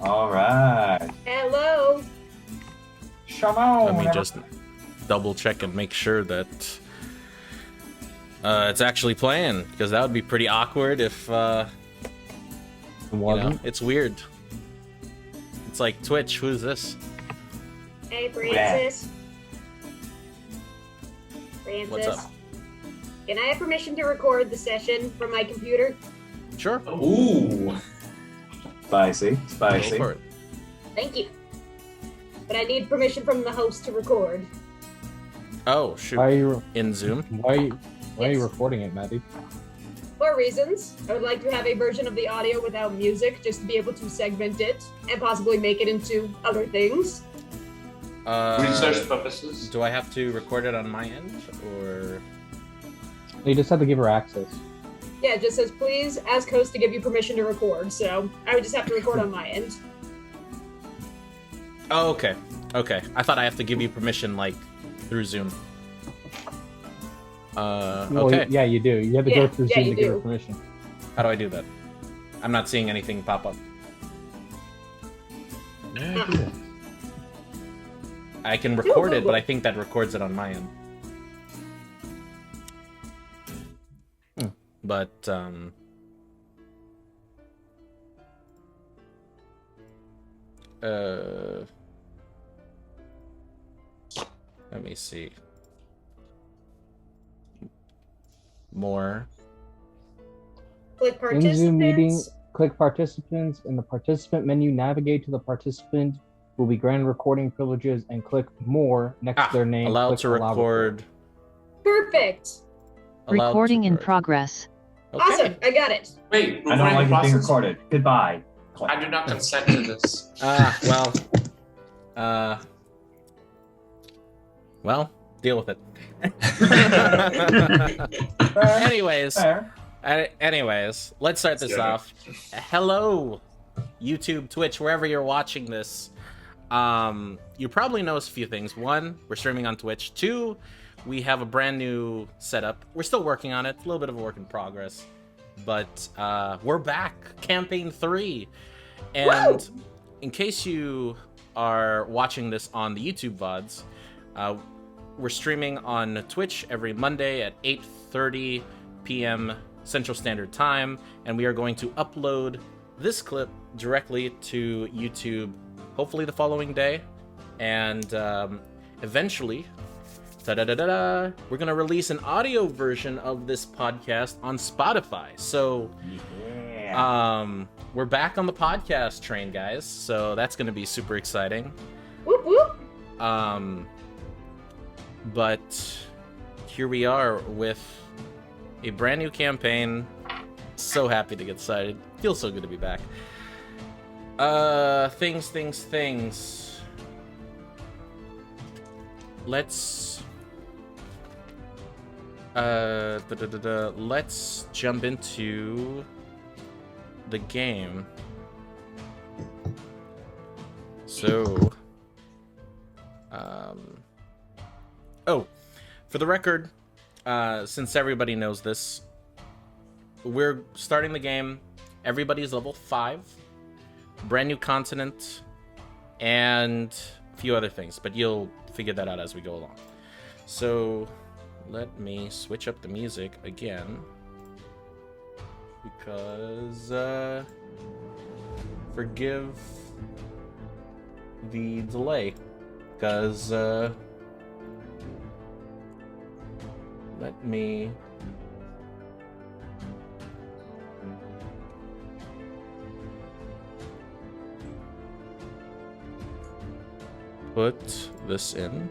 All right. Hello. Shalom. Let me just double check and make sure that it's actually playing, because that would be pretty awkward if it's weird. It's like Twitch. Who's this? Hey, Francis. What's up? Can I have permission to record the session from my computer? Sure. Ooh. Spicy. Go for it. Thank you. But I need permission from the host to record. Oh, shoot. Why are you, In Zoom? why are you Yes. recording it, Maddie? For reasons. I would like to have a version of the audio without music, just to be able to segment it and possibly make it into other things. Research purposes. Do I have to record it on my end, or...? You just have to give her access. Yeah, it just says, please ask host to give you permission to record, so I would just have to record on my end. Oh, okay. Okay. I thought I have to give you permission, like, through Zoom. Well, Okay. yeah, you do. You have to go through Zoom you to give her do. permission. How do I do that? I'm not seeing anything pop up. I can record it, but I think that records it on my end. But, let me see. More. Click In participants. Zoom meeting, click participants. In the participant menu, navigate to the participant will be granted recording privileges and click more next to their name. Allowed Click to record. Perfect. Allowed Recording to in record. progress. Okay. Awesome. I got it. Wait, I don't like it being process? recorded. Goodbye. I do not consent to this. Well, deal with it. Fair. Anyways, let's start this off. Hello, YouTube, Twitch, wherever you're watching this. You probably noticed a few things. One, we're streaming on Twitch. Two, we have a brand new setup. We're still working on it. A little bit of a work in progress. But we're back. Campaign 3. And Woo! in case you are watching this on the YouTube VODs, we're streaming on Twitch every Monday at 8:30 p.m. Central Standard Time, and we are going to upload this clip directly to YouTube, hopefully the following day, and eventually, we're going to release an audio version of this podcast on Spotify. So, we're back on the podcast train, guys, so that's going to be super exciting. Whoop whoop. But here we are with a brand new campaign. So happy to get started. Feels so good to be back. Things. Let's let's jump into the game. So oh, for the record, since everybody knows this, we're starting the game. Everybody's level 5, brand new continent, and a few other things, but you'll figure that out as we go along. So let me switch up the music again, because forgive the delay, because let me put this in.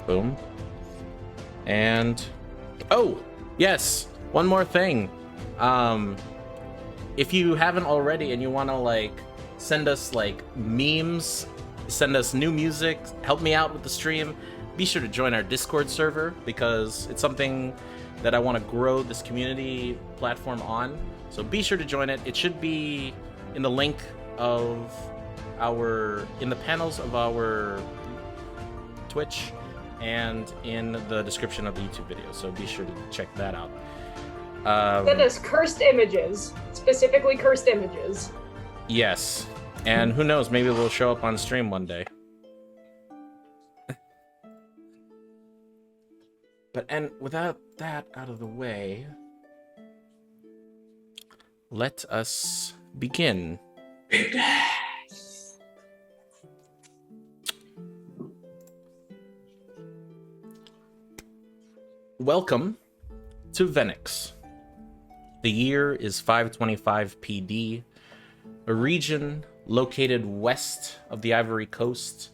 Boom. And oh, yes, one more thing. If you haven't already and you want to like send us like memes, send us new music, help me out with the stream, be sure to join our Discord server, because it's something that I want to grow this community platform on. So be sure to join it. It should be in the link of in the panels of our Twitch and in the description of the YouTube video. So be sure to check that out. Send us cursed images, specifically cursed images. Yes. And who knows, maybe we'll show up on stream one day. And without that out of the way, let us begin. Welcome to Venix. The year is 525 PD, a region located west of the Ivory Coast.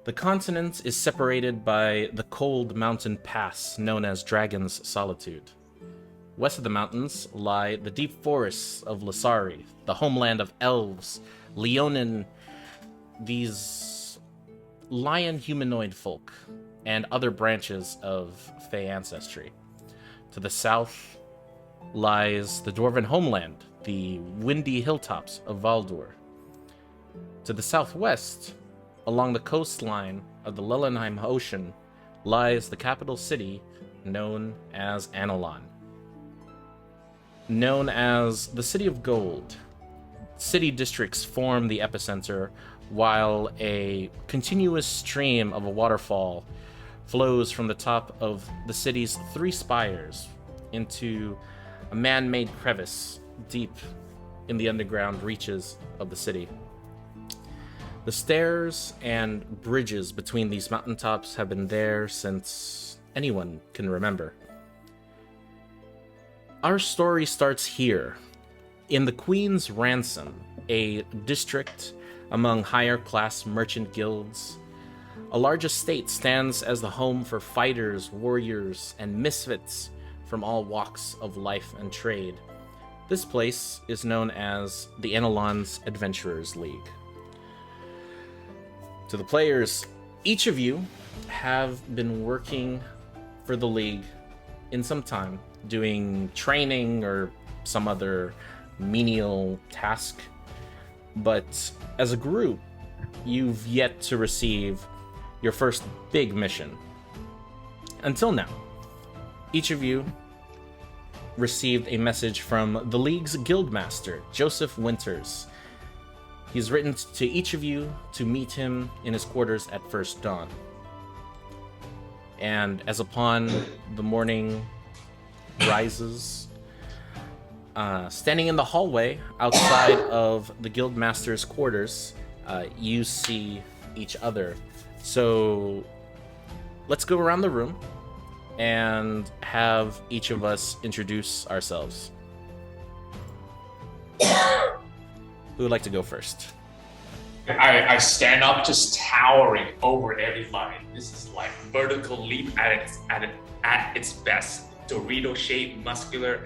The continent is separated by the cold mountain pass known as Dragon's Solitude. West of the mountains lie the deep forests of Lasari, the homeland of elves, Leonin, these lion humanoid folk, and other branches of Fey ancestry. To the south lies the Dwarven homeland, the windy hilltops of Valdur. To the southwest, along the coastline of the Lellenheim Ocean, lies the capital city known as Analon. Known as the City of Gold, city districts form the epicenter, while a continuous stream of a waterfall flows from the top of the city's 3 spires into a man-made crevice deep in the underground reaches of the city. The stairs and bridges between these mountaintops have been there since anyone can remember. Our story starts here, in the Queen's Ransom, a district among higher-class merchant guilds. A large estate stands as the home for fighters, warriors, and misfits from all walks of life and trade. This place is known as the Analon's Adventurers League. To the players, each of you have been working for the League in some time, doing training or some other menial task. But as a group, you've yet to receive your first big mission. Until now, each of you received a message from the League's Guildmaster, Joseph Winters. He's written to each of you to meet him in his quarters at first dawn. And as upon the morning rises, standing in the hallway outside of the Guildmaster's quarters, you see each other. So let's go around the room and have each of us introduce ourselves. Who would like to go first? I stand up just towering over everybody. This is like vertical leap at its best. Dorito-shaped, muscular,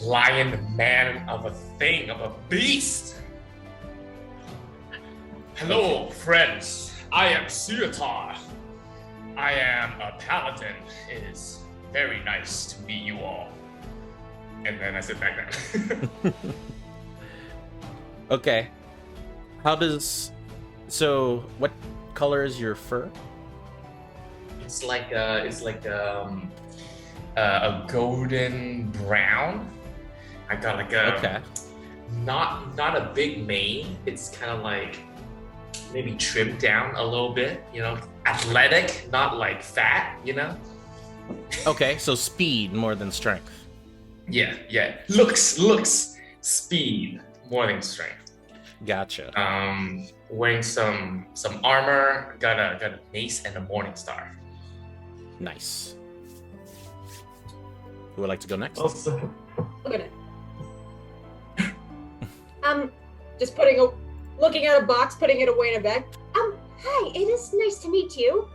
lion man of a thing, of a beast. Hello, friends. I am Suyatar. I am a paladin. It is very nice to meet you all. And then I sit back down. Okay. So what color is your fur? It's like a golden brown. I got like a not a big mane. It's kind of like maybe trimmed down a little bit, you know, athletic, not like fat, you know. Okay, so speed more than strength. Yeah. Looks, speed more than strength. Gotcha. Wearing some armor. Got a mace and a morning star. Nice. Who would like to go next? Also, Look at it. Just looking at a box, putting it away in a bag. Hi, it is nice to meet you.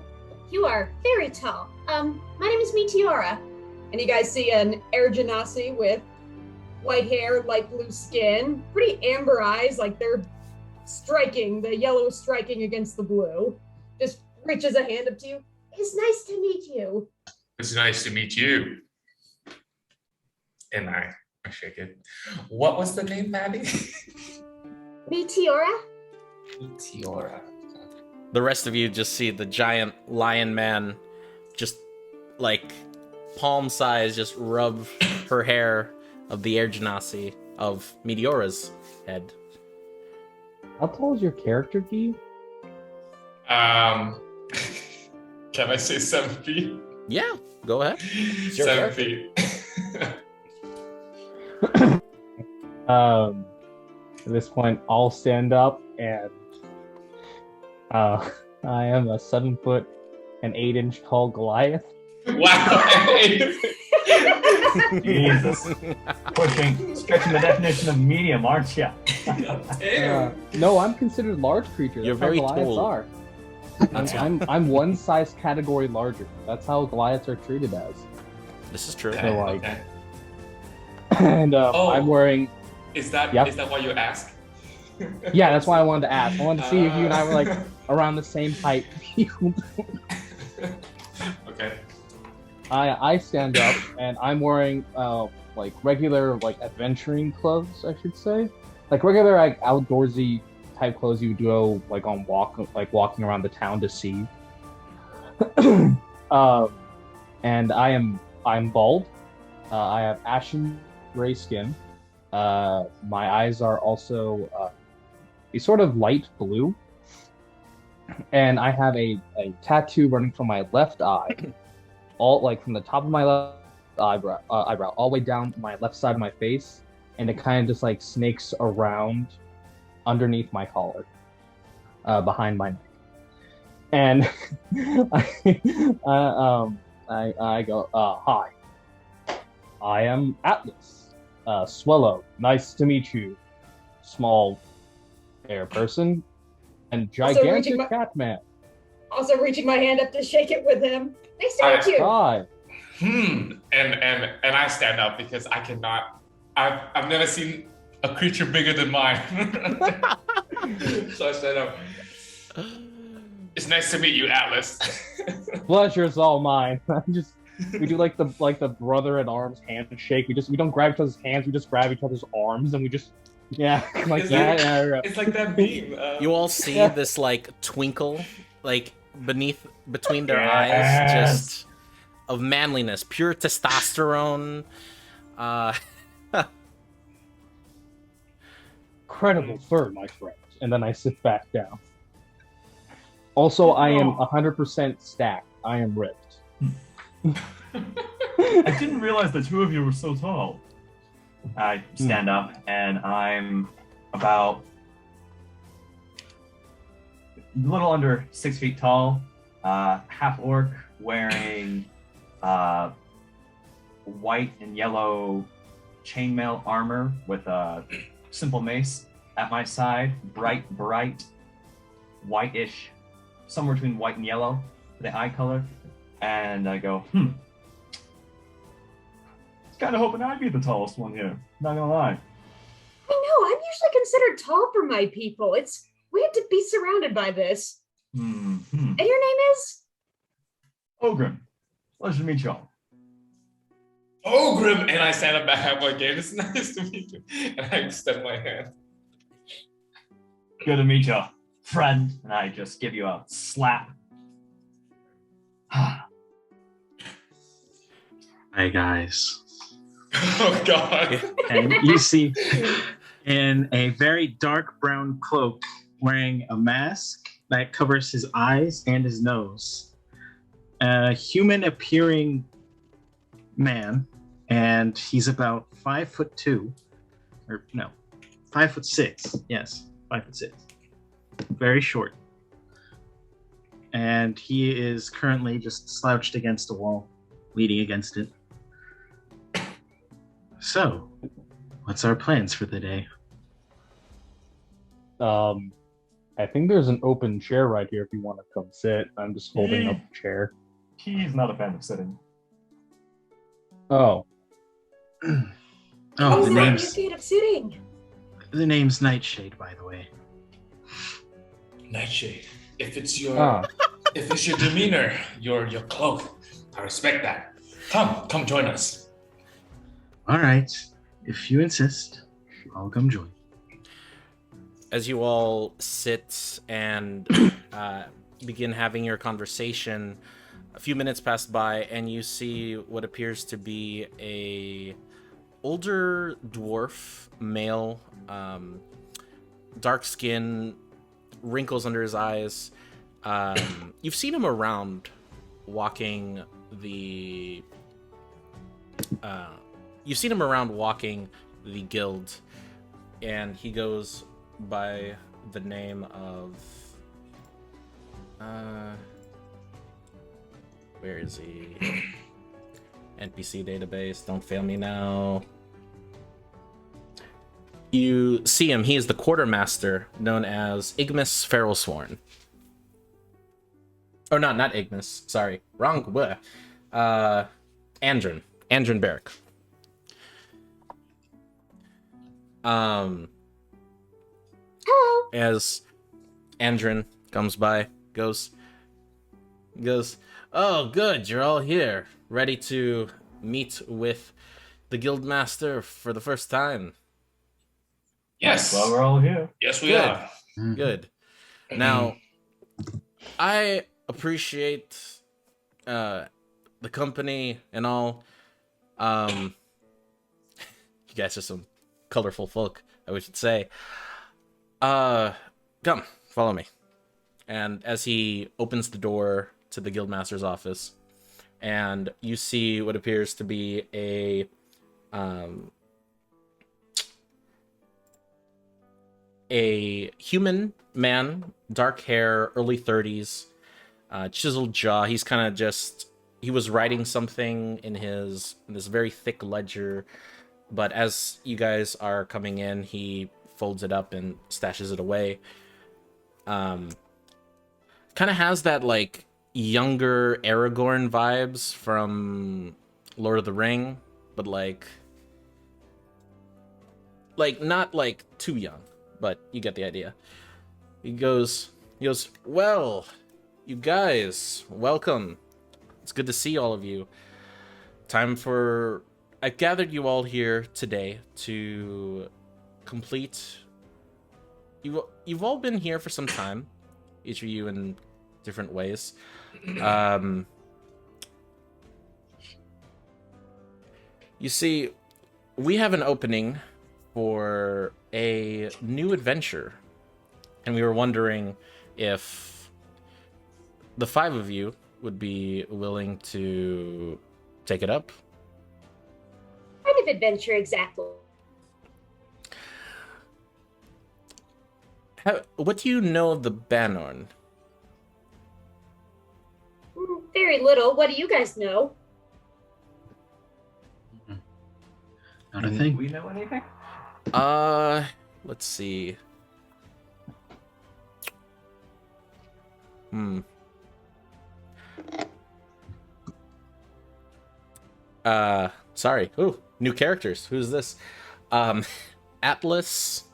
You are very tall. My name is Meteora. And you guys see an Air Genasi with white hair, light blue skin, pretty amber eyes, like they're striking, the yellow striking against the blue. Just reaches a hand up to you. It's nice to meet you. It's nice to meet you. And I shake it. What was the name, Maddie? Meteora? Meteora. The rest of you just see the giant lion man just like palm size just rub her hair of the air genasi of Meteora's head. How tall is your character, Guy? Can I say 7 feet? Yeah, go ahead. It's your 7 character. feet. At this point, I'll stand up and I am a 7 foot and 8 inch tall Goliath. Wow. Jesus. Stretching the definition of medium, aren't you? No, I'm considered large creature. That's You're how very Goliaths tall. are. I'm one size category larger. That's how Goliaths are treated as. This is true. So, like- okay. And Oh. I'm wearing. Is that Yep. why you asked? Yeah, that's why I wanted to ask. I wanted to see if you and I were like around the same height. Okay. I stand up and I'm wearing like regular like adventuring clothes, I should say, like regular like outdoorsy type clothes you would do like on walking around the town to see. And I'm bald. I have ashen gray skin. My eyes are also a sort of light blue, and I have a tattoo running from my left eye, all like from the top of my left eyebrow all the way down my left side of my face, and it kind of just like snakes around underneath my collar, behind my neck, and I go, hi, I am Atlas, Swallow. Nice to meet you, small air person, and gigantic cat man. Also reaching my hand up to shake it with him. Nice to meet you. Hi. And I stand up because I cannot. I've never seen a creature bigger than mine. So I stand up. It's nice to meet you, Atlas. Pleasure's all mine. We do like the brother in arms handshake. We don't grab each other's hands. We just grab each other's arms, and we just like that. It's like that meme. You all see this like twinkle, like between their eyes, just of manliness, pure testosterone. Incredible fur, my friend. And then I sit back down. Also, I am 100% stacked. I am ripped. I didn't realize the two of you were so tall. I stand up and I'm about a little under 6 feet tall, half orc, wearing white and yellow chainmail armor with a simple mace at my side, bright whitish, somewhere between white and yellow, the eye color. And I go, I was kind of hoping I'd be the tallest one here. Not gonna lie. I know, I'm usually considered tall for my people. It's weird to be surrounded by this. And your name is? Ogrim. Pleasure to meet y'all. Ogrim! And I stand up back again. It's nice to meet you. And I extend my hand. Good to meet you, friend. And I just give you a slap. Hi guys. Oh God. And you see in a very dark brown cloak, wearing a mask that covers his eyes and his nose, a human appearing man, and he's about 5'2", or no, 5'6". Yes, 5'6". Very short. And he is currently just slouched against a wall, leaning against it. So, what's our plans for the day? I think there's an open chair right here if you want to come sit. I'm just holding up a chair. He's not a fan of sitting. Oh. Oh, the Sam, name's you get up sitting. the name's Nightshade, by the way. Nightshade. If it's your demeanor, your cloak, I respect that. Come join us. All right, if you insist, I'll come join. As you all sit and begin having your conversation, A few minutes pass by, and you see what appears to be a older dwarf male, dark skin, wrinkles under his eyes. You've seen him around walking the guild, and he goes by the name of where is he? NPC database, don't fail me now. You see him. He is the quartermaster, known as Igmis Feralsworn. Oh, not Ignis. Sorry, wrong. Andrin Barrick. Hello. As Andrin comes by, goes, "Oh, good, you're all here, ready to meet with the guildmaster for the first time." Yes. Well, we're all here. Yes, we Good. are. Good. Now, I appreciate the company and all. You guys are some colorful folk, I should say. Come, follow me. And as he opens the door to the guildmaster's office, and you see what appears to be a human man, dark hair, early 30s, chiseled jaw. He's kind of he was writing something in this very thick ledger, but as you guys are coming in, he folds it up and stashes it away. Kind of has that like younger Aragorn vibes from Lord of the Ring, but like not like too young, but you get the idea. He goes, "Well, you guys, welcome. It's good to see all of you. I've gathered you all here today to complete. You've all been here for some time, each of you in different ways. You see, we have an opening for a new adventure, and we were wondering if the 5 of you would be willing to take it up." What kind of adventure exactly? What do you know of the Banorn? Very little. What do you guys know? Not a thing. We know anything? Let's see. Sorry. Ooh, new characters. Who's this? Atlas.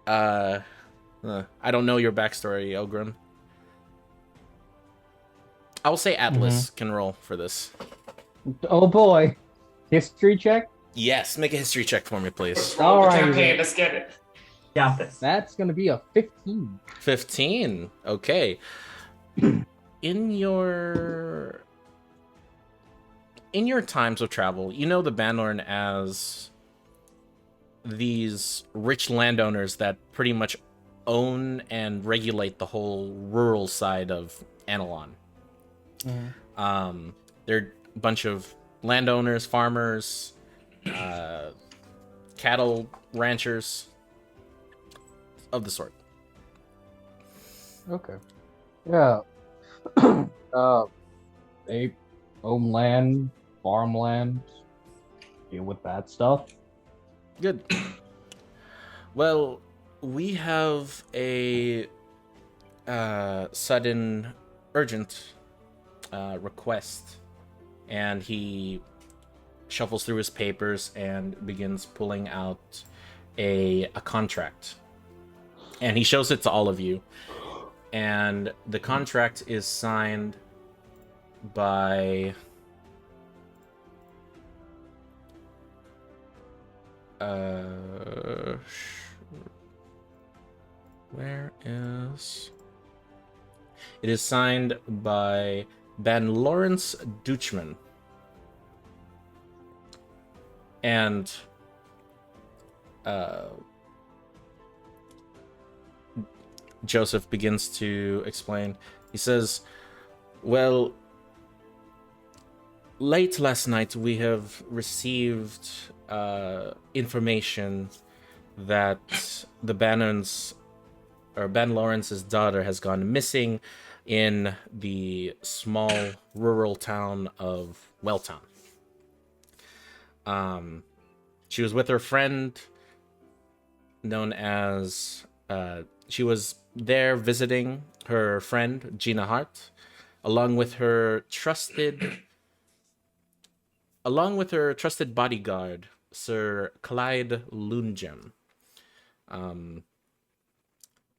I don't know your backstory, Ogrim. I will say Atlas can roll for this. Oh boy. History check? Yes, make a history check for me, please. Roll the Alright. campaign. Let's get it. Got this. That's gonna be a 15. 15. Okay. In your times of travel, you know the Banorn as these rich landowners that pretty much own and regulate the whole rural side of Anilon. They're a bunch of landowners, farmers, cattle ranchers of the sort. Okay. Yeah. They own land, farmland, deal with that stuff. Good. Well, we have a sudden, urgent request, and he shuffles through his papers and begins pulling out a contract, and he shows it to all of you. And the contract is signed by where is It is signed by Ben Lawrence Dutchman. And Joseph begins to explain. He says, well, late last night we have received information that the Bannons, or Ben Lawrence's daughter, has gone missing in the small rural town of Welltown. She was with her friend known as, she was there visiting her friend, Gina Hart, along with her trusted bodyguard, Sir Clyde Lungem.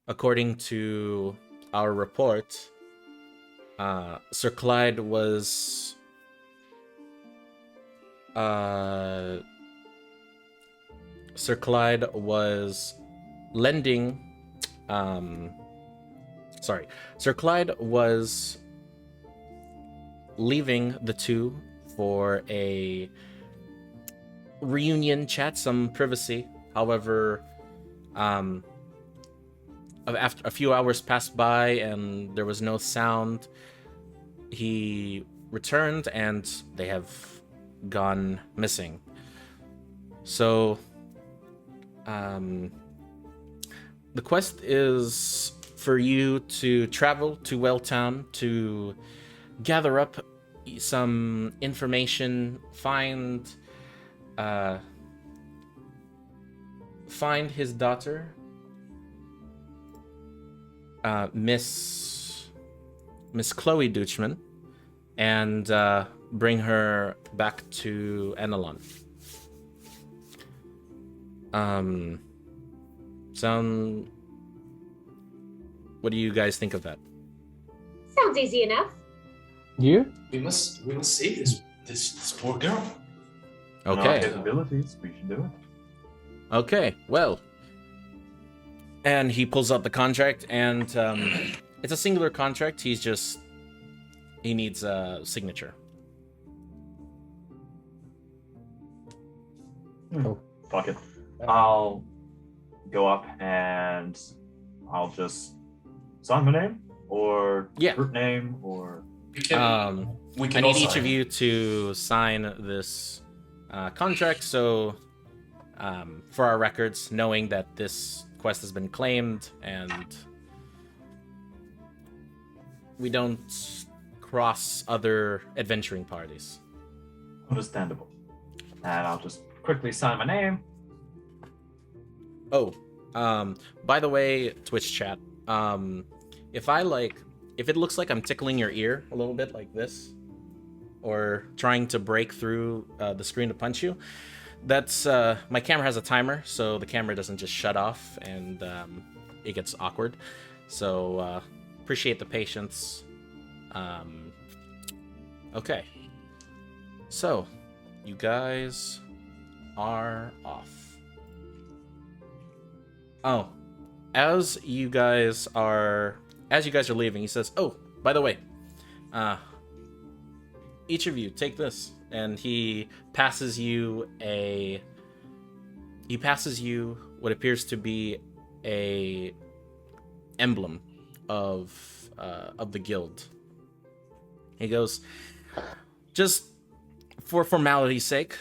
According to our report, Sir Clyde was lending. Sir Clyde was leaving the two for a reunion chat, some privacy. However, after a few hours passed by and there was no sound, he returned and they have gone missing. So, the quest is for you to travel to Welltown to gather up some information, find his daughter, Miss Chloe Dutchman, and bring her back to Enelon. What do you guys think of that? Sounds easy enough. You? We must save this poor girl. On our Okay. capabilities, we should do it. Okay, well. And he pulls out the contract, and it's a singular contract. He needs a signature. Fuck it. I'll go up and I'll just sign my name or Yeah. group name or We can I need all each sign. of you to sign this contract, so for our records, knowing that this quest has been claimed and we don't cross other adventuring parties. understandable. And I'll just quickly sign my name. Oh, by the way, Twitch chat, if it looks like I'm tickling your ear a little bit like this, or trying to break through the screen to punch you, that's my camera has a timer, so the camera doesn't just shut off and it gets awkward. So appreciate the patience. Okay, so you guys are off. Oh, as you guys are leaving, he says, "Oh, by the way, each of you take this," and he passes you what appears to be a emblem of the guild. He goes, "Just for formality's sake,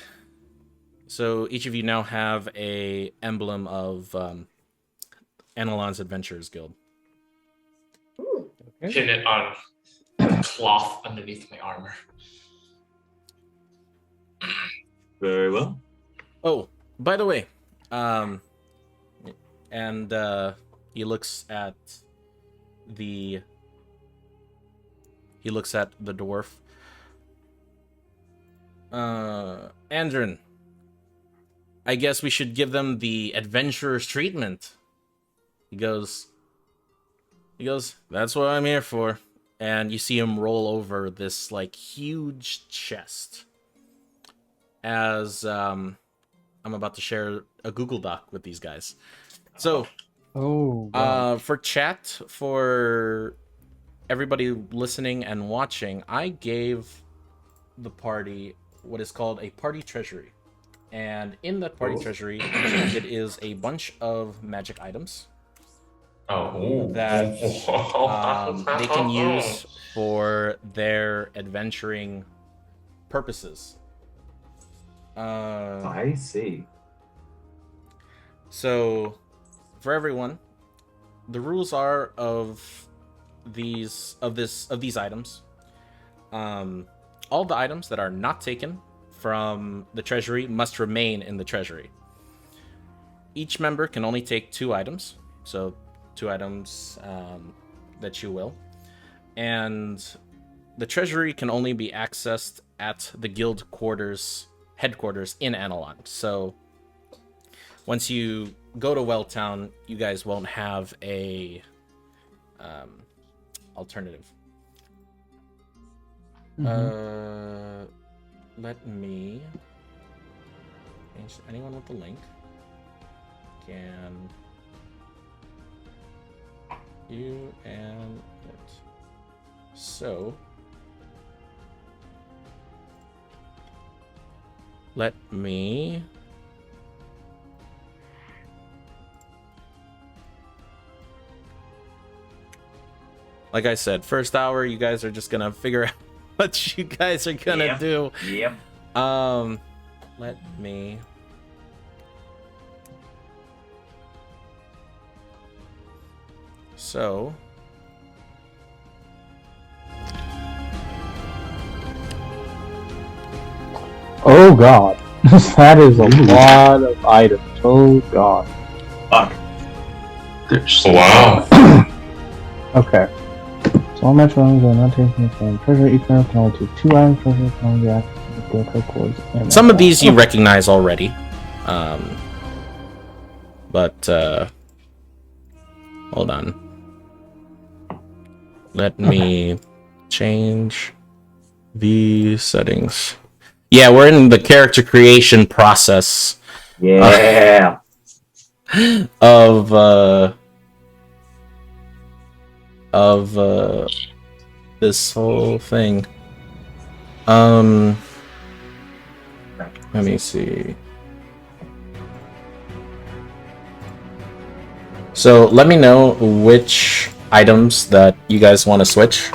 so each of you now have a emblem of Anelon's Adventurers Guild." Ooh. Pin it on the cloth underneath my armor. Very well. Oh, by the way, and he looks at the dwarf. Andrin, I guess we should give them the adventurer's treatment. He goes, "That's what I'm here for." And you see him roll over this like huge chest as I'm about to share a Google Doc with these guys. So Oh. Wow. for chat, for everybody listening and watching, I gave the party what is called a party treasury. And in that party treasury, it is a bunch of magic items that they can use for their adventuring purposes. I see. So, for everyone, the rules are of these items. All the items that are not taken from the treasury must remain in the treasury. Each member can only take 2 items, so 2 items that you will. And the treasury can only be accessed at the guild headquarters in Analon. So once you go to Welltown, you guys won't have a alternative. Let me change. Anyone with the link can you and it. So let me like I said, first hour you guys are just gonna figure out what you guys are gonna do. Yep. Let me. So. Oh god. That is a lot of items. Oh god. Fuck. Wow. Okay. So all match items are not taken from treasure. Each member can only take 2 items. Treasure can only be accessed to the guild headquarters. Some of these you recognize already. But hold on. Let me change the settings. Yeah, we're in the character creation process. Yeah. Of this whole thing. Let me see. So let me know which items that you guys want to switch.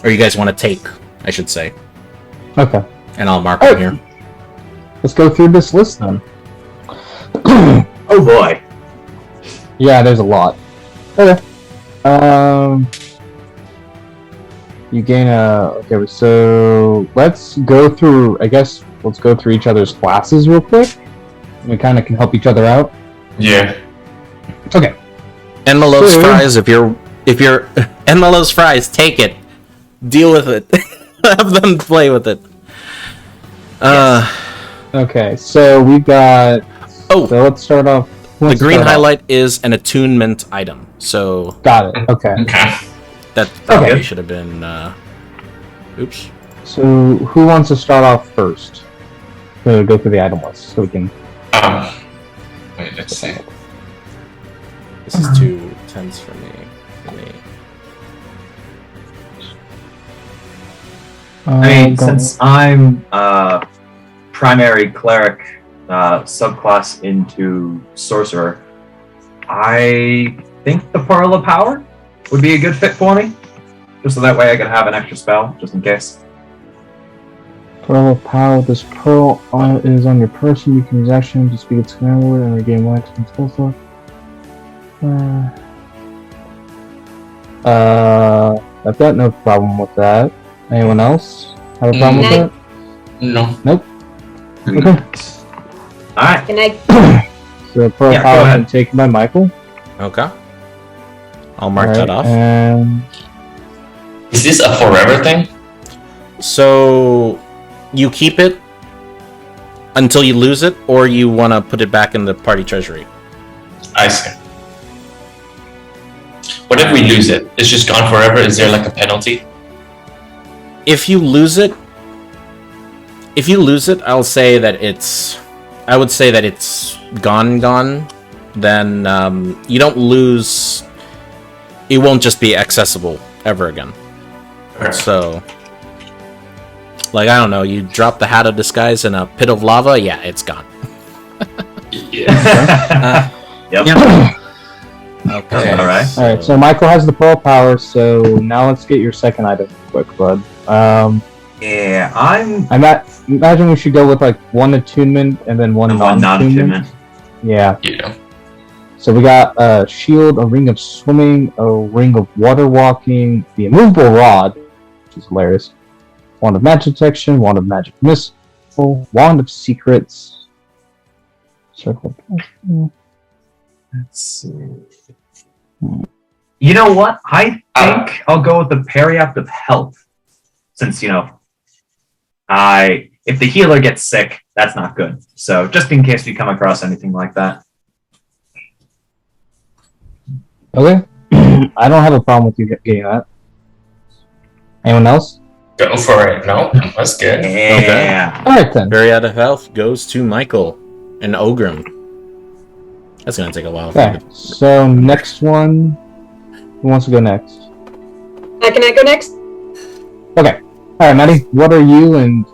Or you guys want to take, I should say. Okay. And I'll mark them here. Let's go through this list then. Oh boy. Yeah, there's a lot. Okay. You gain a... Okay, so let's go through... I guess let's go through each other's classes real quick. We kind of can help each other out. Yeah. Okay. Enmelo's fries, if you're Enmelo's fries, take it. Deal with it. Have them play with it. Okay, so we got... Oh! So let's start off... The green highlight is an attunement item, so... Got it, okay. That probably should have been... Oops. So, who wants to start off first? To go through the item list, so we can... Wait, let's see. This is too tense for me. I mean, since I'm primary cleric subclass into sorcerer, I think the Pearl of Power would be a good fit for me. Just so that way I can have an extra spell, just in case. Pearl of Power. This pearl is on your person. You can use action to speak its command word and regain 1 XP spell slot. I've got no problem with that. Anyone else have a problem with that? No. Nope. Okay. Alright. Can I? So Pearl of Power has been taken by Michael. Okay. I'll mark that off. And Is this a forever thing? So you keep it until you lose it, or you want to put it back in the party treasury? I see. What if we lose it? It's just gone forever? Is there like a penalty? If you lose it, I would say that it's gone. then you don't lose. It won't just be accessible ever again. Okay. So, like, I don't know, you drop the Hat of Disguise in a pit of lava, yeah, it's gone. Yeah. Yep. Okay. All right. All right, so Michael has the pearl power. So now let's get your second item, quick, bud. Yeah, I'm Imagine we should go with like one attunement and then one one non-attunement. non-attunement. Yeah. Yeah. So we got a shield, a ring of swimming, a ring of water walking, the immovable rod, which is hilarious. Wand of magic detection, wand of magic missile, wand of secrets. Circle. Let's see. You know what? I think I'll go with the Periapt of Health. Since, if the healer gets sick, that's not good. So just in case we come across anything like that. Okay. I don't have a problem with you getting that. Anyone else? Go for it. No, that's good. Yeah. Alright then. Very out of health goes to Michael and Ogrim. That's gonna take a while. Okay. So next one. Who wants to go next? Can I go next? Okay. Alright, Maddie, what are you and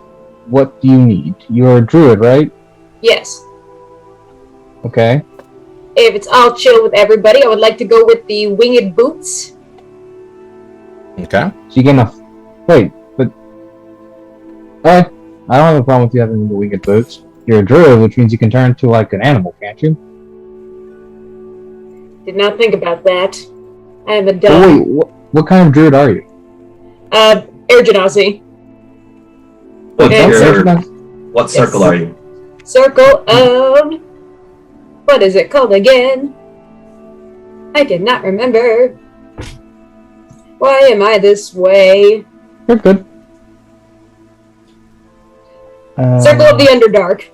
what do you need? You're a druid, right? Yes. Okay. If it's all chill with everybody, I would like to go with the winged boots. Okay. So you get enough. Wait, but. Alright. I don't have a problem with you having the winged boots. You're a druid, which means you can turn into like an animal, can't you? Did not think about that. I am a Oh, dumb. wait, what kind of druid are you? Air Genasi. What circle are you? Circle of... What is it called again? I cannot remember. Why am I this way? You're good. Circle of the Underdark.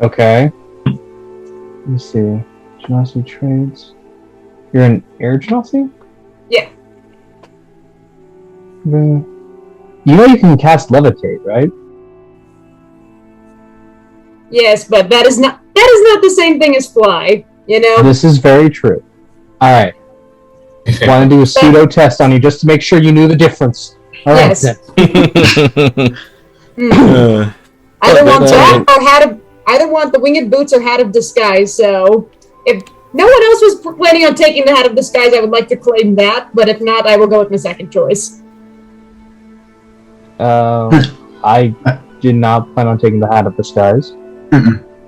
Okay. Let's see. Genasi trades. You're an air Genasi? Yeah. You know you can cast levitate, right? Yes, but that is not the same thing as fly. You know. This is very true. Alright. Want to do a pseudo test on you just to make sure you knew the difference. Alright Yes. then. Either want that or either want the winged boots or hat of disguise. So if no one else was planning on taking the hat of disguise, I would like to claim that. But if not, I will go with my second choice. I did not plan on taking the hat of disguise.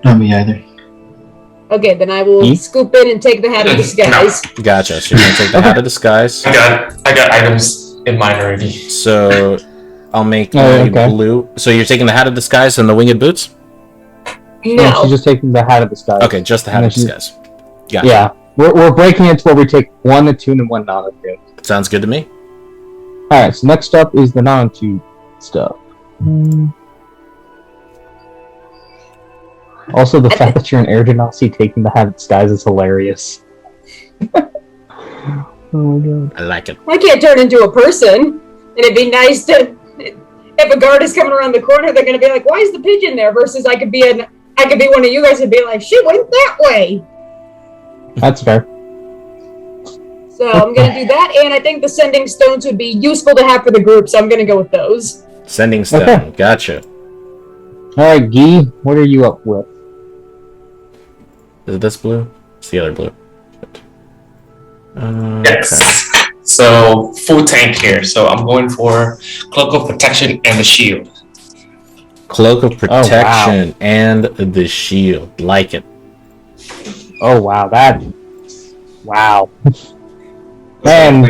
Not me either. Okay, then I will scoop in and take the hat of disguise. Gotcha. So you're gonna take the Hat of Disguise. I got items in mine already. So I'll make okay. blue. So you're taking the Hat of Disguise and the winged boots? No. She's just taking the hat of disguise. Okay, just the Hat of Disguise. Gotcha. Yeah. We're breaking it to where we take one attune and one non-attune. Sounds good to me. Alright, so next up is the non-attune stuff. Also, the fact that you're an air genasi taking the hat of disguise is hilarious. Oh my god. I like it. I can't turn into a person, and it'd be nice to. If a guard is coming around the corner, they're gonna be like, "Why is the pigeon there?" Versus I could be one of you guys and be like, "She went that way." That's fair. So I'm gonna do that, and I think the sending stones would be useful to have for the group. So I'm gonna go with those. Sending stone. Okay. Gotcha. Alright, Guy, what are you up with? Is it this blue? It's the other blue. Yes. Okay. So full tank here. So I'm going for Cloak of Protection and the Shield. Cloak of Protection and the Shield. Like it. Oh wow, wow. Man,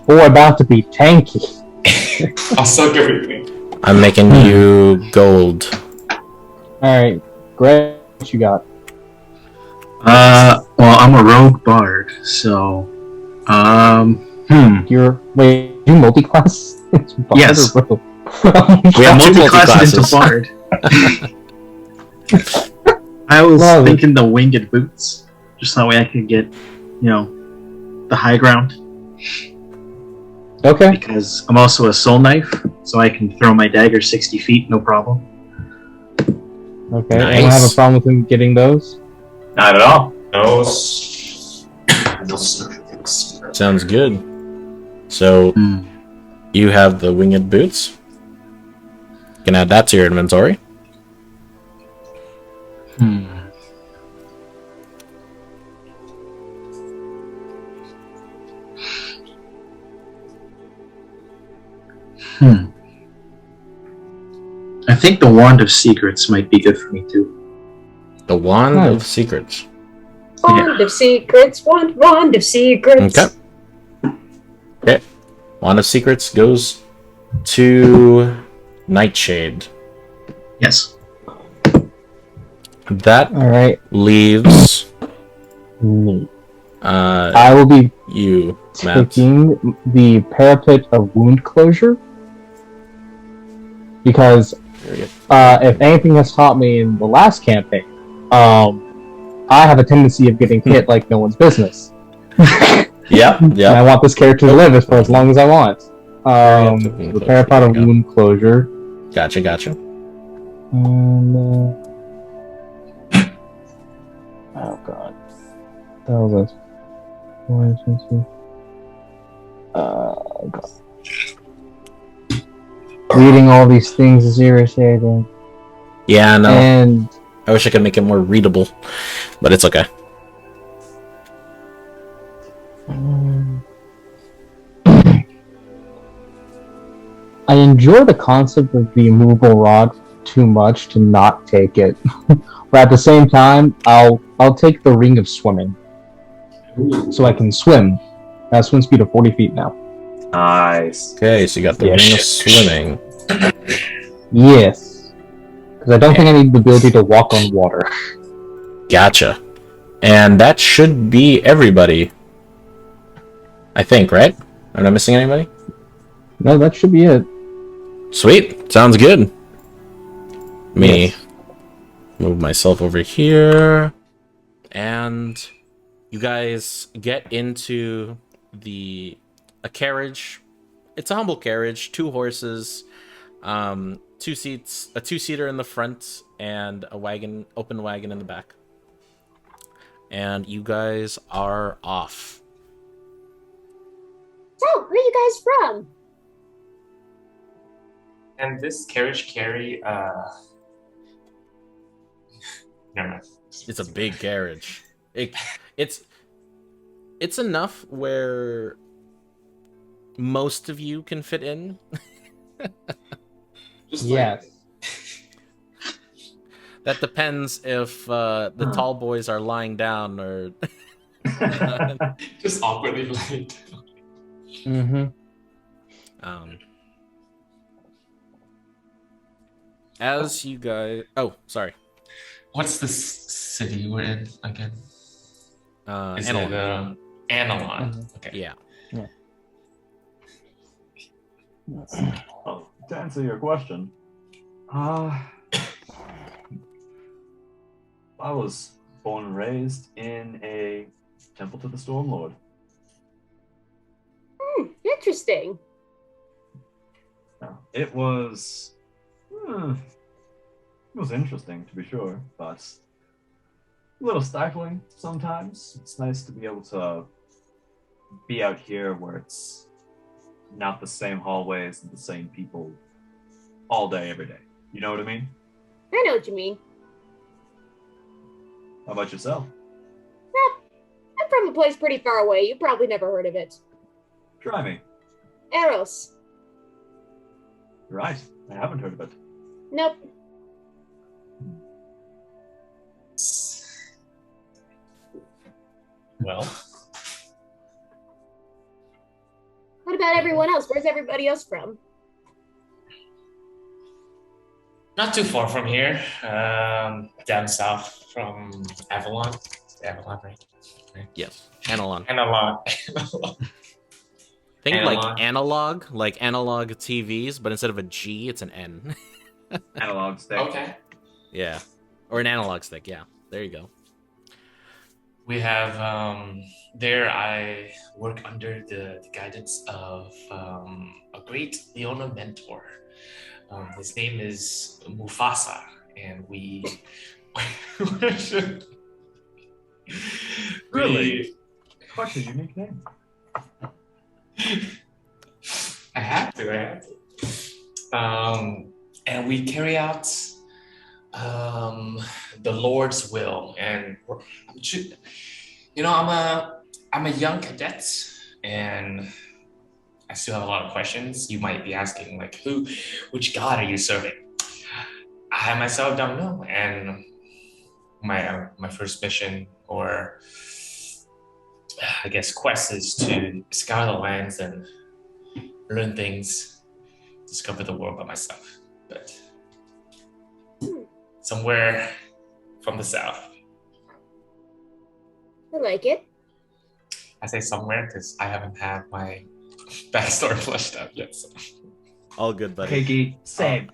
we're about to be tanky. I'll suck everything. I'm making you gold. Alright, Greg, what you got? Well, I'm a rogue bard, so You're you multi-class? It's bard Yes. or rogue? We have two multi-classed into multi-classes. bard. I was thinking the winged boots, just that way I could get, the high ground. Okay. Because I'm also a soul knife, so I can throw my dagger 60 feet, no problem. Okay. Nice. I don't have a problem with him getting those. Not at all. No. No specifics. Sounds good. So you have the winged boots. You can add that to your inventory. I think the Wand of Secrets might be good for me too. The Wand of Secrets. Wand of Secrets, wand of Secrets. Okay. Okay. Wand of Secrets goes to Nightshade. Yes. That All right. leaves Me. I will be you, Matt. taking the Parapet of Wound Closure because if anything has taught me in the last campaign, I have a tendency of getting hit like no one's business. Yep. And I want this character to live for as long as I want. The Parapet of Wound Closure. Gotcha. And, oh god. That was a... God. Reading all these things is irritating. Yeah, no. And I wish I could make it more readable, but it's okay. I enjoy the concept of the immovable rod too much to not take it. But at the same time, I'll take the Ring of Swimming. So I can swim. I have swim speed of 40 feet now. Nice. Okay, so you got the Yeah. ring of swimming. Yes. Because I don't think I need the ability to walk on water. Gotcha. And that should be everybody. I think, right? Am I missing anybody? No, that should be it. Sweet. Sounds good. Me. Yes. Move myself over here. And you guys get into a carriage. It's a humble carriage, 2 horses, 2 seats, a 2-seater in the front, and a wagon, open wagon in the back. And you guys are off. So, where are you guys from? And this carriage carry, never mind. It's a big carriage. It's enough where most of you can fit in. Just Yes. That depends if the tall boys are lying down or. just awkwardly lying down. Mm-hmm. As you guys, sorry. What's the city we're in again? Is Analog. it Analon? Okay. Yeah. Oh, to answer your question, I was born and raised in a temple to the Storm Lord. Interesting. Now, it was interesting to be sure, but a little stifling sometimes. It's nice to be able to be out here where it's not the same hallways and the same people all day, every day. You know what I mean? I know what you mean. How about yourself? I'm from a place pretty far away. You probably never heard of it. Try me. Eros. You're right. I haven't heard of it. Nope. Well, What about everyone else? Where's everybody else from? not too far from here. Down south from Avalon. Avalon, right? Yes. Analog. Analon. Think Analog. like analog TVs, but instead of a G, it's an N. Analog stick. Okay. Yeah. Or an analog stick, yeah. There you go. We have there I work under the guidance of a great Leona mentor. His name is Mufasa, and we worship Really? Quite a unique name. I have to. And we carry out the Lord's will, and I'm a young cadet, and I still have a lot of questions. You might be asking, like, which god are you serving? I myself don't know, and my first mission, or I guess quest, is to scour the lands and learn things, discover the world by myself. But somewhere from the south. I like it. I say somewhere because I haven't had my backstory fleshed out yet. So. All good, buddy. Piggy, same.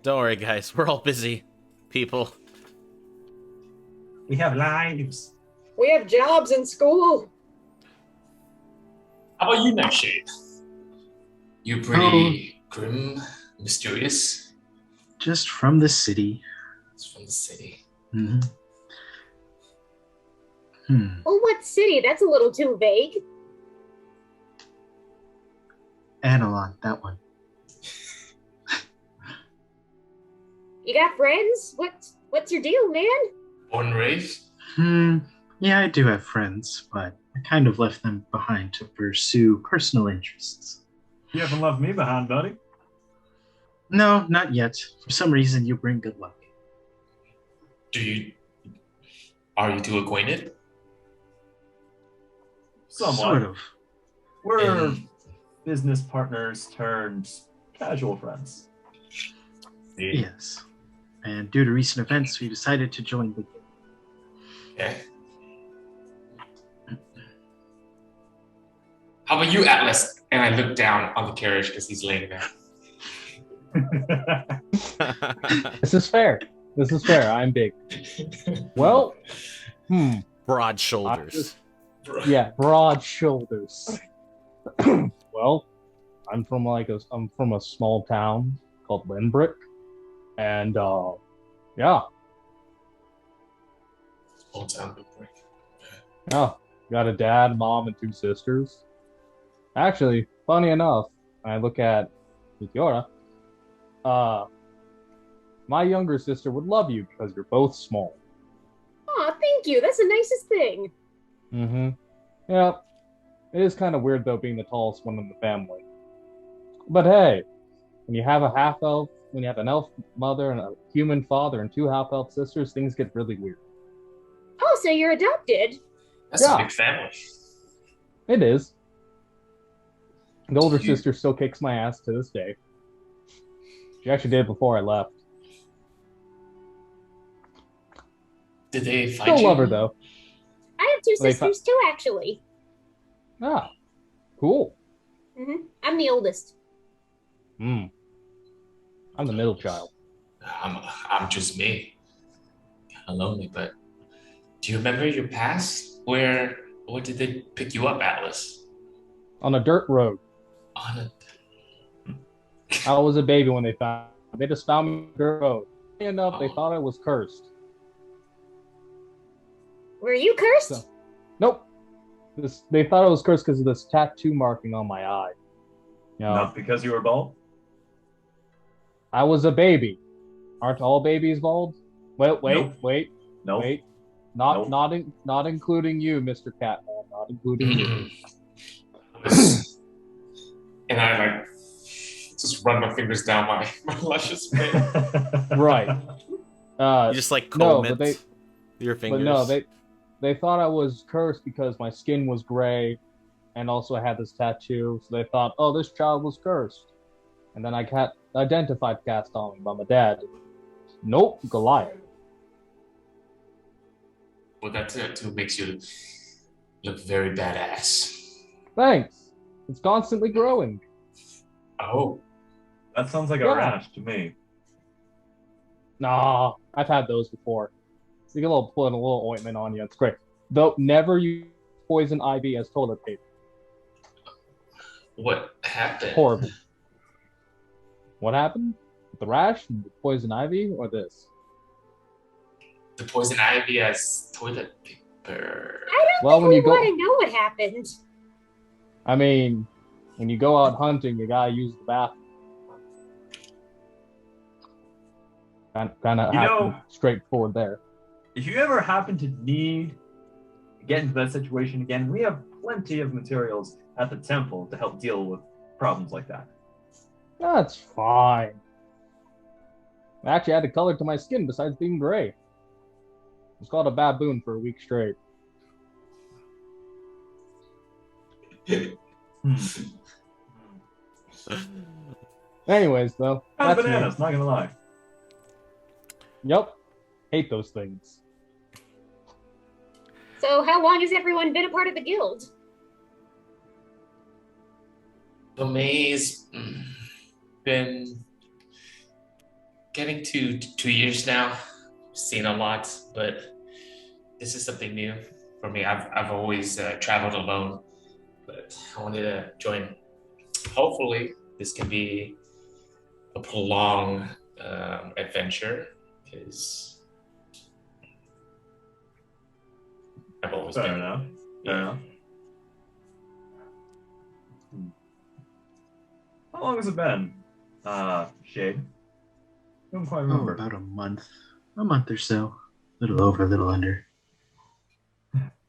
Don't worry, guys. We're all busy people. We have lives. We have jobs in school. How about you, Nightshade? You pretty grim, mysterious. Just from the city. It's from the city. Mm-hmm. Oh, what city? That's a little too vague. Analon, that one. You got friends? What's your deal, man? Born and raised? Yeah, I do have friends, but I kind of left them behind to pursue personal interests. You haven't left me behind, buddy. No, not yet. For some reason, you bring good luck. Are you two acquainted? Somewhat. Sort of. We're business partners turned casual friends. Yes. And due to recent events, we decided to join the game. Okay. How about you, Atlas? And I look down on the carriage because he's laying there. This is fair. I'm big. Well, Broad shoulders. Yeah, broad shoulders. Well, I'm from a small town called Lynbrick, and yeah, Old town Big Break. got a dad, mom, and 2 sisters. Actually, funny enough, when I look at Meteora, my younger sister would love you because you're both small. Aw, thank you. That's the nicest thing. Mm-hmm. Yeah. It is kind of weird, though, being the tallest one in the family. But hey, when you have an elf mother and a human father and 2 half-elf sisters, things get really weird. Oh, so you're adopted? That's Yeah. a big family. It is. The older sister still kicks my ass to this day. She actually did before I left. Did they find Still you? love her, though. I have 2 They sisters too, actually. Ah, cool. I'm the oldest. I'm the middle child. I'm just me. Kind of lonely, but do you remember your past? Where did they pick you up, Atlas? On a dirt road. On a... I was a baby when they found me. They just found me on a dirt road. Funny enough, they thought I was cursed. Were you cursed? So, nope. They thought I was cursed because of this tattoo marking on my eye. You know, Not because you were bald? I was a baby. Aren't all babies bald? Wait. Nope. Not including you, Mr. Catman. Not including you. And I just run my fingers down my luscious face. Right. You just comb but it your fingers. But no, they thought I was cursed because my skin was gray, and also I had this tattoo. So they thought, oh, this child was cursed. And then I identified cast on me by my dad. Nope, Goliath. Well, that too makes you look very badass. Thanks. It's constantly growing. Oh. That sounds like a rash to me. Nah, I've had those before. You get put a little ointment on you. It's great. Though never use poison ivy as toilet paper. What happened? Horrible. What happened? The rash, the poison ivy, or this? the poison ivy as toilet paper. I don't Well, think when we you go, want to know what happened. I mean, when you go out hunting, you gotta use the bathroom. Kind of You know- straightforward there. If you ever happen to need to get into that situation again, we have plenty of materials at the temple to help deal with problems like that. That's fine. I actually added color to my skin besides being gray. It's called a baboon for a week straight. Anyways, though, Kind of that's me. bananas, not gonna lie. Yep. Hate those things. So, how long has everyone been a part of the guild? May's been getting to 2 years now. Seen a lot, but this is something new for me. I've always traveled alone, but I wanted to join. Hopefully, this can be a prolonged adventure because I've always Fair been. enough. Fair enough. How long has it been, Shade? I don't quite Oh, remember. about a month. A month or so. A little over, a little under.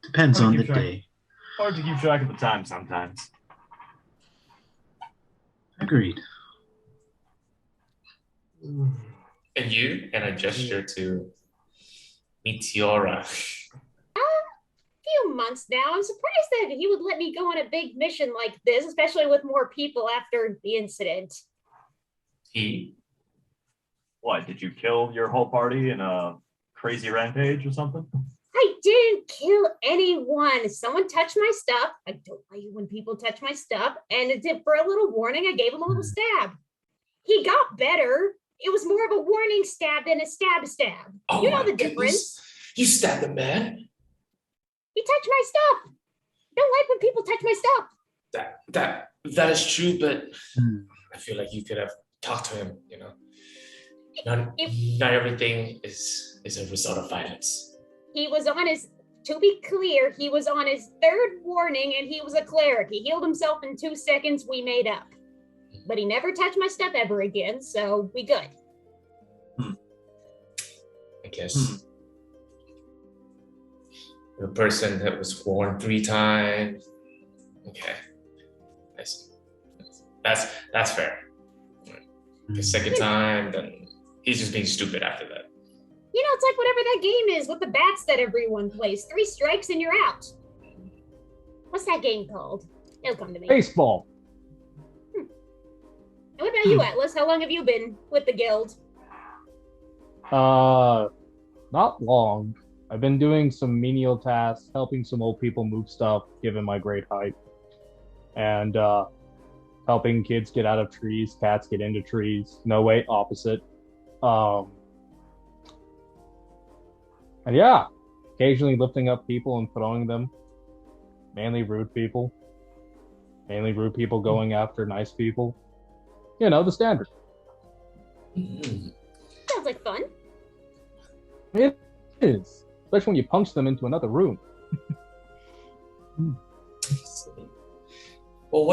Depends Hard on to the keep track. day. Hard to keep track of the time sometimes. Agreed. And you? And I gesture to Meteora. Few months now. I'm surprised that he would let me go on a big mission like this, especially with more people after the incident. He? What, did you kill your whole party in a crazy rampage or something? I didn't kill anyone. Someone touched my stuff. I don't like it when people touch my stuff. And it did, for a little warning, I gave him a little stab. He got better. It was more of a warning stab than a stab. Oh You know my the difference. goodness. You stabbed the man? He touched my stuff. Don't like when people touch my stuff. That is true, but Hmm. I feel like you could have talked to him, you know. If Not everything is a result of violence. he was on his, to be clear, he was on his third warning and he was a cleric. He healed himself in 2 seconds. We made up. But he never touched my stuff ever again, so we good. I guess. The person that was warned 3 times. Okay. I see. That's fair. The second time, then he's just being stupid after that. You know, it's like whatever that game is with the bats that everyone plays. 3 strikes and you're out. What's that game called? It'll come to me. Baseball. And what about you, Atlas? How long have you been with the guild? Not long. I've been doing some menial tasks, helping some old people move stuff, given my great height. And, helping kids get out of trees, cats get into trees. No, wait, opposite. And yeah, occasionally lifting up people and throwing them. Mainly rude people. Mainly rude people going after nice people. You know, the standard. Sounds like fun. It is. Especially when you punch them into another room. Well,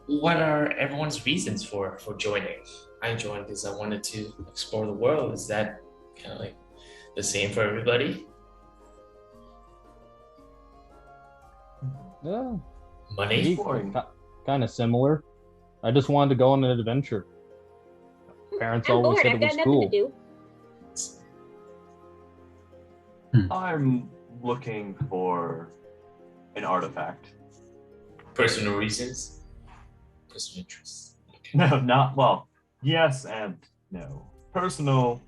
what are everyone's reasons for joining? I joined because I wanted to explore the world. Is that kind of like the same for everybody? Yeah. Money? Kind of similar. I just wanted to go on an adventure. Parents I'm always bored. said I've it got was nothing cool. to do. I'm looking for an artifact. Personal reasons? Personal interests? Okay. No, not, well, yes and no. Personal,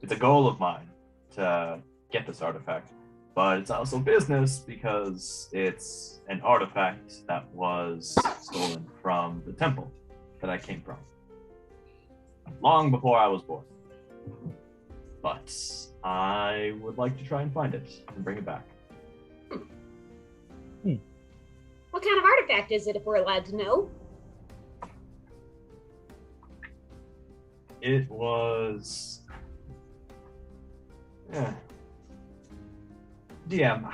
it's a goal of mine to get this artifact, but it's also business because it's an artifact that was stolen from the temple that I came from long before I was born. But I would like to try and find it and bring it back. What kind of artifact is it, if we're allowed to know? It was Yeah. DM,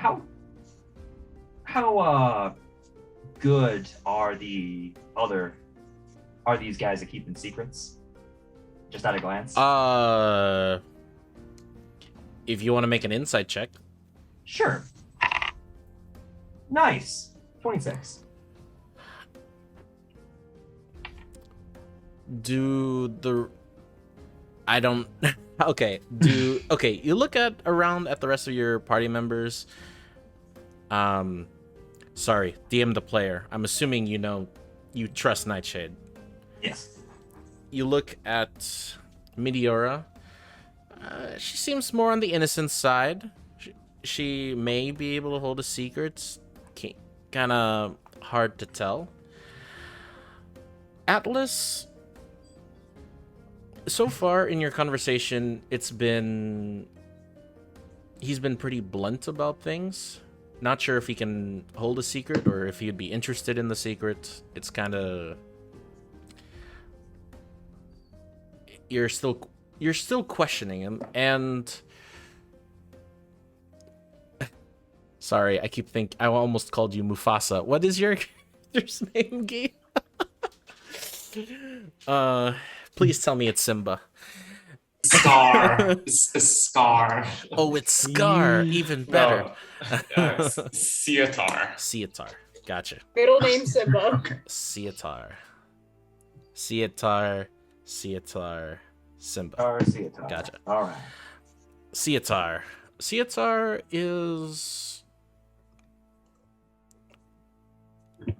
how good are these guys at keeping secrets? Just at a glance. If you want to make an insight check. Sure. Nice. 26. Okay, you look around at the rest of your party members. Sorry, DM the player. I'm assuming you trust Nightshade. Yes. You look at Meteora. She seems more on the innocent side. She may be able to hold a secret. Kind of hard to tell. Atlas, so far in your conversation, he's been pretty blunt about things. Not sure if he can hold a secret or if he'd be interested in the secret. It's kind of... You're still questioning him, and... Sorry, I almost called you Mufasa. What is your name, Guy? Please tell me it's Simba. Scar. It's Scar. Oh, it's Scar. Even better. No. Seatar. Seatar. Gotcha. Middle name Simba. Seatar. Simba. Seatar. Gotcha. All right. Seatar. Seatar is...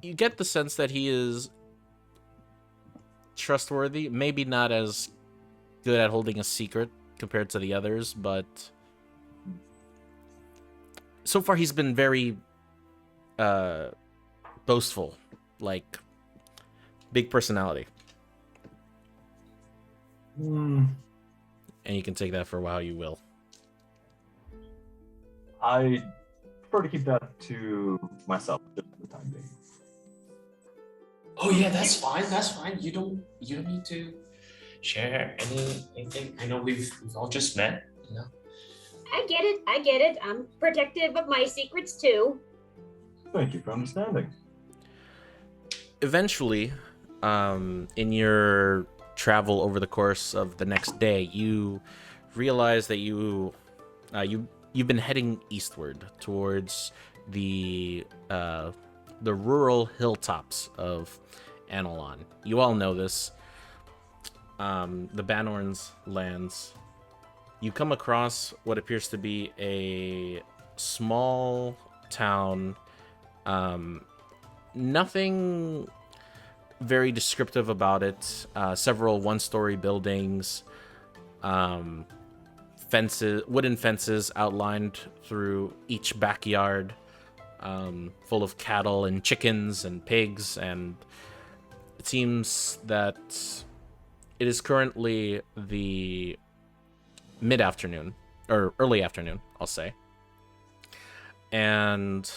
You get the sense that he is trustworthy. Maybe not as good at holding a secret compared to the others, but so far he's been very boastful, like big personality. And you can take that for how you will. I prefer to keep that to myself just for the time being. Oh yeah, that's fine. That's fine. You don't need to share anything. I know we've all just met. I get it. I'm protective of my secrets too. Thank you for understanding. Eventually, in your travel over the course of the next day, you realize that you've been heading eastward towards the rural hilltops of Analon. You all know this. The Banorn's lands. You come across what appears to be a small town. Nothing very descriptive about it. Several one-story buildings, wooden fences outlined through each backyard, full of cattle and chickens and pigs, and it seems that it is currently the mid-afternoon, or early afternoon, I'll say. And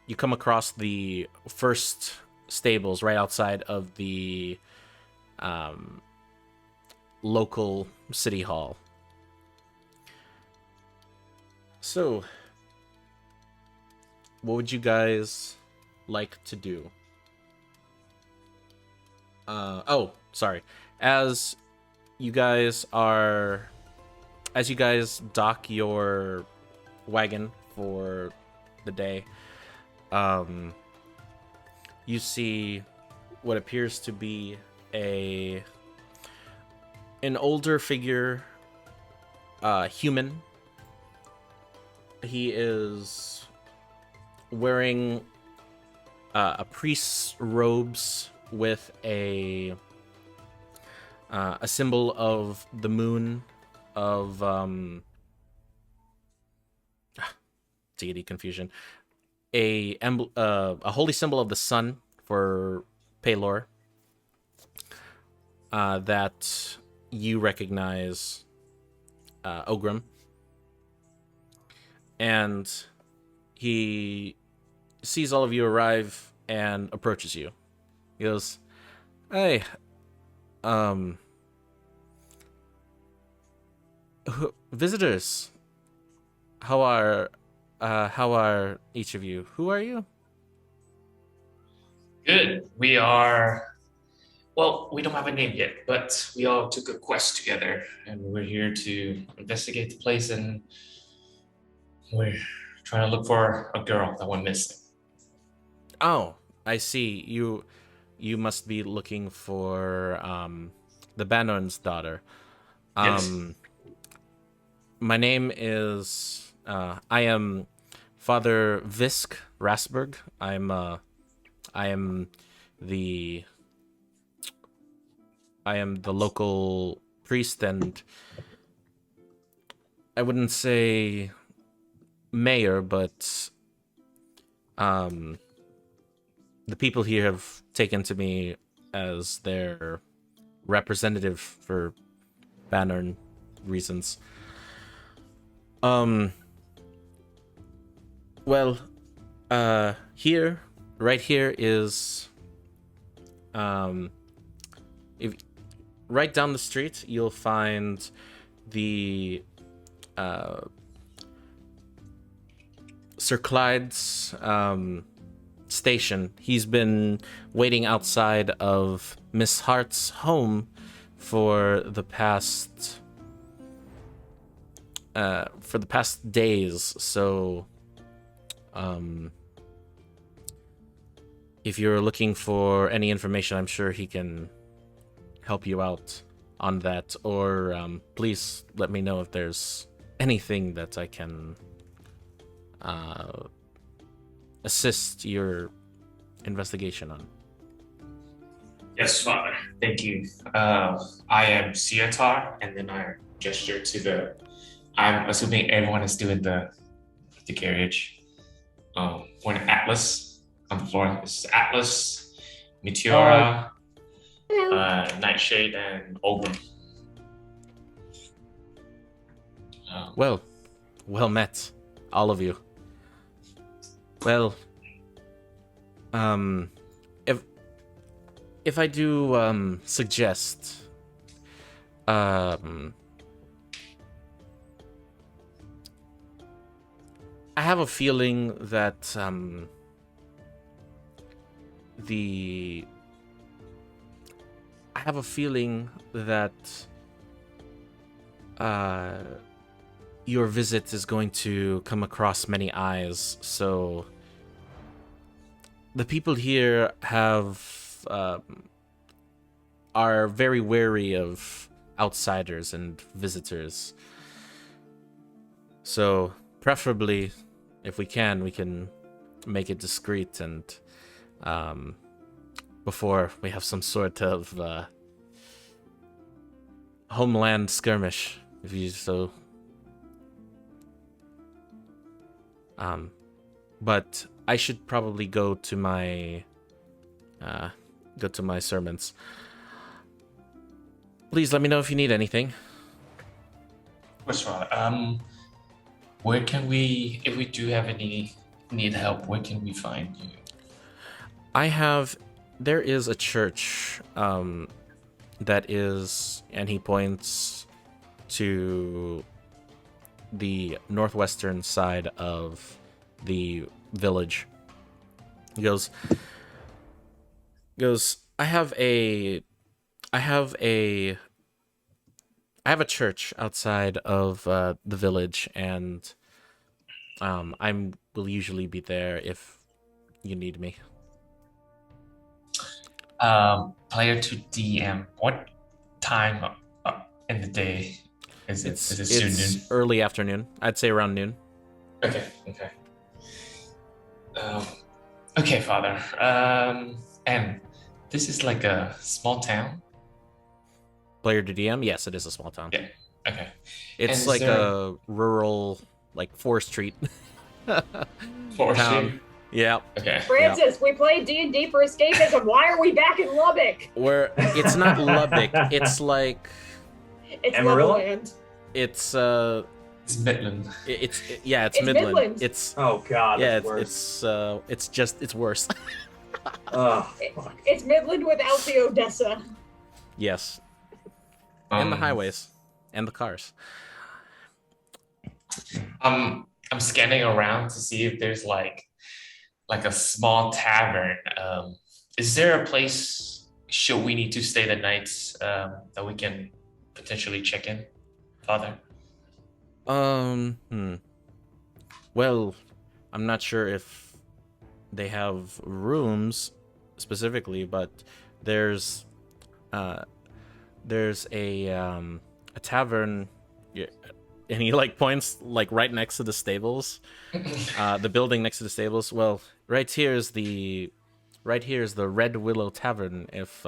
you come across the first stables right outside of the local city hall. So, what would you guys like to do? Sorry. As you guys dock your wagon for the day, you see what appears to be an older figure, human. He is wearing a priest's robes with a symbol of the moon, of deity confusion, a holy symbol of the sun for Paylor, that you recognize Ogrim, and he sees all of you arrive and approaches you. He goes, "Hey, Visitors, how are each of you? Who are you? Good. We are. Well, we don't have a name yet, but we all took a quest together, and we're here to investigate the place, and we're trying to look for a girl that went missing. Oh, I see. You must be looking for the Banner's daughter. Yes. My name is I am Father Visk Rasberg. I am the local priest, and I wouldn't say mayor, but the people here have taken to me as their representative for Banner reasons. Well, right here is, if right down the street, you'll find the Sir Clyde's station. He's been waiting outside of Miss Hart's home for the past days. So, if you're looking for any information, I'm sure he can help you out on that. Or please let me know if there's anything that I can assist your investigation on. Yes, Father. Thank you. I am Siatar, and then I gesture to the. I'm assuming everyone is doing the carriage. We're in Atlas on the floor. This is Atlas, Meteora, Nightshade, and Ogre. Well met, all of you. Well, if I do suggest, I have a feeling that your visit is going to come across many eyes, so the people here are very wary of outsiders and visitors. So preferably, if we can make it discreet and before we have some sort of homeland skirmish, if you so. But I should probably go to my sermons. Please let me know if you need anything. Of course, Father. Where can we, if we do have need help, where can we find you? There is a church that is, and he points to the northwestern side of the village. He goes, I have a church outside of the village, and I will usually be there if you need me. Player to DM. What time in the day is it? Is it soon noon? Early afternoon. I'd say around noon. Okay. Okay, Father. And this is like a small town? Player to DM? Yes, it is a small town. Yeah, okay. It's like a rural, like, forestry Forest town. Street? Yeah. Okay. Francis, we played D&D for escapism. Why are we back in Lubbock? It's not Lubbock. It's like It's Amarillo? Legoland. it's It's Midland. it's It's Midland. Midland. It's Oh god, yeah. that's worse. It's worse. Oh, fuck. It's Midland without the Odessa. Yes, and the highways and the cars. I'm scanning around to see if there's like a small tavern. Is there a place should we need to stay the nights that we can potentially check in, Father? Well, I'm not sure if they have rooms specifically, but there's a tavern, yeah, and he like points like right next to the stables, the building next to the stables. Well, right here is the Red Willow Tavern. If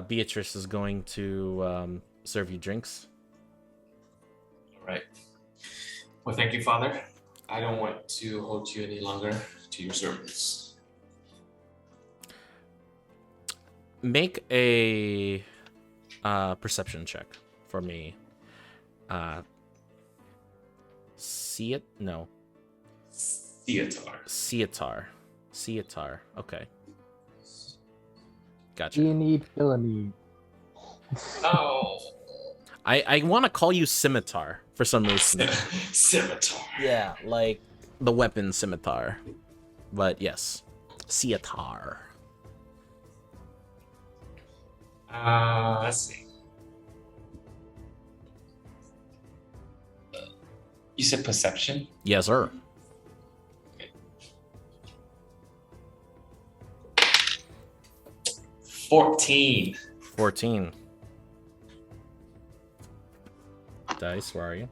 Beatrice is going to serve you drinks. All right. Well, thank you, Father. I don't want to hold you any longer to your service. Make a perception check for me. See it? No. Theatar. Seatar. Okay. Gotcha. You need villainy. Oh. I want to call you Scimitar for some reason. Scimitar. Yeah, like the weapon scimitar. But yes, Seatar. Let's see. You said perception? Yes, sir. 14. 14. Dice, where are you?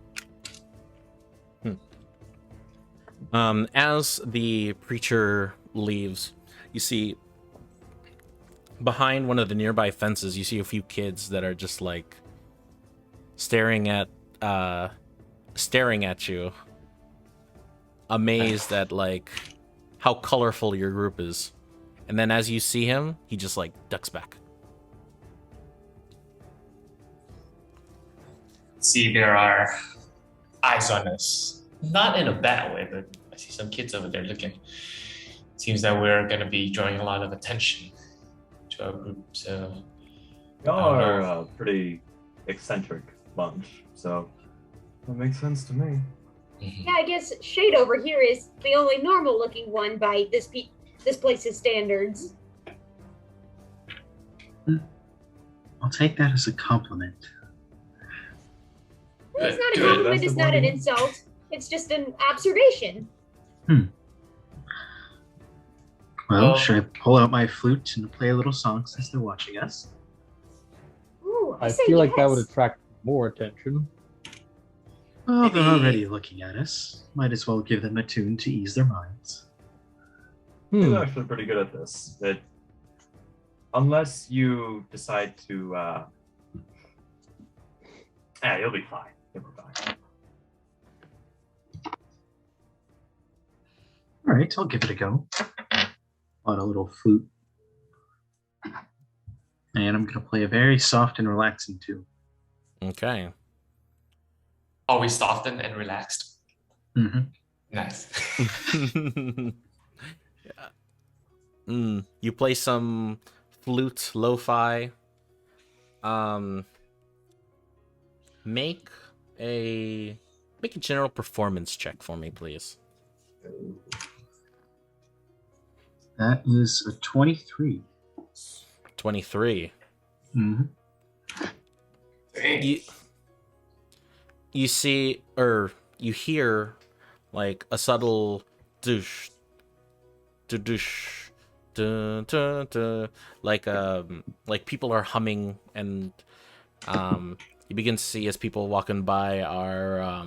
As the preacher leaves, you see behind one of the nearby fences, you see a few kids that are just like staring at you, amazed at like how colorful your group is. And then as you see him, he just like ducks back. See, there are eyes on us. Not in a bad way, but I see some kids over there looking. Seems that we're going to be drawing a lot of attention to our group, so... Y'all are a pretty eccentric bunch, so that makes sense to me. Yeah, I guess Shade over here is the only normal-looking one by this place's standards. I'll take that as a compliment. Well, it's not a Good. compliment, it's not an insult. It's just an observation. Well, should I pull out my flute and play a little song since they're watching us? Ooh, I say feel like that yes. would attract more attention. Well, they're Maybe- already looking at us. Might as well give them a tune to ease their minds. He's actually pretty good at this. Unless you decide to, you'll be fine. You'll be fine. All right, I'll give it a go. On a little flute. And I'm going to play a very soft and relaxing tune. Okay. Always softened and relaxed. Mm-hmm. Nice. You play some flute lo-fi. Make a general performance check for me, please. That is a 23. 23. Mm-hmm. You see, or you hear like a subtle douche, douche, dun, dun, dun, like people are humming, and you begin to see as people walking by are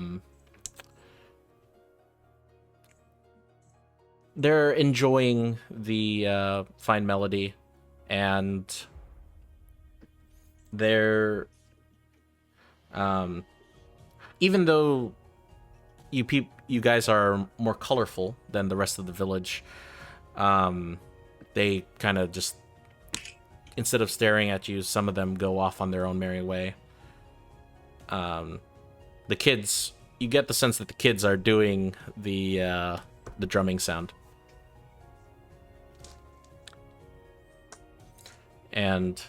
they're enjoying the fine melody, and they're even though you guys are more colorful than the rest of the village, they kind of just, instead of staring at you, some of them go off on their own merry way. The kids, you get the sense that the kids are doing the drumming sound. And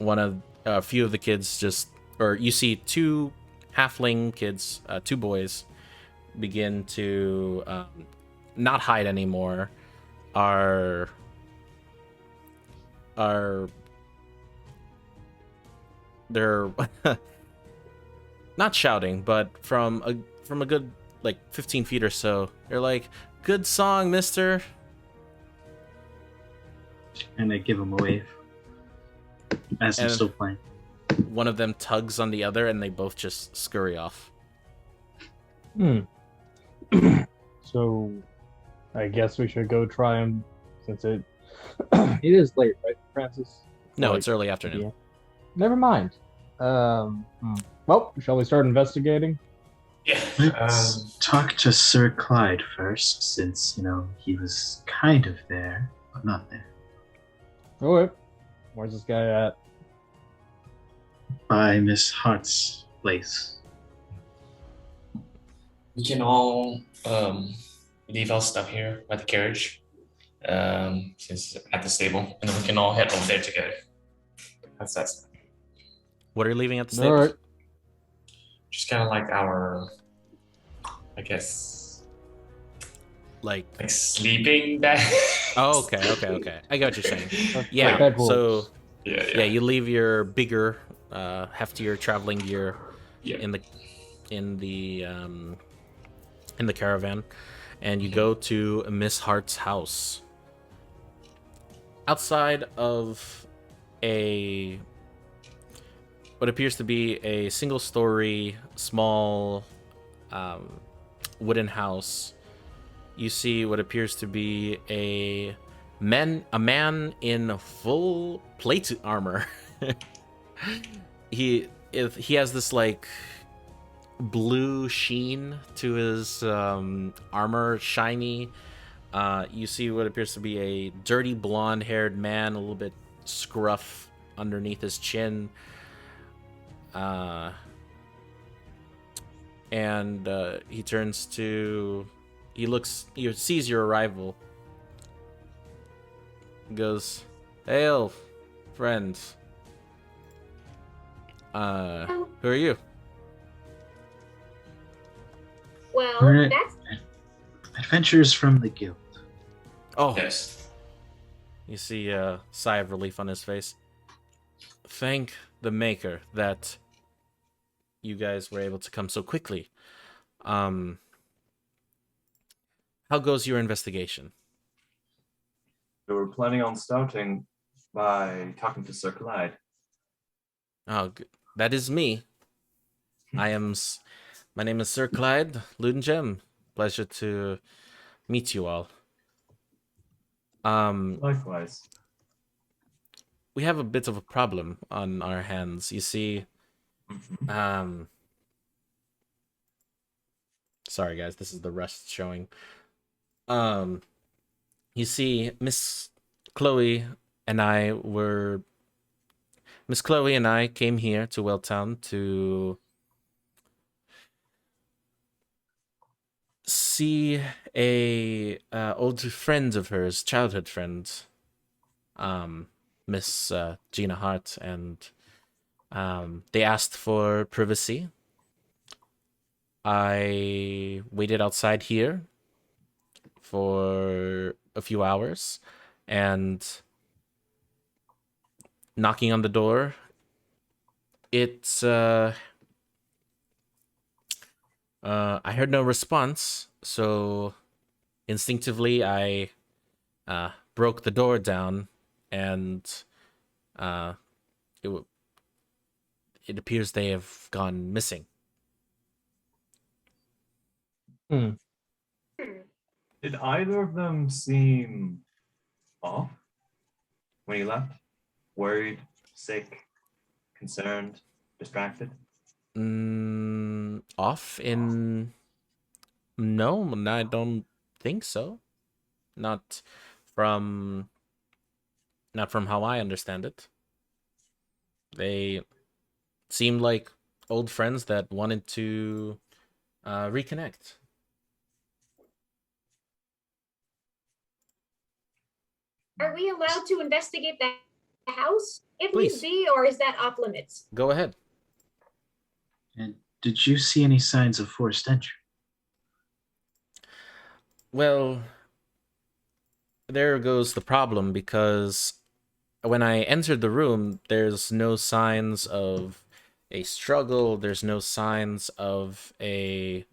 a few of the kids you see two halfling kids, two boys, begin to not hide anymore. Are they're not shouting, but from a good like 15 feet or so, they're like, "Good song, mister." And I give him a wave as I'm And- still playing. One of them tugs on the other, and they both just scurry off. So, I guess we should go try him since it it is late, right, Francis? No, Like, it's early afternoon. yeah. Never mind. Well, shall we start investigating? Yeah. Let's talk to Sir Clyde first, since, he was kind of there, but not there. Okay. Where's this guy at? By Miss Hart's place. We can all leave our stuff here at the carriage, since at the stable, and then we can all head over there together. That's that. What are you leaving at the All stables? right. Just kind of like our, I guess, Like, sleeping bag. oh, okay. I got what you're saying. Yeah. Bedrolls. So Yeah. you leave your bigger, heftier traveling gear Yeah. in the caravan, and you go to Miss Hart's house. Outside of what appears to be a single-story, small, wooden house, you see what appears to be a man in full plate armor. He has this like blue sheen to his armor, shiny. You see what appears to be a dirty blonde-haired man, a little bit scruff underneath his chin. And he turns to... He sees your arrival. He goes, "Hail, friends. Who are you?" Well, Right. that's Adventures from the Guild. Oh, Yes. you see a sigh of relief on his face. Thank the Maker that you guys were able to come so quickly. How goes your investigation? We were planning on starting by talking to Sir Clyde. Oh, that is me. My name is Sir Clyde Ludengem. Pleasure to meet you all. Likewise. We have a bit of a problem on our hands. You see, sorry guys, this is the rest showing. You see, Miss Chloe and I came here to Welltown to see a old friend of hers, childhood friend, Miss Gina Hart, and they asked for privacy. I waited outside here for a few hours, and knocking on the door, it's I heard no response, so instinctively I broke the door down, and it appears they have gone missing. Did either of them seem off when you left? Worried, sick, concerned, distracted? Off in... No, I don't think so. Not from how I understand it. They seemed like old friends that wanted to reconnect. Are we allowed to investigate the house? if Please. need be, or is that off limits? Go ahead. And did you see any signs of forced entry? Well, there goes the problem, because when I entered the room, there's no signs of a struggle. There's no signs of no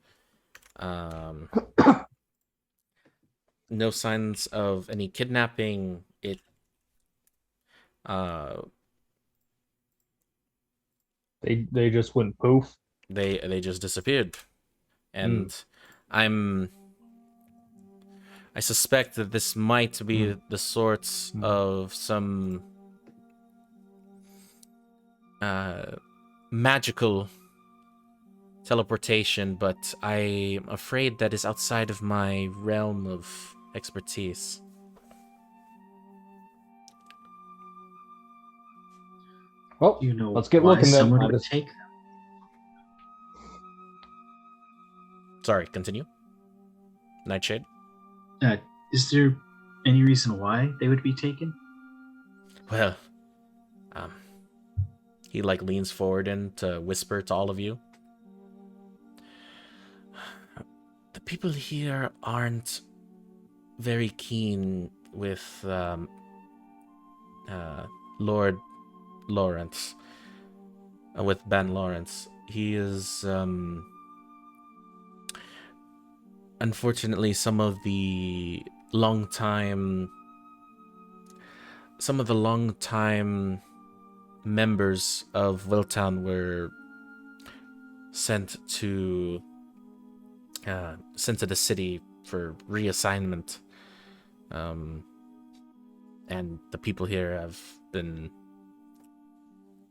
signs of any kidnapping. They just went poof. They just disappeared, and I suspect that this might be the sorts of some magical teleportation, but I'm afraid that is outside of my realm of expertise. Well, You know, let's get why looking then. someone would take them. Sorry, continue. Nightshade. Is there any reason why they would be taken? Well, he leans forward and to whisper to all of you. The people here aren't very keen with Lord Lawrence, with Ben Lawrence. He is unfortunately some of the long-time members of Willtown were sent to the city for reassignment, and the people here have been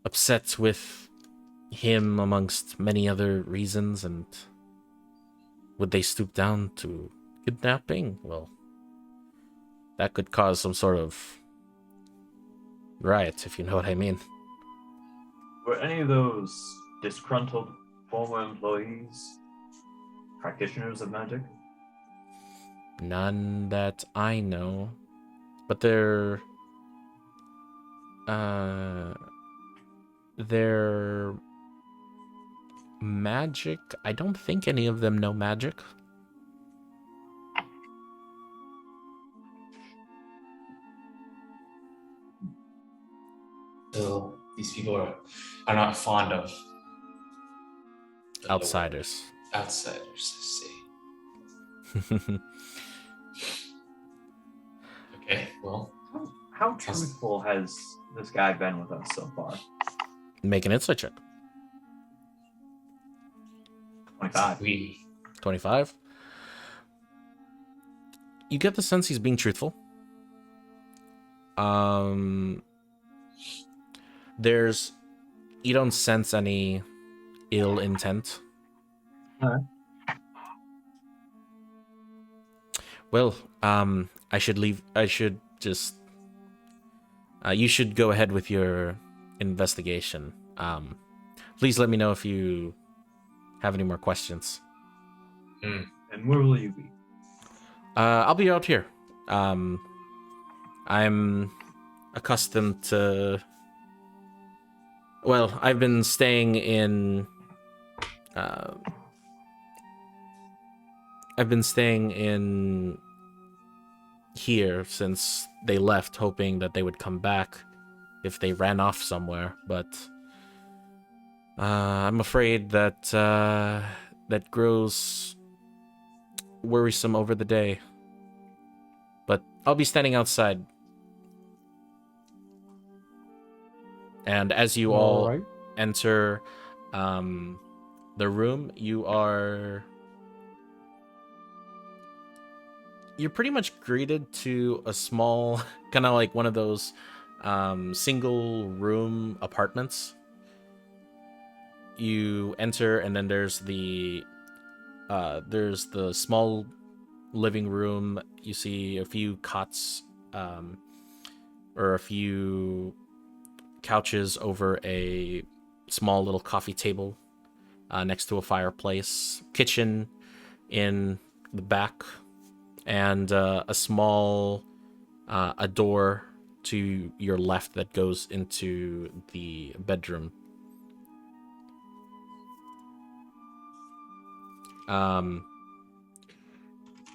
upset with him amongst many other reasons. And would they stoop down to kidnapping? Well, that could cause some sort of riot, if you know what I mean. Were any of those disgruntled former employees practitioners of magic? None that I know, but they're magic. I don't think any of them know magic. So these people are not fond of the Outsiders. outsiders, I see. Okay, well, How truthful has this guy been with us so far? Make an insight check. 25. 25. You get the sense he's being truthful. You don't sense any ill intent. Alright. Well, I should just you should go ahead with your investigation. Please let me know if you have any more questions. And where will you be? I'll be out here. I'm accustomed to... Well, I've been staying in... here since they left, hoping that they would come back if they ran off somewhere, but I'm afraid that that grows worrisome over the day. But I'll be standing outside. And as you all right. enter the room, you're pretty much greeted to a small, kind of like one of those single room apartments. You enter, and then there's the small living room. You see a few cots or a few couches over a small little coffee table next to a fireplace. Kitchen in the back, and a small a door to your left that goes into the bedroom.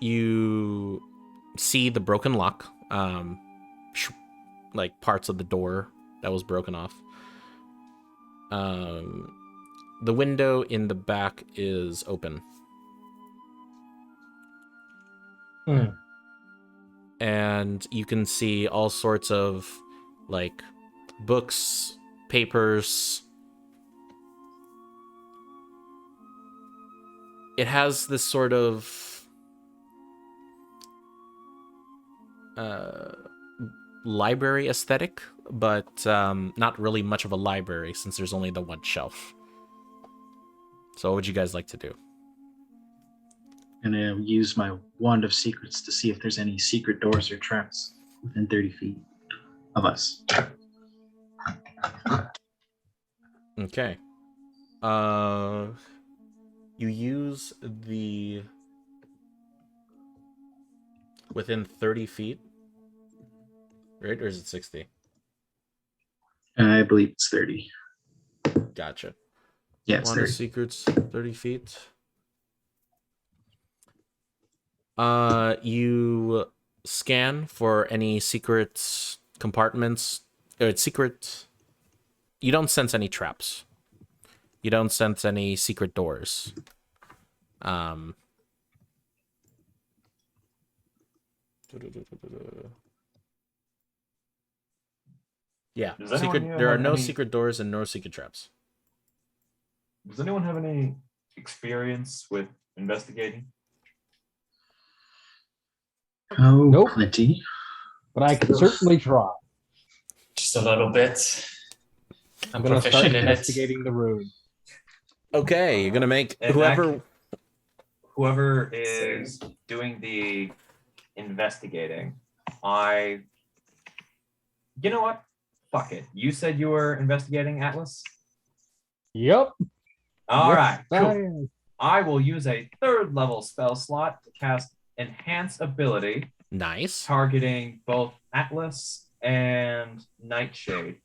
You see the broken lock, like parts of the door that was broken off. The window in the back is open. And you can see all sorts of, like, books, papers. It has this sort of library aesthetic, but not really much of a library since there's only the one shelf. So what would you guys like to do? And I'll use my wand of secrets to see if there's any secret doors or traps within 30 feet of us. Okay. You use the within 30 feet, right? Or is it 60? I believe it's 30. Gotcha. Yeah, it's Wand of 30. secrets, 30 feet. You scan for any secret compartments. It's secret. You don't sense any traps. You don't sense any secret doors. Yeah, Does anyone here there are have no any- secret doors and no secret traps. Does anyone have any experience with investigating? Oh, Nope. plenty. But I can certainly try. Just a little bit. I'm I'm gonna start proficient in it. investigating the room. Okay, you're gonna make And whoever. Whoever is doing the investigating, you know what? Fuck it. You said you were investigating, Atlas? Yep. All Yes, right, I cool. am. I will use a 3rd level spell slot to cast Enhance Ability, Nice. targeting both Atlas and Nightshade.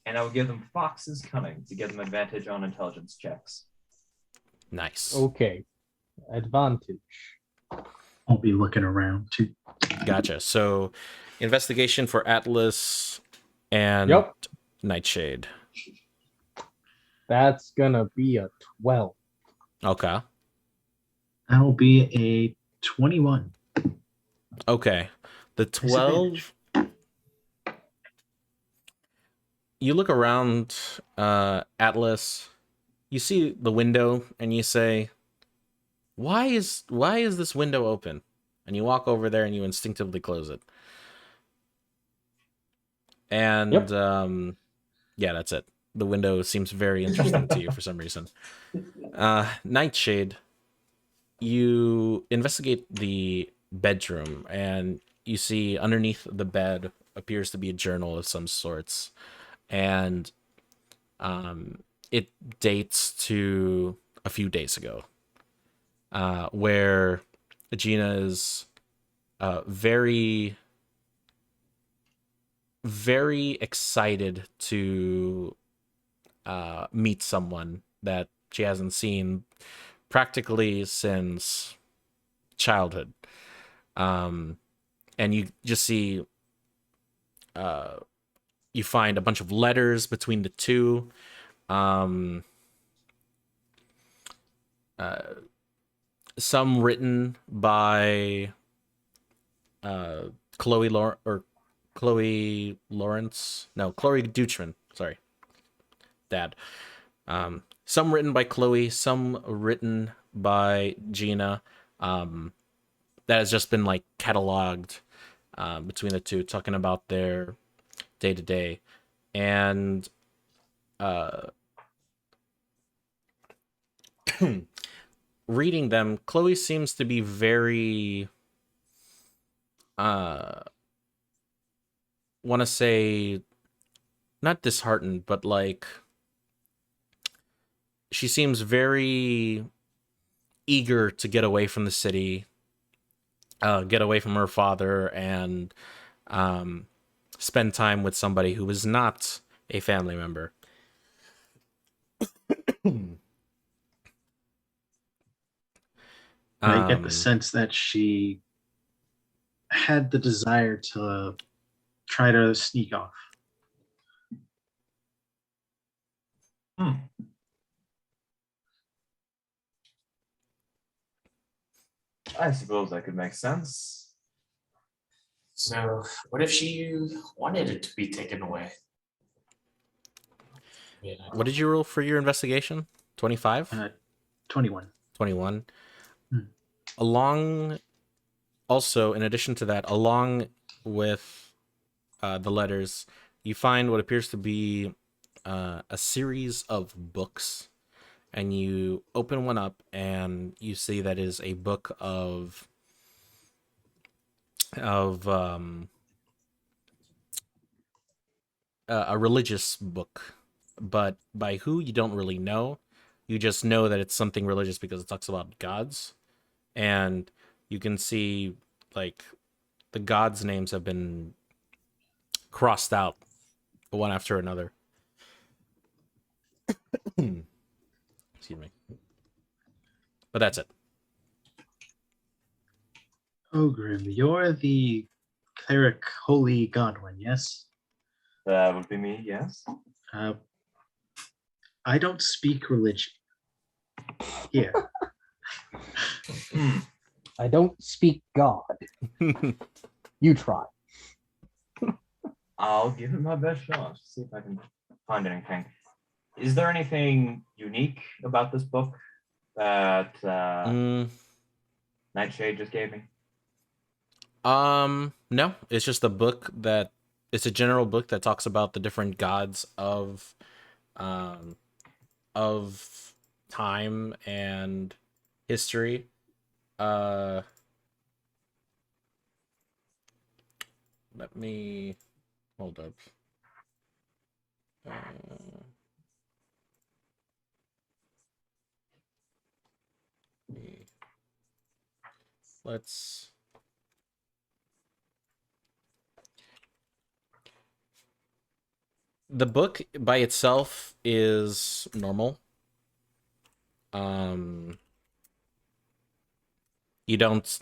And I will give them Fox's Cunning to give them advantage on intelligence checks. Nice. Okay. Advantage. I'll be looking around too. Gotcha. So, investigation for Atlas and Yep. Nightshade. That's gonna be a 12. Okay. That'll be a 21. Okay. The 12. You look around, Atlas. You see the window, and you say, "Why is this window open?" And you walk over there, and you instinctively close it. And Yep. yeah, that's it. The window seems very interesting to you for some reason. Nightshade, you investigate the bedroom, and you see underneath the bed appears to be a journal of some sorts, and it dates to a few days ago, where Gina is very, very excited to meet someone that she hasn't seen practically since childhood. And you just see you find a bunch of letters between the two. Some written by Chloe Deutschman. Sorry, Dad. Some written by Chloe, some written by Gina. That has just been like cataloged between the two, talking about their day to day, and reading them, Chloe seems to be very want to say not disheartened, but like she seems very eager to get away from the city, get away from her father, and spend time with somebody who is not a family member. I get the sense that she had the desire to try to sneak off. I suppose that could make sense. So, what if she wanted it to be taken away? Yeah. What did you roll for your investigation? 25? 21. 21. Hmm. Also, in addition to that, along with the letters, you find what appears to be a series of books. And you open one up, and you see that is a book of a religious book, but by who you don't really know. You just know that it's something religious because it talks about gods, and you can see like the gods' names have been crossed out one after another. Excuse me. But that's it. Ogrim, you're the cleric Holy Godwin, yes? That would be me, yes. I don't speak religion. Here. I don't speak God. You try. I'll give it my best shot. See if I can find anything. Is there anything unique about this book that Nightshade just gave me? No, it's just a book it's a general book that talks about the different gods of time and history. Let me hold up. Let's the book by itself is normal. You don't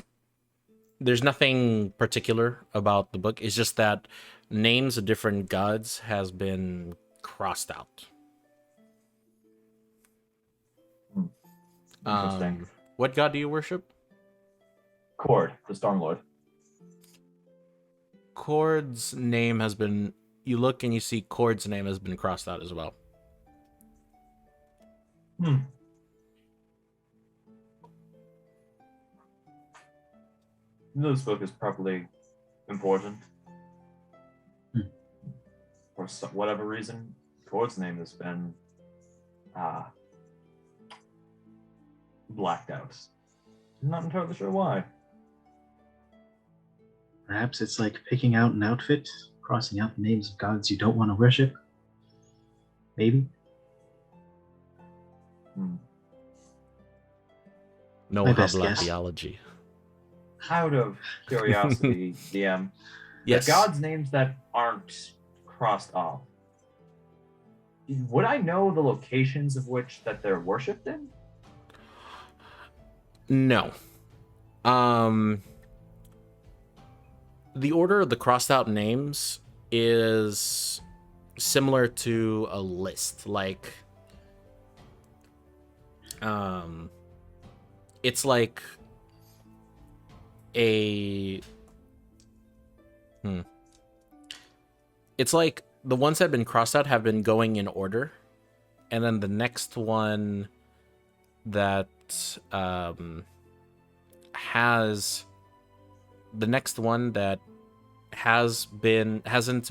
there's nothing particular about the book. It's just that names of different gods has been crossed out. Interesting. What god do you worship? Cord, the Stormlord. Cord's name has been... You look and you see Cord's name has been crossed out as well. This book is probably important. For whatever reason, Cord's name has been blacked out. I'm not entirely sure why. Perhaps it's like picking out an outfit, crossing out the names of gods you don't want to worship. Maybe. No habla theology. Out of curiosity, DM, yes. The gods' names that aren't crossed off, would I know the locations of which that they're worshipped in? No. The order of the crossed out names is similar to a list. Like, it's like it's like the ones that have been crossed out have been going in order, and then the next one that hasn't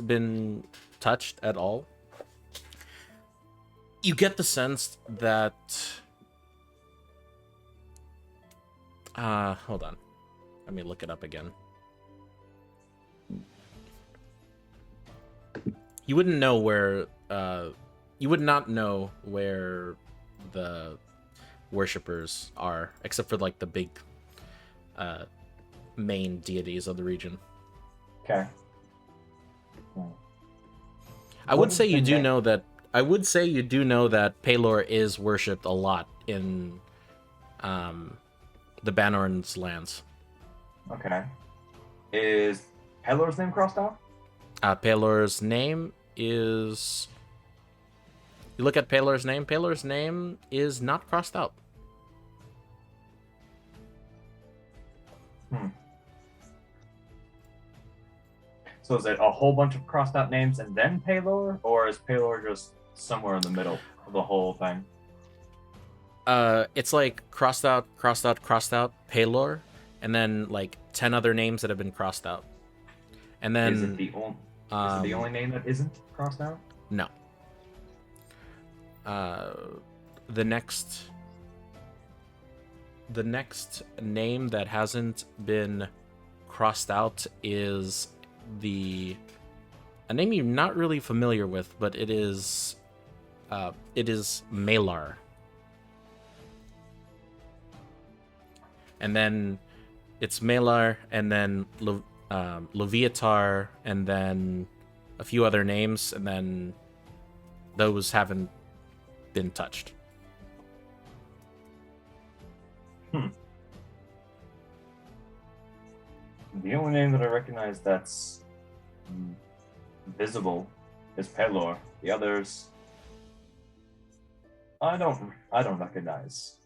been touched at all. You get the sense that hold on. Let me look it up again. You wouldn't know where you would not know where the worshippers are, except for like the big main deities of the region. Okay. I would say you do know that. I would say you do know that Pelor is worshipped a lot in the Banorn's lands. Okay. Is Pelor's name crossed out? Pelor's name is. You look at Pelor's name. Pelor's name is not crossed out. So is it a whole bunch of crossed out names and then Pelor, or is Pelor just somewhere in the middle of the whole thing? It's like crossed out, Pelor, and then like 10 other names that have been crossed out. And then Is it the only name that isn't crossed out? No. The next name that hasn't been crossed out is a name you're not really familiar with, but it is Malar. And then it's Malar, and then Leviatar, and then a few other names, and then those haven't been touched. The only name that I recognize that's visible is Pelor. The others, I don't recognize.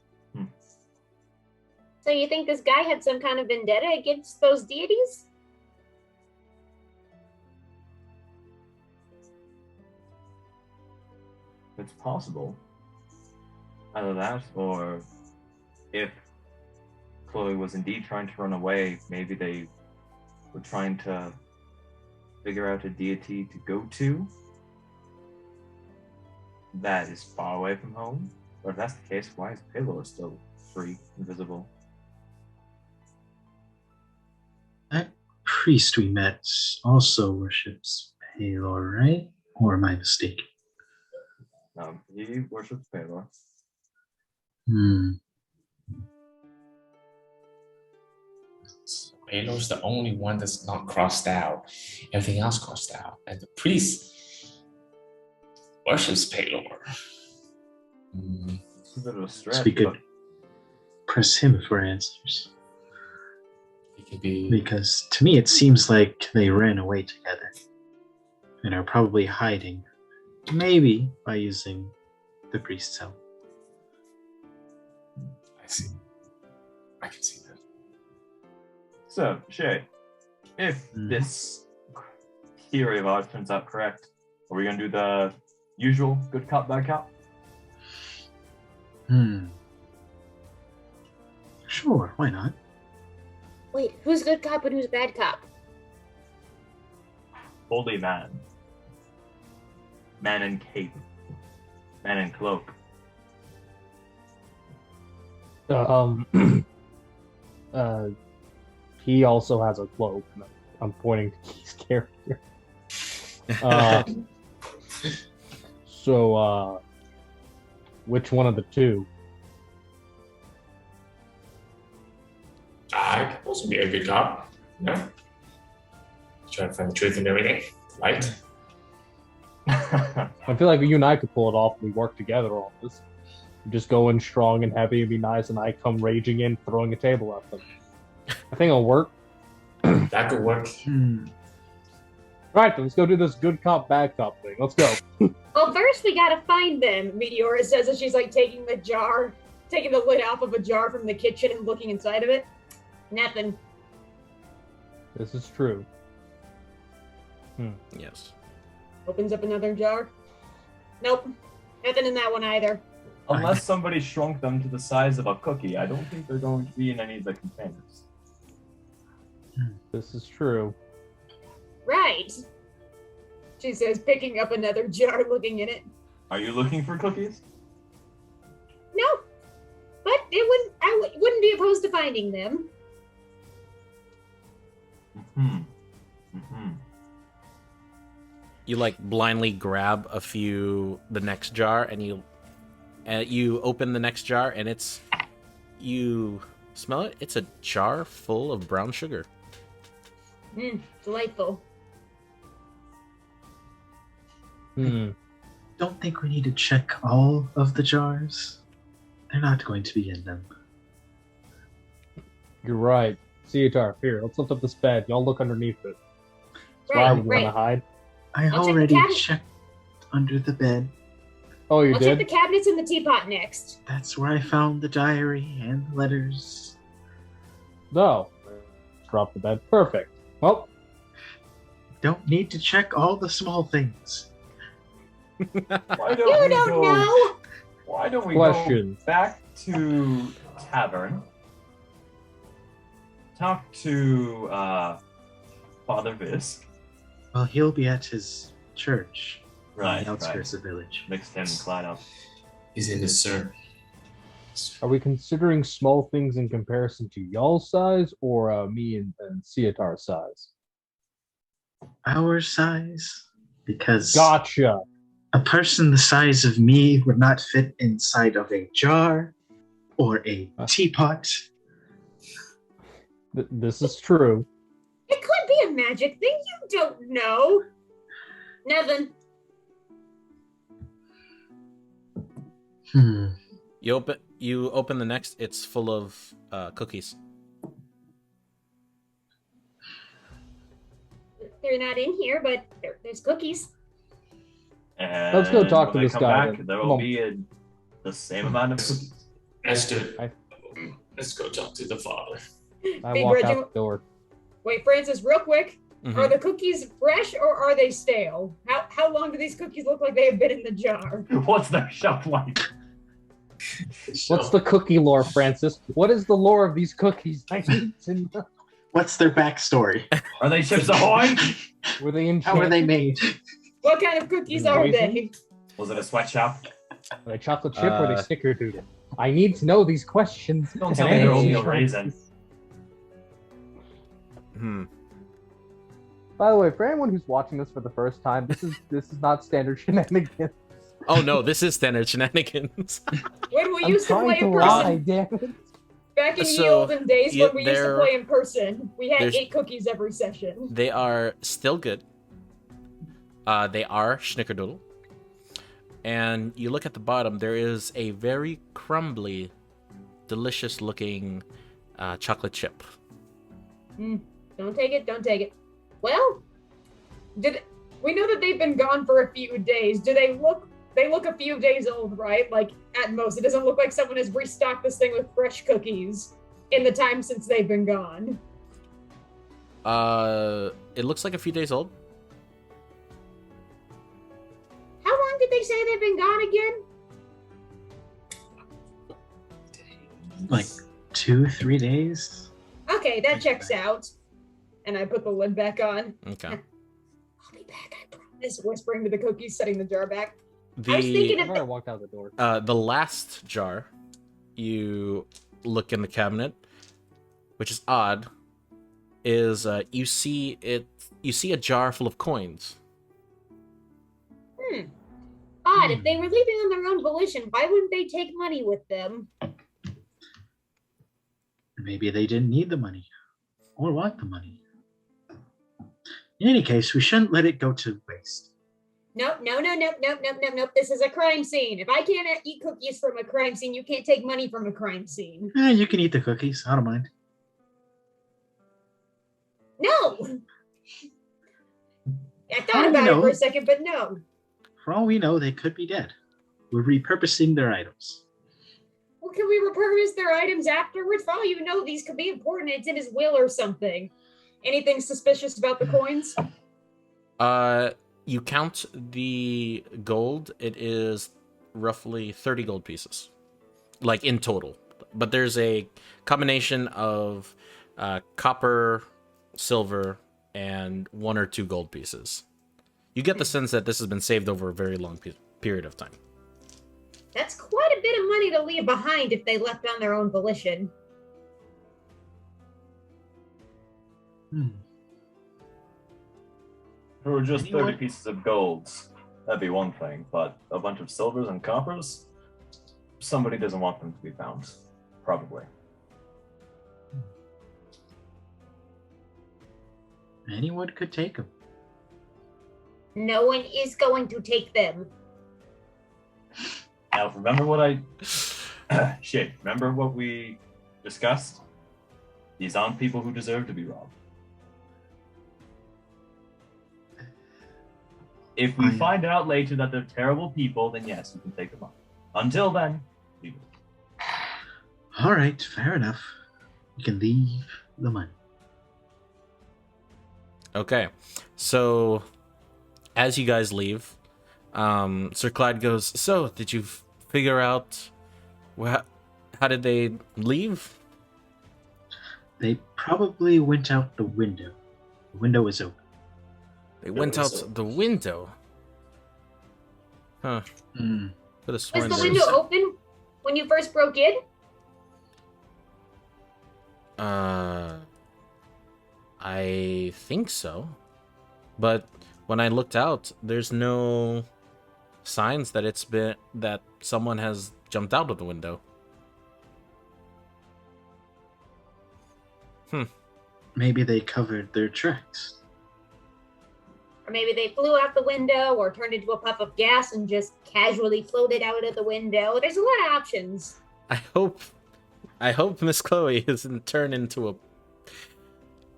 So you think this guy had some kind of vendetta against those deities? It's possible. Either that, or if Chloe was indeed trying to run away, maybe they were trying to figure out a deity to go to that is far away from home. Or if that's the case, why is Pelor still free and visible? That priest we met also worships Pelor, right? Or am I mistaken? No, he worships Pelor. Pelor's the only one that's not crossed out. Everything else crossed out. And the priest worships Pelor. It's a bit of a stretch. So we could press him for answers. It could be Because to me it seems like they ran away together and are probably hiding, maybe by using the priest's help. I see. I can see that. So, Shay, if this theory of ours turns out correct, are we going to do the usual good cop, bad cop? Sure, why not? Wait, who's good cop and who's bad cop? Holy man. Man in cape. Man in cloak. He also has a cloak. I'm pointing to Key's character. So, which one of the two? I can also be a good cop. Yeah. Trying to find the truth in everything. Right? I feel like you and I could pull it off if we work together on this. You just go in strong and heavy and be nice, and I come raging in, throwing a table at them. I think it'll work. That could work. Right, then let's go do this good cop, bad cop thing. Let's go. Well, first we gotta find them. Meteora says as she's like taking the lid off of a jar from the kitchen and looking inside of it. Nothing. This is true. Yes. Opens up another jar. Nope. Nothing in that one either. Unless somebody shrunk them to the size of a cookie, I don't think they're going to be in any of the containers. This is true. Right. She says, picking up another jar, looking in it. Are you looking for cookies? No. But I wouldn't be opposed to finding them. You like blindly grab the next jar, and you open the next jar, and you smell it. It's a jar full of brown sugar. Delightful. Don't think we need to check all of the jars. They're not going to be in them. You're right. Ciotar, here, let's lift up this bed. Y'all look underneath it. That's where I would want to hide. I I'll check the already cabinet. checked under the bed. Oh, you I'll check did? the cabinets and the teapot next. That's where I found the diary and the letters. No. Drop the bed. Perfect. Well, Don't need to check all the small things. Why You don't we don't go? know. Why don't we Question. go back to tavern? Talk to Father Visk. Well, he'll be at his church on Right, the outskirts of the village. Mixed in Clyde up. He's in the sir. are we considering small things in comparison to y'all's size or me and Ciotar's size? Our size? Because Gotcha. a person the size of me would not fit inside of a jar or a teapot. This is true. It could be a magic thing. You don't know. Nevin. You open the next. It's full of cookies. They're not in here, but there's cookies. And Let's go talk to when they this come guy back, then. there Come will on. be the same amount of cookies. Let's go talk to the father. I Big walk Red, out you- the door. Wait, Francis, real quick. Mhm. Are the cookies fresh or are they stale? How long do these cookies look like they have been in the jar? What's their shelf life? What's the cookie lore, Francis? What is the lore of these cookies? I need to know. What's their backstory? Are they Chips Ahoy? Were they in How were they made? What kind of cookies are they? Was it a sweatshop? Are they chocolate chip or are they snickerdoodle? I need to know these questions. Don't tell and me they're only a answers. raisin. By the way, for anyone who's watching this for the first time, this is not standard shenanigans. Oh no, this is standard shenanigans. When we I'm used to play trying to in lie, person, damn it. back in the So, olden days yeah, when we used to they're- play in person, we had there's- 8 cookies every session. They are still good. They are schnickerdoodle. And you look at the bottom, there is a very crumbly, delicious looking chocolate chip. Don't take it, don't take it. Well, we know that they've been gone for a few days. Do they look a few days old, right? Like at most. It doesn't look like someone has restocked this thing with fresh cookies in the time since they've been gone. It looks like a few days old. How long did they say they've been gone again? Like 2-3 days? Okay, that checks out. And I put the lid back on. Okay. I'll be back, I promise. Whispering to the cookies, setting the jar back. I was thinking The of I walked out the door. the last jar, you look in the cabinet, which is odd, is you see a jar full of coins. Odd, if they were leaving on their own volition, why wouldn't they take money with them? Maybe they didn't need the money or want the money. In any case, we shouldn't let it go to waste. Nope. This is a crime scene. If I can't eat cookies from a crime scene, you can't take money from a crime scene. You can eat the cookies. I don't mind. No! I How thought do about you it for know? a second, but no. For all we know, they could be dead. We're repurposing their items. Well, can we repurpose their items afterwards? For all you know, these could be important. It's in his will or something. Anything suspicious about the coins? You count the gold, it is roughly 30 gold pieces. Like in total. But there's a combination of copper, silver, and 1 or 2 gold pieces. You get the sense that this has been saved over a very long period of time. That's quite a bit of money to leave behind if they left on their own volition. If it were just Anyone? 30 pieces of golds, that'd be one thing, but a bunch of silvers and coppers, somebody doesn't want them to be found. Probably. Anyone could take them. No one is going to take them. Now, remember what remember what we discussed? These aren't people who deserve to be robbed. If we find out later that they're terrible people, then yes, you can take them on. Until then, leave it. All right, fair enough. You can leave the money. Okay, so as you guys leave, Sir Clyde goes, so, did you figure out how did they leave? They probably went out the window. The window was open. They went out the window. Huh. Hmm. Could have Was sworn the there window open when you first broke in? I think so. But when I looked out, there's no signs that someone has jumped out of the window. Maybe they covered their tracks. Or maybe they flew out the window or turned into a puff of gas and just casually floated out of the window. There's a lot of options. I hope Miss Chloe isn't turned into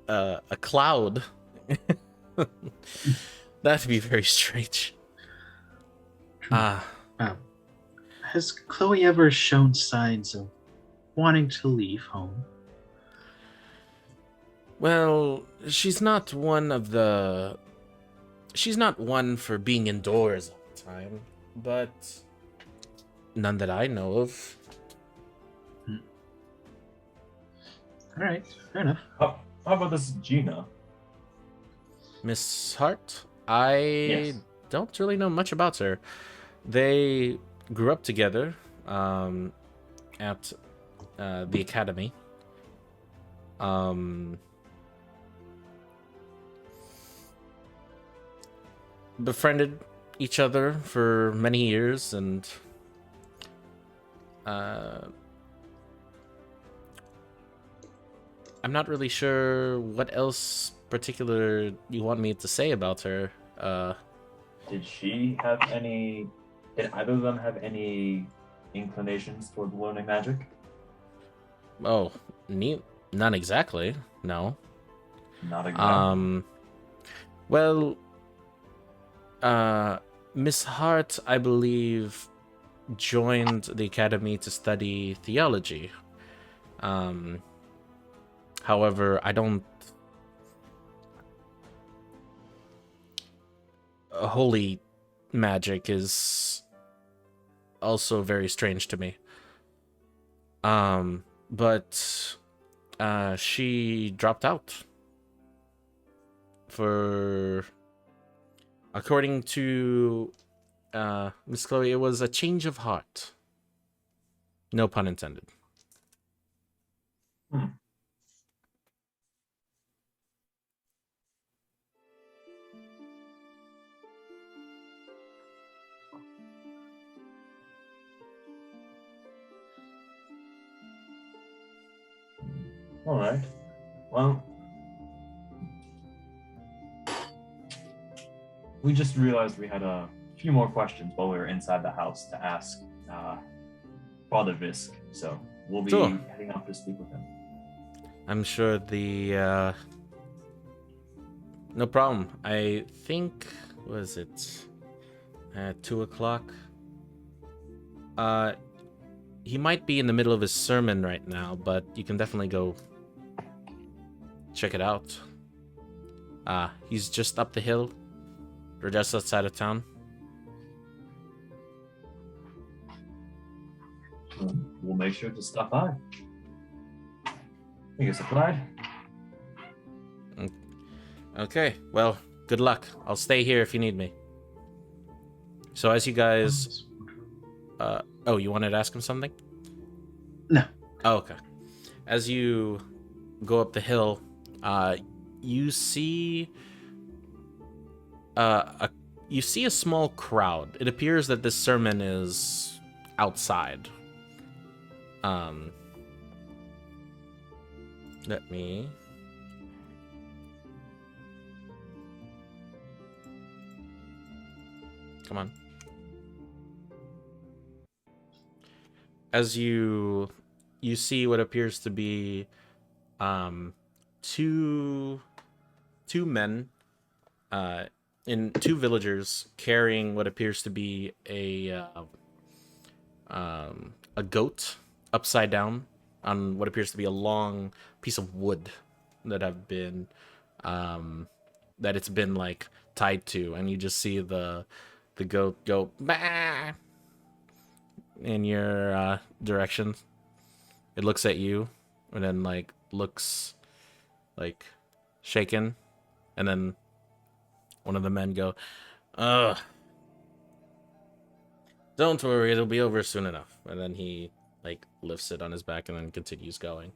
a cloud. That'd be very strange. Has Chloe ever shown signs of wanting to leave home? Well, she's not one for being indoors all the time, but none that I know of. All right, fair enough. How about this Gina? Miss Hart? I don't really know much about her. They grew up together at the academy. Befriended each other for many years, and I'm not really sure what else particular you want me to say about her. Did either of them have any inclinations toward learning magic? Oh, none exactly. No. Not exactly. Well, Miss Hart, I believe, joined the academy to study theology. However, holy magic is also very strange to me. But she dropped out according to Miss Chloe, it was a change of heart. No pun intended. All right. Well, we just realized we had a few more questions while we were inside the house to ask Father Visk. So we'll be heading up to speak with him. I'm sure no problem. I think, was it at 2:00? He might be in the middle of his sermon right now, but you can definitely go check it out. He's just up the hill. We're just outside of town. We'll make sure to stop by. I guess applied. Okay, well, good luck. I'll stay here if you need me. So as you guys... oh, you wanted to ask him something? No. Oh, okay. As you go up the hill, you see a small crowd. It appears that this sermon is outside. Let me... Come on. As you see what appears to be two men in two villagers carrying what appears to be a goat upside down on what appears to be a long piece of wood that have been that it's been like tied to, and you just see the goat go bah! In your direction. It looks at you and then like looks like shaken, and then one of the men go, "Ugh, don't worry, it'll be over soon enough." And then he like lifts it on his back and then continues going.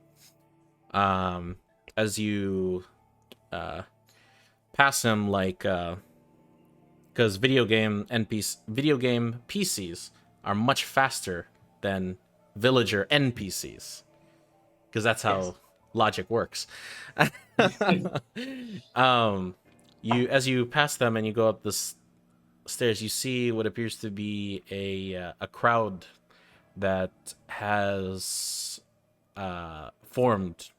As you pass him, like because video game PCs are much faster than villager NPCs, because that's how logic works. As you pass them and you go up the stairs, you see what appears to be a crowd that has formed,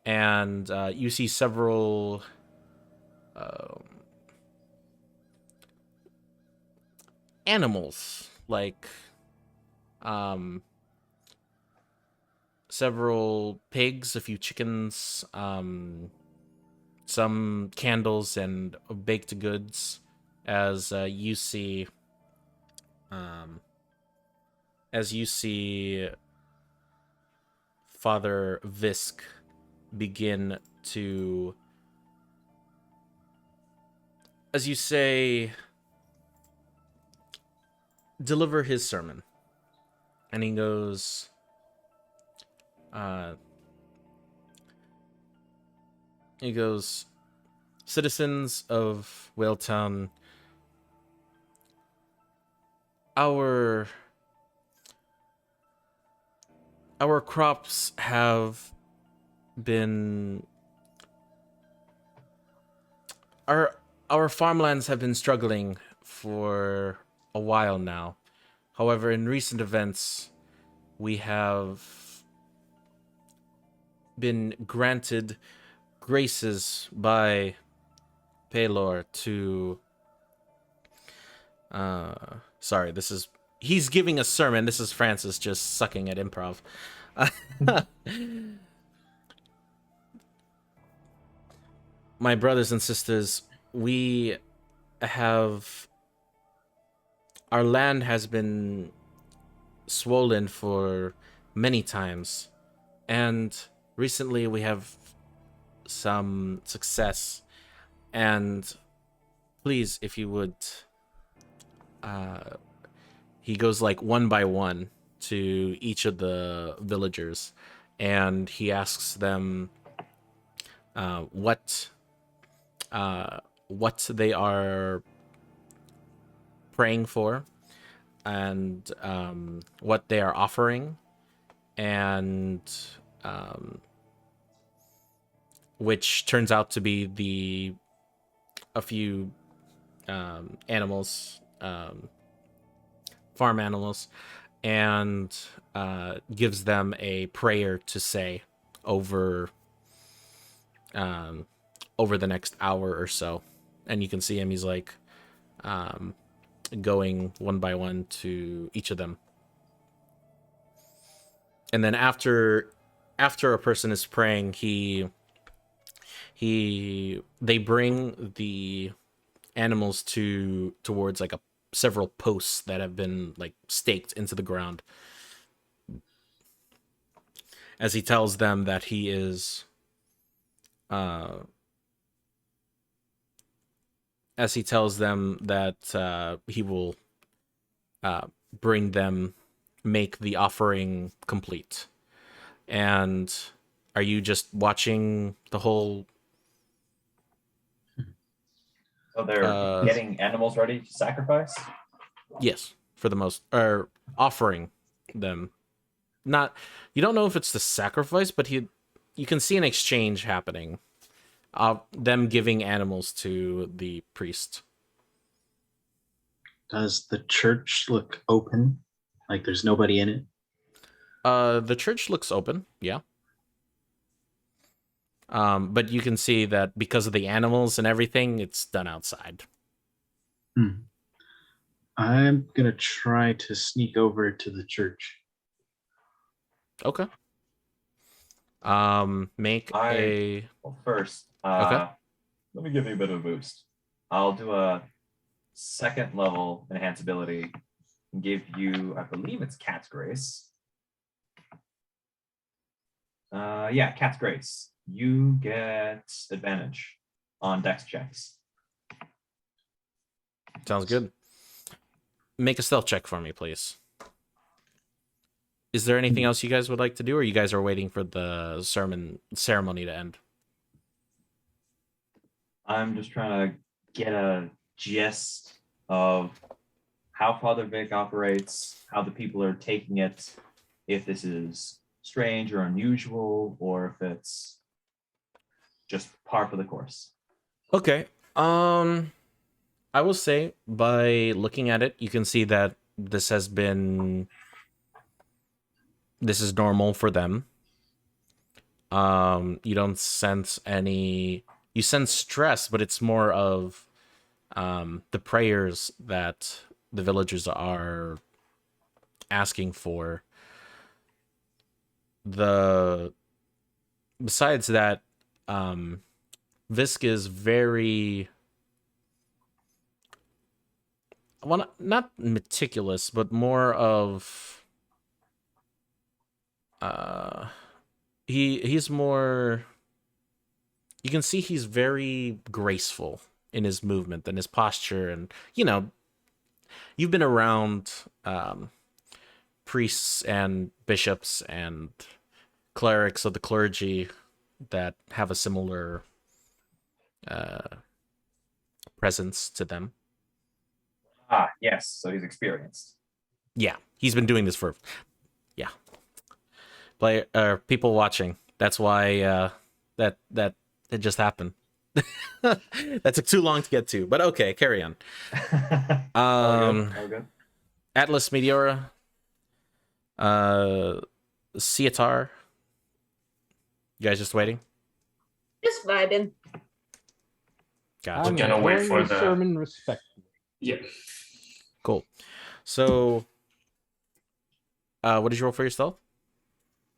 and you see several animals, like several pigs, a few chickens, some candles and baked goods. As you see Father Visk begin to, as you say, deliver his sermon. And he goes, "Citizens of Whaletown, our crops have been, our farmlands have been struggling for a while now. However, in recent events, we have been granted graces by Paylor to sorry, he's giving a sermon. This is Francis just sucking at improv. My brothers and sisters, our land has been swollen for many times, and recently we have some success, and please, if you would," he goes like one by one to each of the villagers, and he asks them what they are praying for, and what they are offering, and which turns out to be a few animals, farm animals, and gives them a prayer to say over the next hour or so. And you can see him, he's like going one by one to each of them. And then after a person is praying, they bring the animals towards like several posts that have been like staked into the ground, as he tells them that he is he will make the offering complete. And are you just watching the whole? So they're getting animals ready to sacrifice? Yes, for the most, or offering them. Not, you don't know if it's the sacrifice, but you can see an exchange happening. Them giving animals to the priest. Does the church look open? Like there's nobody in it? The church looks open, yeah. But you can see that because of the animals and everything, it's done outside. I'm gonna try to sneak over to the church. Okay. Make Well, first, Okay. let me give you a bit of a boost. I'll do a second level enhance ability and give you, I believe it's Cat's Grace. Yeah, Cat's Grace. You get advantage on dex checks. Sounds good. Make a stealth check for me, please. Is there anything else you guys would like to do, or you guys are waiting for the ceremony to end? I'm just trying to get a gist of how Father Vic operates, how the people are taking it, if this is strange or unusual, or if it's just par for the course. Okay. I will say by looking at it, you can see that this is normal for them. You don't sense you sense stress, but it's more of the prayers that the villagers are asking for. Besides that, Visk is very, well, not meticulous, but more of he's more, you can see he's very graceful in his movement and his posture, and you've been around priests and bishops and clerics of the clergy that have a similar presence to them. Ah, yes. So he's experienced. Yeah, he's been doing this for, people watching. That's why that it just happened. That took too long to get to, but okay, carry on. All good. Atlas Meteora, Ciatar. You guys just waiting? Just vibing. Gotcha. I'm gonna wait enjoying for the the- sermon respectfully. Yeah. Cool. So, what did you roll for your stealth?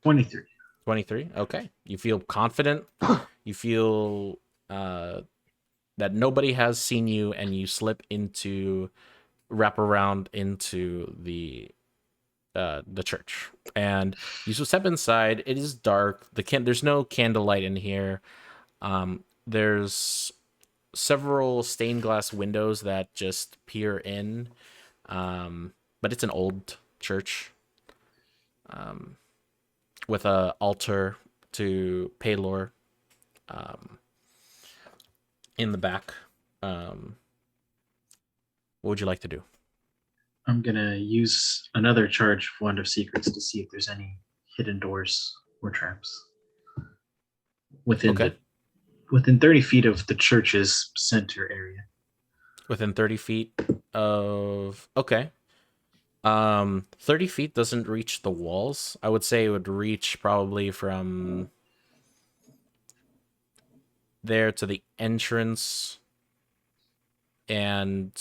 23. 23. Okay. You feel confident. You feel that nobody has seen you, and you wrap around into the church, and you step inside. It is dark. There's no candlelight in here. There's several stained glass windows that just peer in, but it's an old church with a altar to Paylor in the back. What would you like to do? I'm gonna use another charge of Wand of Secrets to see if there's any hidden doors or traps within Okay. within 30 feet of the church's center area. Within 30 feet of... Okay. 30 feet doesn't reach the walls. I would say it would reach probably from there to the entrance and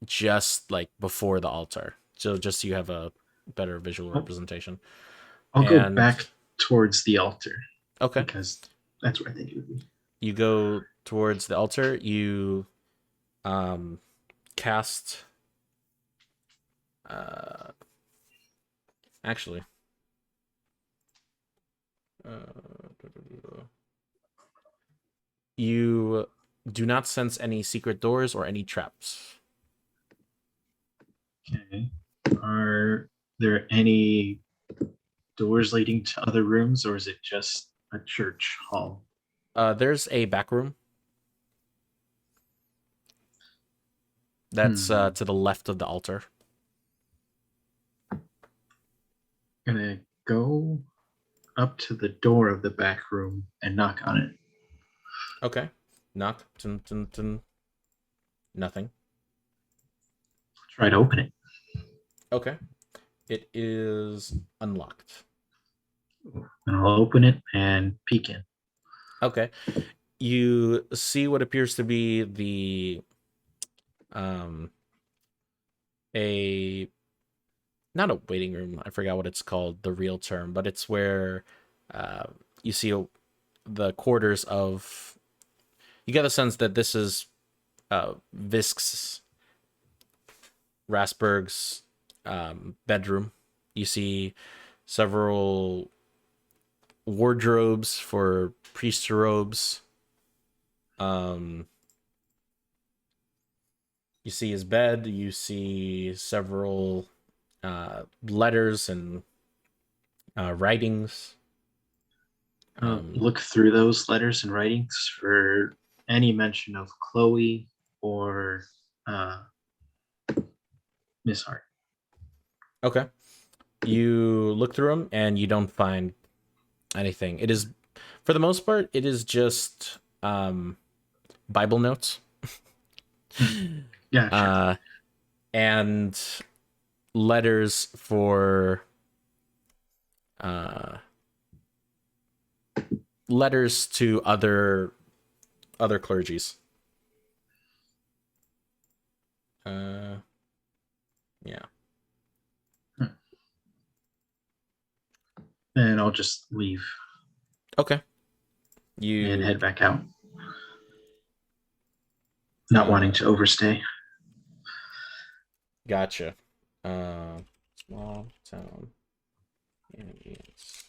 just like before the altar. So just so you have a better visual representation. I'll go And- back towards the altar Okay. because that's where I think it would be. You go towards the altar. You cast... actually... you do not sense any secret doors or any traps. Okay. Are there any doors leading to other rooms, or is it just a church hall? There's a back room. That's to the left of the altar. Gonna go up to the door of the back room and knock on it. Okay. Knock. Dun, dun, dun. Nothing. Try to open it. Okay. It is unlocked. And I'll open it and peek in. Okay. You see what appears to be a not a waiting room. I forgot what it's called, the real term, but it's where you see the quarters of. You get the sense that this is Visk's Rasberg's bedroom. You see several wardrobes for priest robes. You see his bed. You see several letters and writings. Look through those letters and writings for any mention of Chloe or Miss Hart. Okay. You look through them and you don't find anything. It is, for the most part, it is just Bible notes. Yeah, sure. And letters for letters to other clergies. Yeah. And I'll just leave. Okay. And head back out. Not wanting to overstay. Gotcha. Small town. Bandits.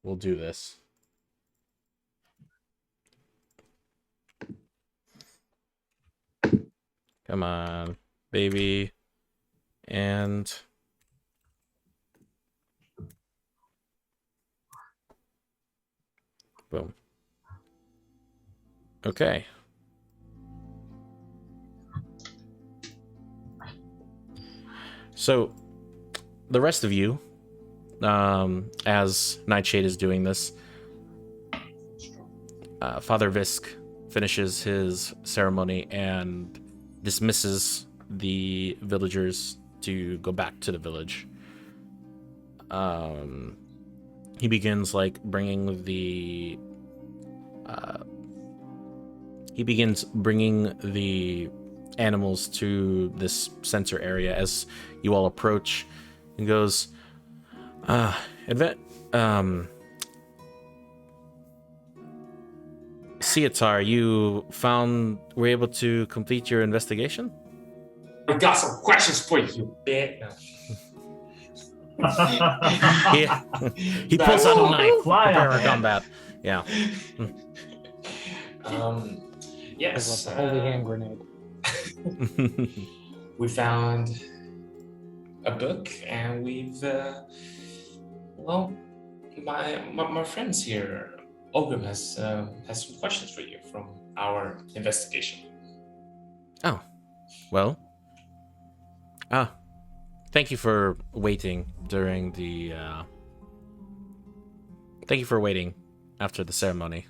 We'll do this. Come on, baby. And boom. Okay. So the rest of you, as Nightshade is doing this, Father Visk finishes his ceremony and dismisses the villagers to go back to the village. He begins bringing the animals to this center area as you all approach, and goes, Siatar, you were able to complete your investigation? I got some questions for you, bitch. He pulls out a knife. Prepare for combat. Yeah. Yes. The holy hand grenade. We found a book, and we've my friends here, Ogrim has some questions for you from our investigation. Oh, well. Thank you for waiting during the. Thank you for waiting after the ceremony.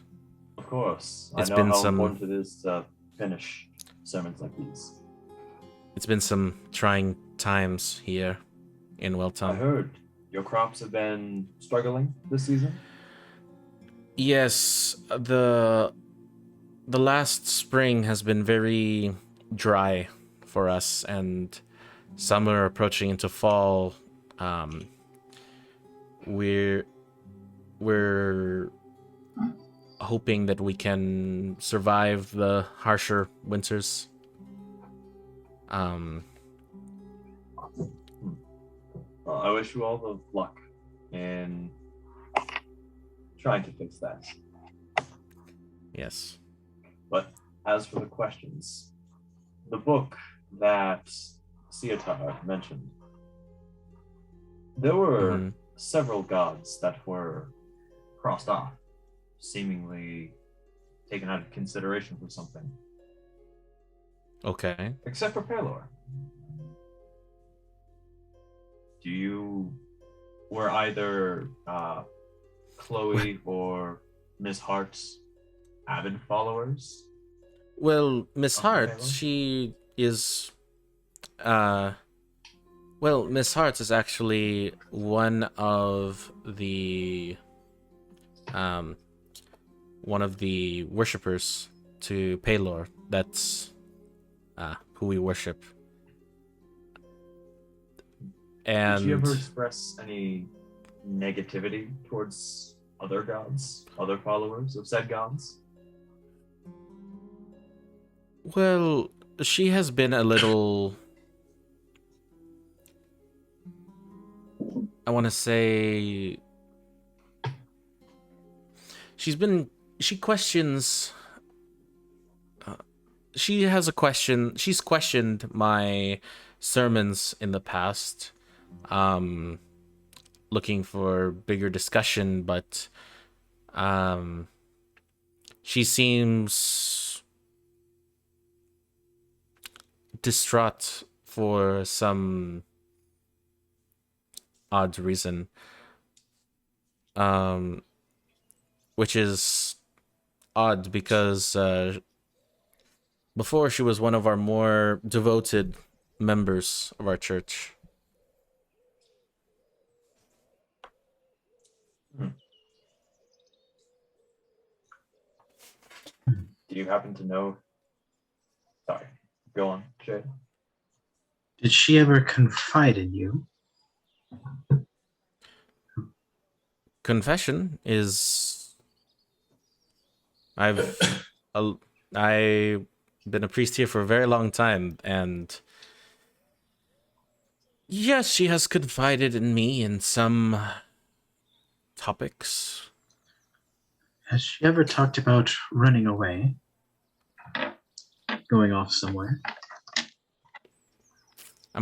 Of course. It's I know been how some- important it is to finish sermons like these. It's been some trying times here in I Welton. heard your crops have been struggling this season. Yes, the last spring has been very dry for us, and summer approaching into fall. We're hoping that we can survive the harsher winters. Well, I wish you all the luck in trying to fix that. Yes. But as for the questions, the book that Siatar mentioned, there were several gods that were crossed off, seemingly taken out of consideration for something, Okay. except for Pelor. Were either Chloe or Miss Hart's avid followers? Well, Miss Oh, Hart, okay. she is. Well, Miss Hart is actually one of the worshippers to Paylor. That's who we worship. Did she And ever express any negativity towards other gods, other followers of said gods? well, she has been a little. I want to say she questions. She has a question. She's questioned my sermons in the past, looking for bigger discussion, but she seems distraught for some odd reason, which is odd because before she was one of our more devoted members of our church. Do you happen to know? Sorry, go on, Jay. Did she ever confide in you? Confession is I've I've been a priest here for a very long time, and yes, she has confided in me in some topics. Has she ever talked about running away? Going off somewhere? I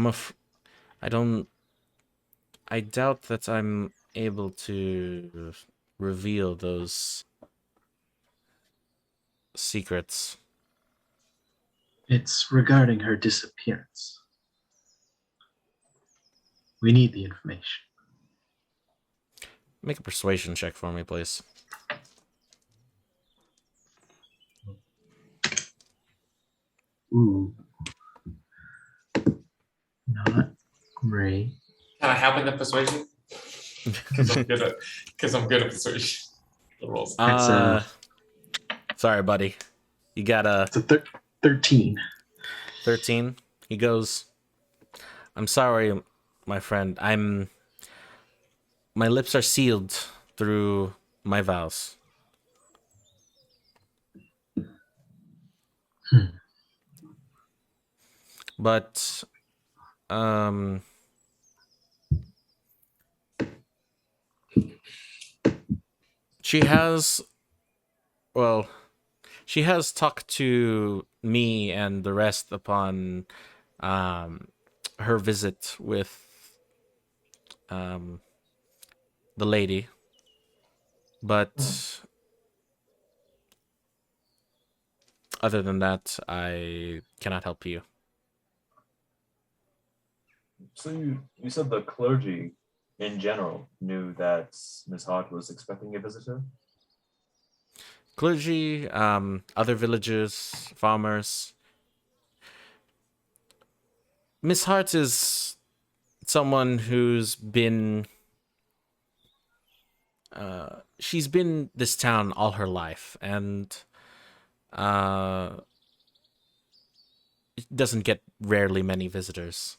doubt that I'm able to reveal those secrets. It's regarding her disappearance. We need the information. Make a persuasion check for me, please. Ooh. Not great. Can I help in the persuasion? Because I'm good at persuasion. The rolls. Sorry, buddy. You got a It's a 13. 13. He goes, I'm sorry, my friend. My lips are sealed through my vows. But she has talked to me and the rest upon her visit with the lady, but other than that, I cannot help you. So you said the clergy in general knew that Miss Hart was expecting a visitor? Clergy, other villagers, farmers. Miss Hart is someone who's been she's been this town all her life, and it doesn't get rarely many visitors.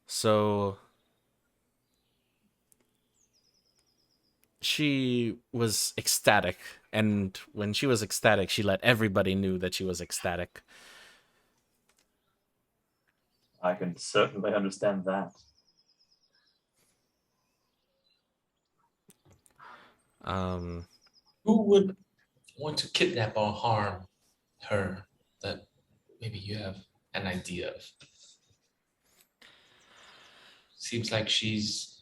So she was ecstatic, and when she was ecstatic, she let everybody knew that she was ecstatic. I can certainly understand that. Who would want to kidnap or harm her that maybe you have an idea of? Seems like she's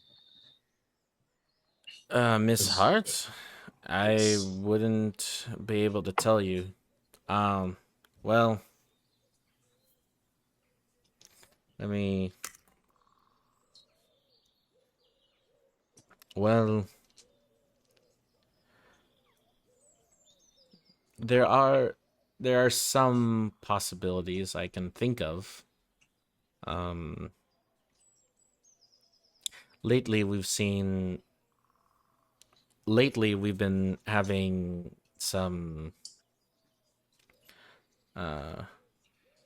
Miss Hart? I Yes. wouldn't be able to tell you. Well, let me. Well, there are some possibilities I can think of. Lately we've been having some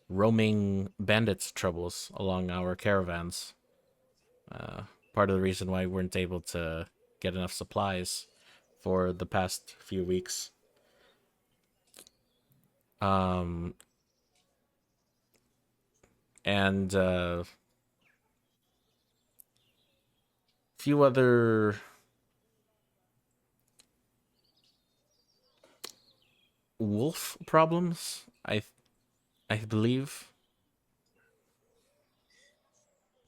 roaming bandits troubles along our caravans. Part of the reason why we weren't able to get enough supplies for the past few weeks. And few other wolf problems, I believe.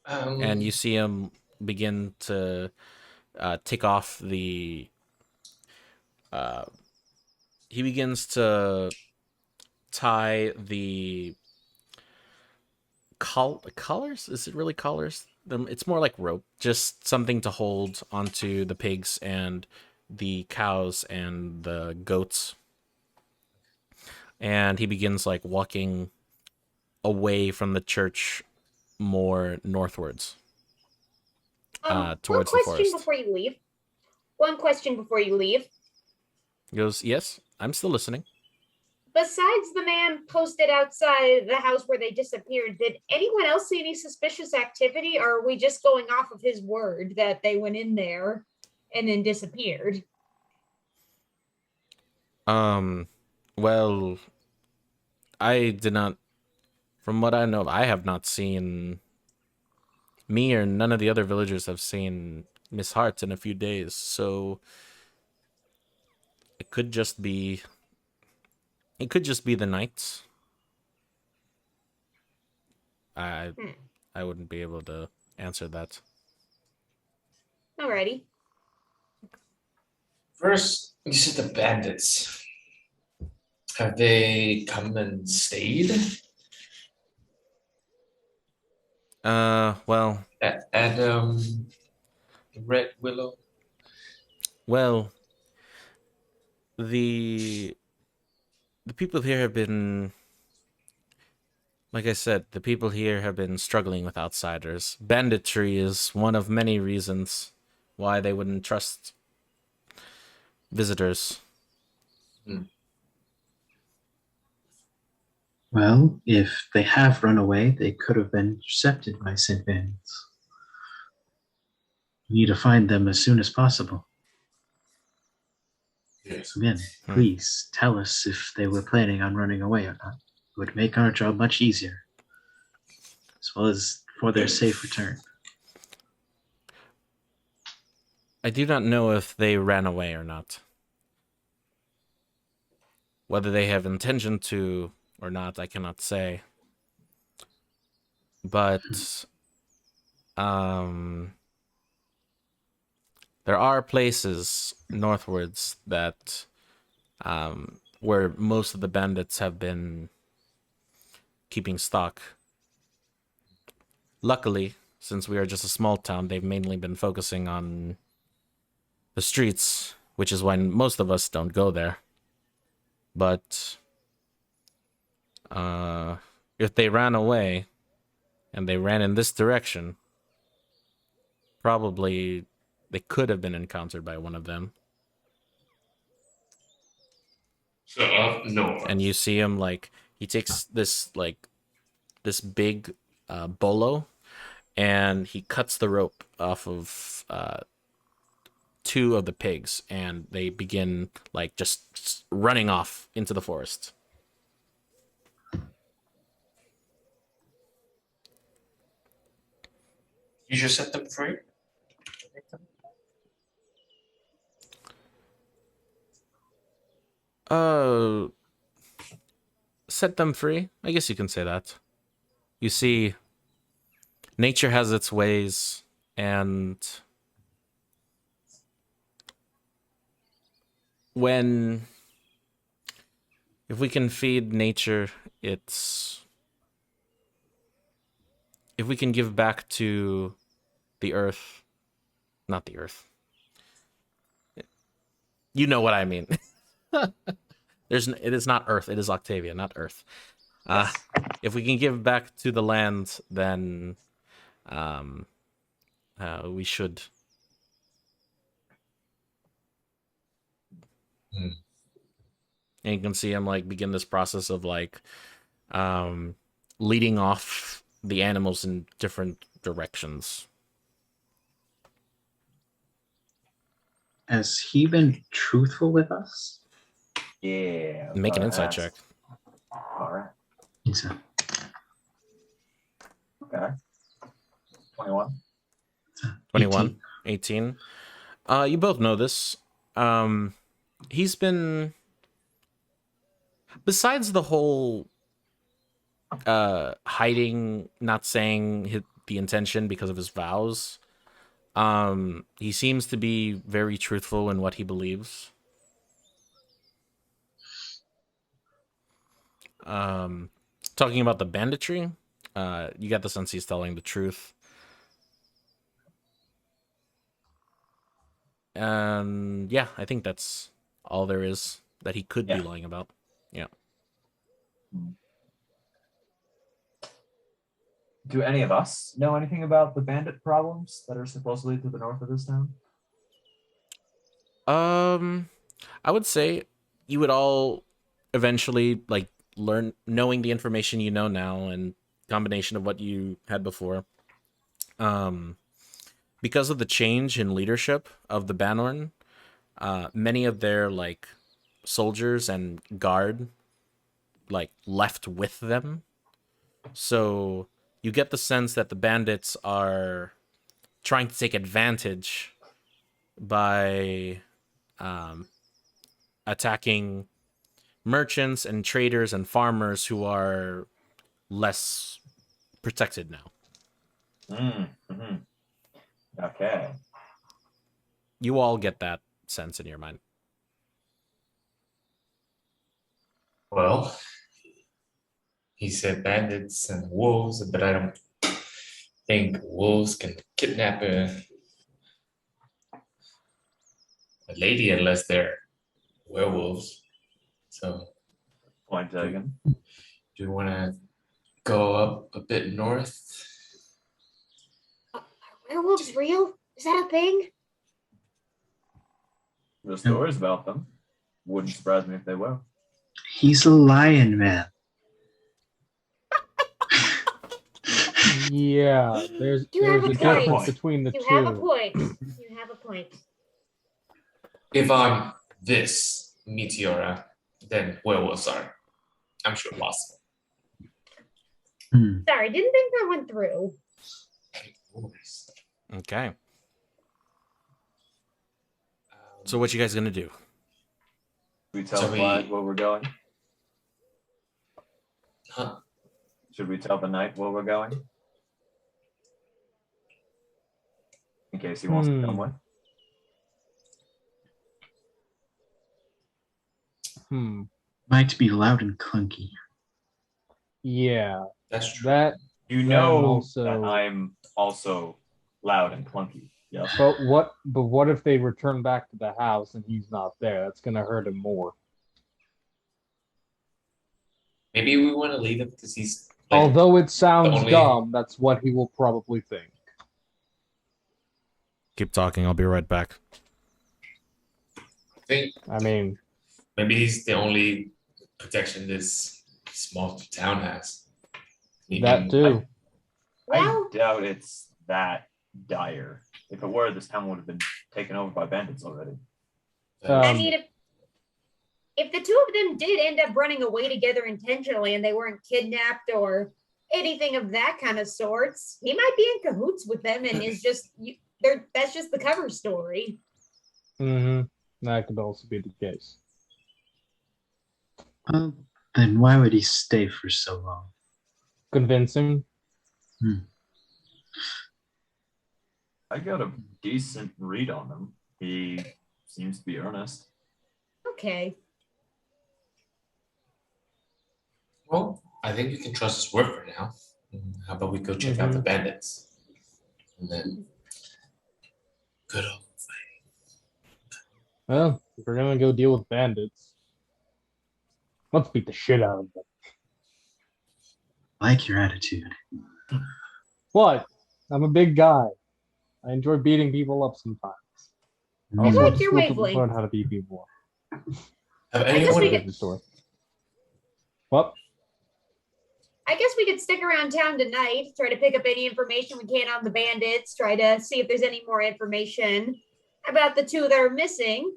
And you see him begin to take off the. He begins to tie the collars. Is it really collars? It's more like rope, just something to hold onto the pigs and the cows and the goats. And he begins like walking away from the church more northwards towards the forest. One question before you leave. He goes, yes, I'm still listening. Besides the man posted outside the house where they disappeared, did anyone else see any suspicious activity, or are we just going off of his word that they went in there and then disappeared? Well, I did not, from what I know, I have not seen, me or none of the other villagers have seen Miss Hart in a few days, so it could just be the knights. I wouldn't be able to answer that. Alrighty. First, you said the bandits. Have they come and stayed? Well. At Red Willow? Well, the people here have been, like I said, the people here have been struggling with outsiders. Banditry is one of many reasons why they wouldn't trust visitors. Well, if they have run away, they could have been intercepted by said bandits. We need to find them as soon as possible. Yes. Again, please tell us if they were planning on running away or not. It would make our job much easier, as well as for their safe return. I do not know if they ran away or not. Whether they have intention to or not, I cannot say. But there are places northwards that where most of the bandits have been keeping stock. Luckily, since we are just a small town, they've mainly been focusing on the streets, which is why most of us don't go there. But if they ran away and they ran in this direction, probably they could have been encountered by one of them. So up north. And you see him, like, he takes this big bolo, and he cuts the rope off of two of the pigs, and they begin like just running off into the forest. You just set them free? Set them free? I guess you can say that. You see, nature has its ways, and if we can feed nature, if we can give back to the earth, not the earth. You know what I mean. It is not Earth. It is Octavia, not Earth. Yes. If we can give back to the land, then we should. And you can see him like begin this process of like leading off the animals in different directions. Has he been truthful with us? Yeah. Make an insight check. All right. Yes. Okay. 21. 21, 18. You both know this. He's been, besides the whole hiding, not saying the intention because of his vows, he seems to be very truthful in what he believes. Talking about the banditry, you got the sense he's telling the truth. And yeah, I think that's all there is that he could be lying about. Yeah. Do any of us know anything about the bandit problems that are supposedly to the north of this town? I would say you would all eventually like learn, knowing the information you know now and combination of what you had before. Because of the change in leadership of the Bannerlord, many of their like soldiers and guard like left with them. So you get the sense that the bandits are trying to take advantage by attacking merchants and traders and farmers who are less protected now. Mm-hmm. Okay. You all get that sense in your mind. Well, he said bandits and wolves, but I don't think wolves can kidnap a lady unless they're werewolves. So, Point taken. do you want to go up a bit north? Are werewolves real? Is that a thing? There's stories about them. Wouldn't surprise me if they were. He's a lion man. Yeah, there's You have a a difference point. between the You two. have a point. You have a point. If I'm this Meteora, then werewolves are, I'm sure, possible. Sorry, didn't think that went through. Okay. So what you guys gonna do? Should we tell So Vlad where we're going? Huh? Should we tell the knight where we're going? In case he wants to come with. Might be loud and clunky. Yeah, That's true. that. You Then know also- that I'm also loud and clunky. Yeah. But what if they return back to the house and he's not there? That's gonna hurt him more. Maybe we want to leave him because he's like, Although it sounds only- dumb, that's what he will probably think. Keep talking. I'll be right back. I think I mean, maybe he's the only protection this small town has. that too. I Well, doubt it's that dire. If it were, this town would have been taken over by bandits already. I mean, if the two of them did end up running away together intentionally and they weren't kidnapped or anything of that kind of sorts, he might be in cahoots with them and is just that's just the cover story. Mm-hmm. That could also be the case. Well, then why would he stay for so long? Convincing. I got a decent read on him. He seems to be earnest. Okay. Well, I think you can trust his word for now. How about we go check out the bandits? And then good old Well, if we're gonna go deal with bandits, Let's beat the shit out of them. I like your attitude. What? I'm a big guy. I enjoy beating people up sometimes. Mm. I Also, like just your wavelength. learn how to beat people up. Have I guess anyone? we That's a could- different story. What? I guess we could stick around town tonight, try to pick up any information we can on the bandits, try to see if there's any more information about the two that are missing,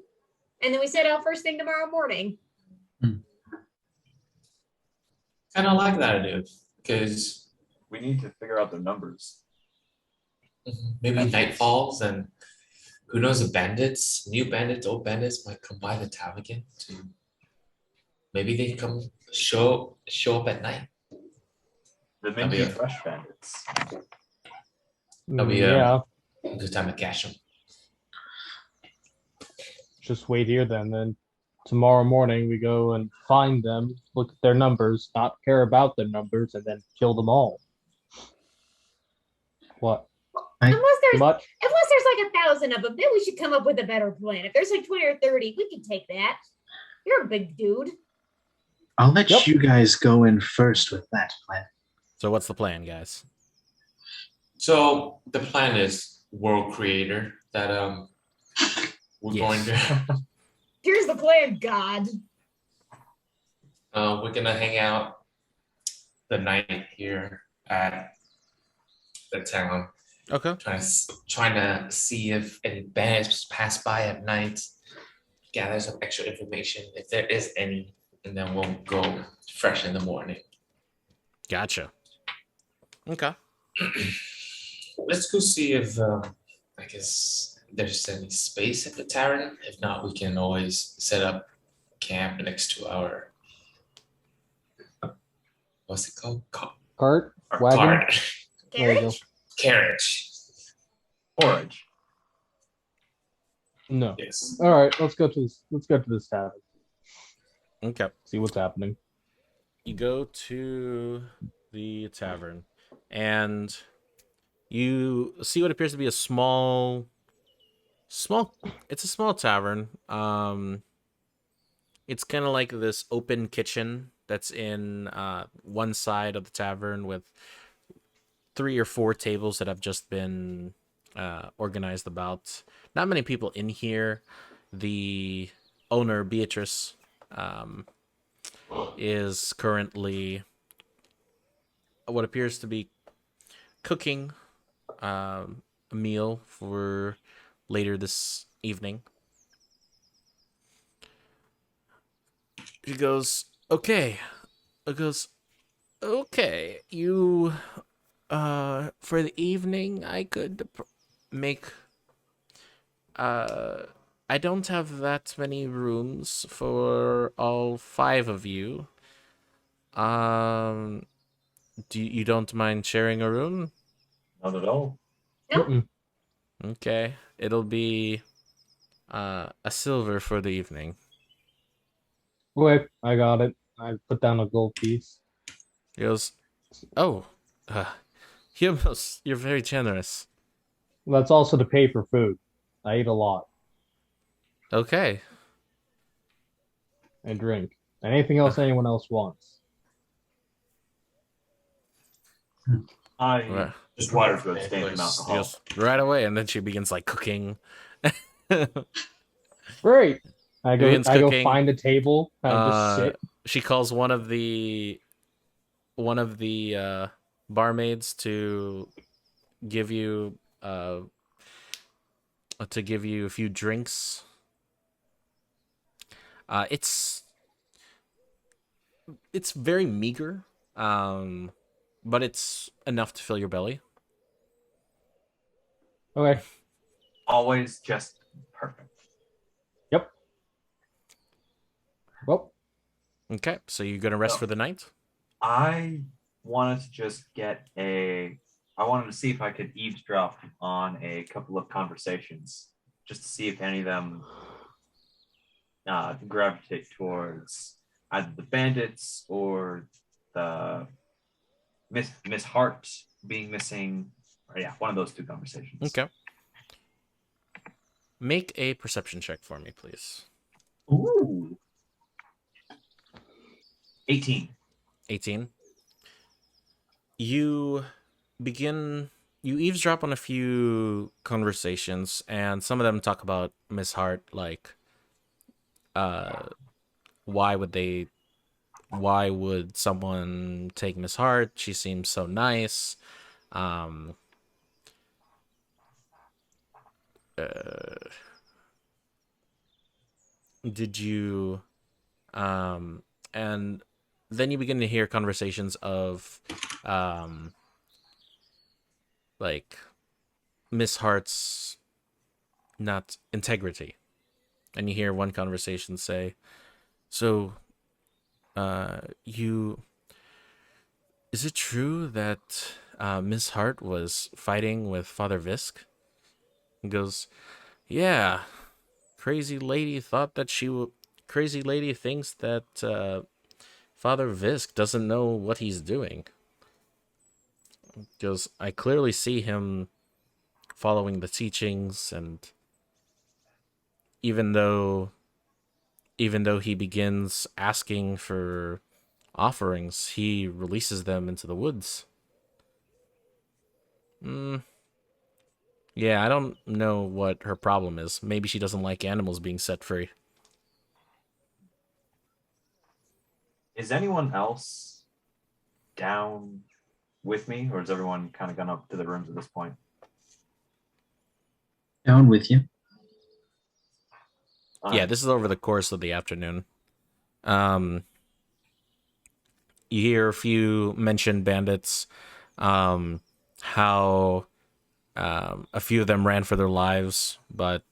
and then we set out first thing tomorrow morning. Kind of like that idea because We need to figure out the numbers. maybe night falls and who knows, the bandits, new bandits, old bandits might come by the town again to. Maybe they come show up at night. The That'd be minty a- fresh bandits. That'll be, Yeah. A good time to catch them. Just wait here then. Then tomorrow morning we go and find them, look at their numbers, not care about their numbers, and then kill them all. What? Unless Too there's much? like 1,000 of them, then we should come up with a better plan. If there's like 20 or 30, we can take that. You're a big dude. I'll let Yep. you guys go in first with that plan. So what's the plan, guys? So the plan is world creator that we're Yes. going to Here's the plan, God. we're gonna hang out the night here at the town, Okay. trying to see if any bandits pass by at night, gather some extra information if there is any, and then we'll go fresh in the morning. Gotcha. Okay. Let's go see if I guess there's any space at the tavern. If not, we can always set up camp next to our what's it called? Cart? Our Wagon? cart. There you go. Carriage? Carriage. Forage. No. Yes. All right, let's go to this tavern. Okay. See what's happening. You go to the tavern and you see what appears to be a small it's a small tavern. It's kind of like this open kitchen that's in one side of the tavern with 3 or 4 tables that have just been organized about. Not many people in here. The owner, Beatrice, is currently what appears to be cooking a meal for later this evening. She goes, okay. It goes, okay. You, for the evening, I could make. I don't have that many rooms for all 5 of you. You don't mind sharing a room? Not at all. Nope. Mm-mm. Okay, it'll be a silver for the evening. Wait, I got it. I put down a gold piece. He goes, oh, you're very generous. That's also to pay for food. I ate a lot. Okay, And drink. Anything else anyone else wants. I right. just water to abstain from He alcohol. goes, right away, and then she begins like cooking. Great. I go Vivian's cooking. find a table and just sit. She calls one of the barmaids to give you a few drinks. It's very meager, but it's enough to fill your belly. Okay. Always just perfect. Yep. Well, Okay, so you're gonna rest Oh. for the night. I wanted to just I wanted to see if I could eavesdrop on a couple of conversations, just to see if any of them gravitate towards either the bandits or the Miss Hart being missing. Or yeah, one of those 2 conversations. Okay. Make a perception check for me, please. Ooh. 18. 18. You eavesdrop on a few conversations, and some of them talk about Miss Hart, like, why would someone take Miss Hart? She seems so nice. Did you, and then you begin to hear conversations of, like, Miss Hart's not integrity. And you hear one conversation say, so, is it true that Miss Hart was fighting with Father Visk? He goes, yeah, crazy lady thinks that Father Visk doesn't know what he's doing. He goes, I clearly see him following the teachings, and even though he begins asking for offerings, he releases them into the woods. Yeah, I don't know what her problem is. Maybe she doesn't like animals being set free. Is anyone else down with me, or has everyone kind of gone up to the rooms at this point? Down with you. Yeah, this is over the course of the afternoon. You hear a few mention bandits, how a few of them ran for their lives, but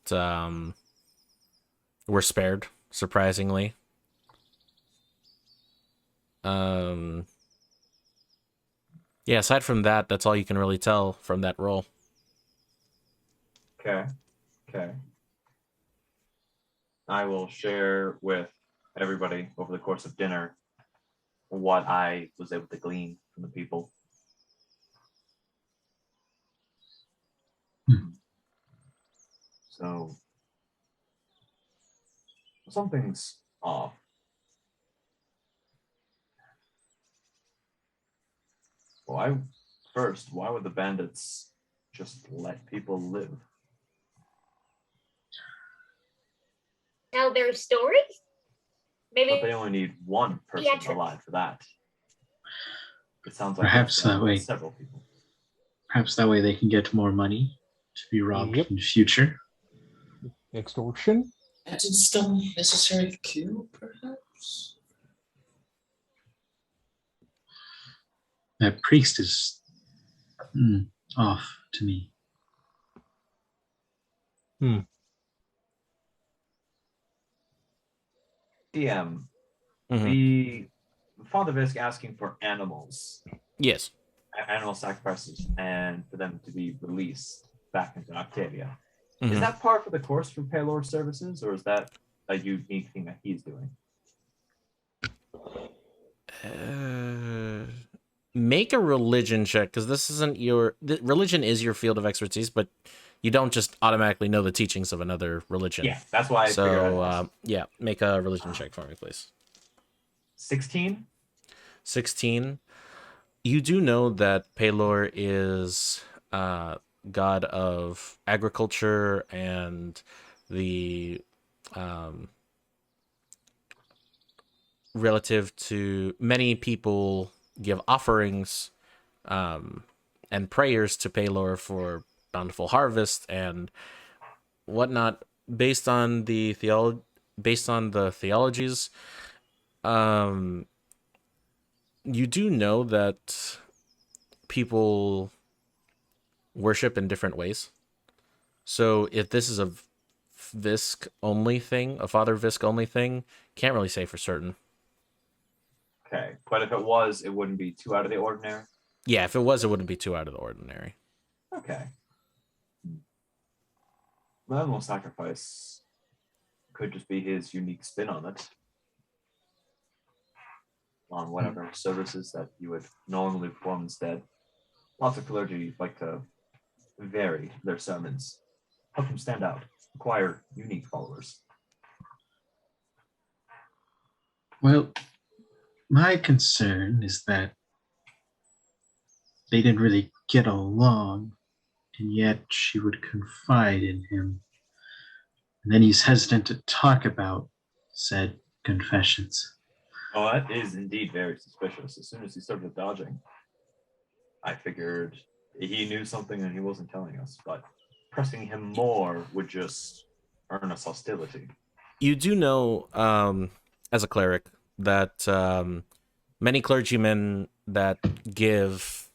were spared, surprisingly. Yeah, aside from that, that's all you can really tell from that roll. Okay. I will share with everybody over the course of dinner what I was able to glean from the people. So something's off. Why would the bandits just let people live? Tell their stories? Maybe But they only need one person alive for that. It sounds like perhaps that way. Several people. Perhaps that way they can get more money to be robbed Yep. in the future. Extortion? That is still necessary to kill, perhaps? That priest is off to me. DM, Mm-hmm. the Father Visk asking for animals, Yes. animal sacrifices, and for them to be released back into Octavia. Mm-hmm. Is that par for the course for Paylor services, or is that a unique thing that he's doing? Make a religion check, because this isn't religion is your field of expertise, but you don't just automatically know the teachings of another religion. Yeah, that's why I figured So, yeah, make a religion check for me, please. 16? 16. You do know that Paylor is god of agriculture and the relative to many people give offerings and prayers to Paylor for bountiful harvest and whatnot based on the theologies. You do know that people worship in different ways. So if this is a Visk only thing, a Father Visk only thing, can't really say for certain. Okay, but if it was, it wouldn't be too out of the ordinary? Yeah, if it was, it wouldn't be too out of the ordinary. Okay. The animal sacrifice could just be his unique spin on it. On whatever services that you would normally perform instead. Lots of clergy like to vary their sermons, help them stand out, acquire unique followers. Well, My concern is that they didn't really get along, and yet she would confide in him. And then he's hesitant to talk about said confessions. Oh, that is indeed very suspicious. As soon as he started dodging, I figured he knew something and he wasn't telling us, but pressing him more would just earn us hostility. You do know, as a cleric, that many clergymen that give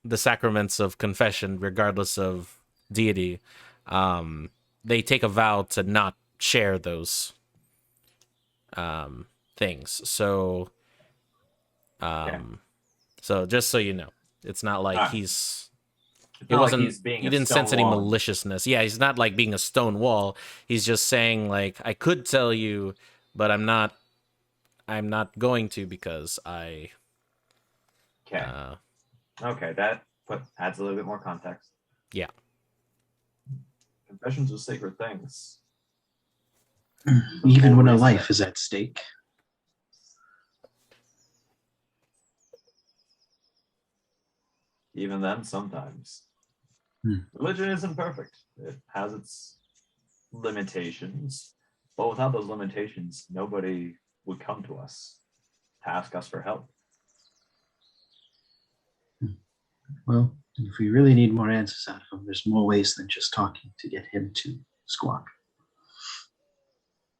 the sacraments of confession, regardless of deity, they take a vow to not share those things. So, so just so you know, it's not like It's It not wasn't. like he's being You a didn't sense any stone wall. maliciousness. Yeah, he's not like being a stone wall. He's just saying like, I could tell you, but I'm not. I'm not going to because I. Okay. Okay, that adds a little bit more context. Yeah. Confessions are sacred things. Even when a life is at stake. Even then, sometimes. Hmm. Religion isn't perfect. It has its limitations. But without those limitations, nobody would come to us to ask us for help. Well, if we really need more answers out of him, there's more ways than just talking to get him to squawk.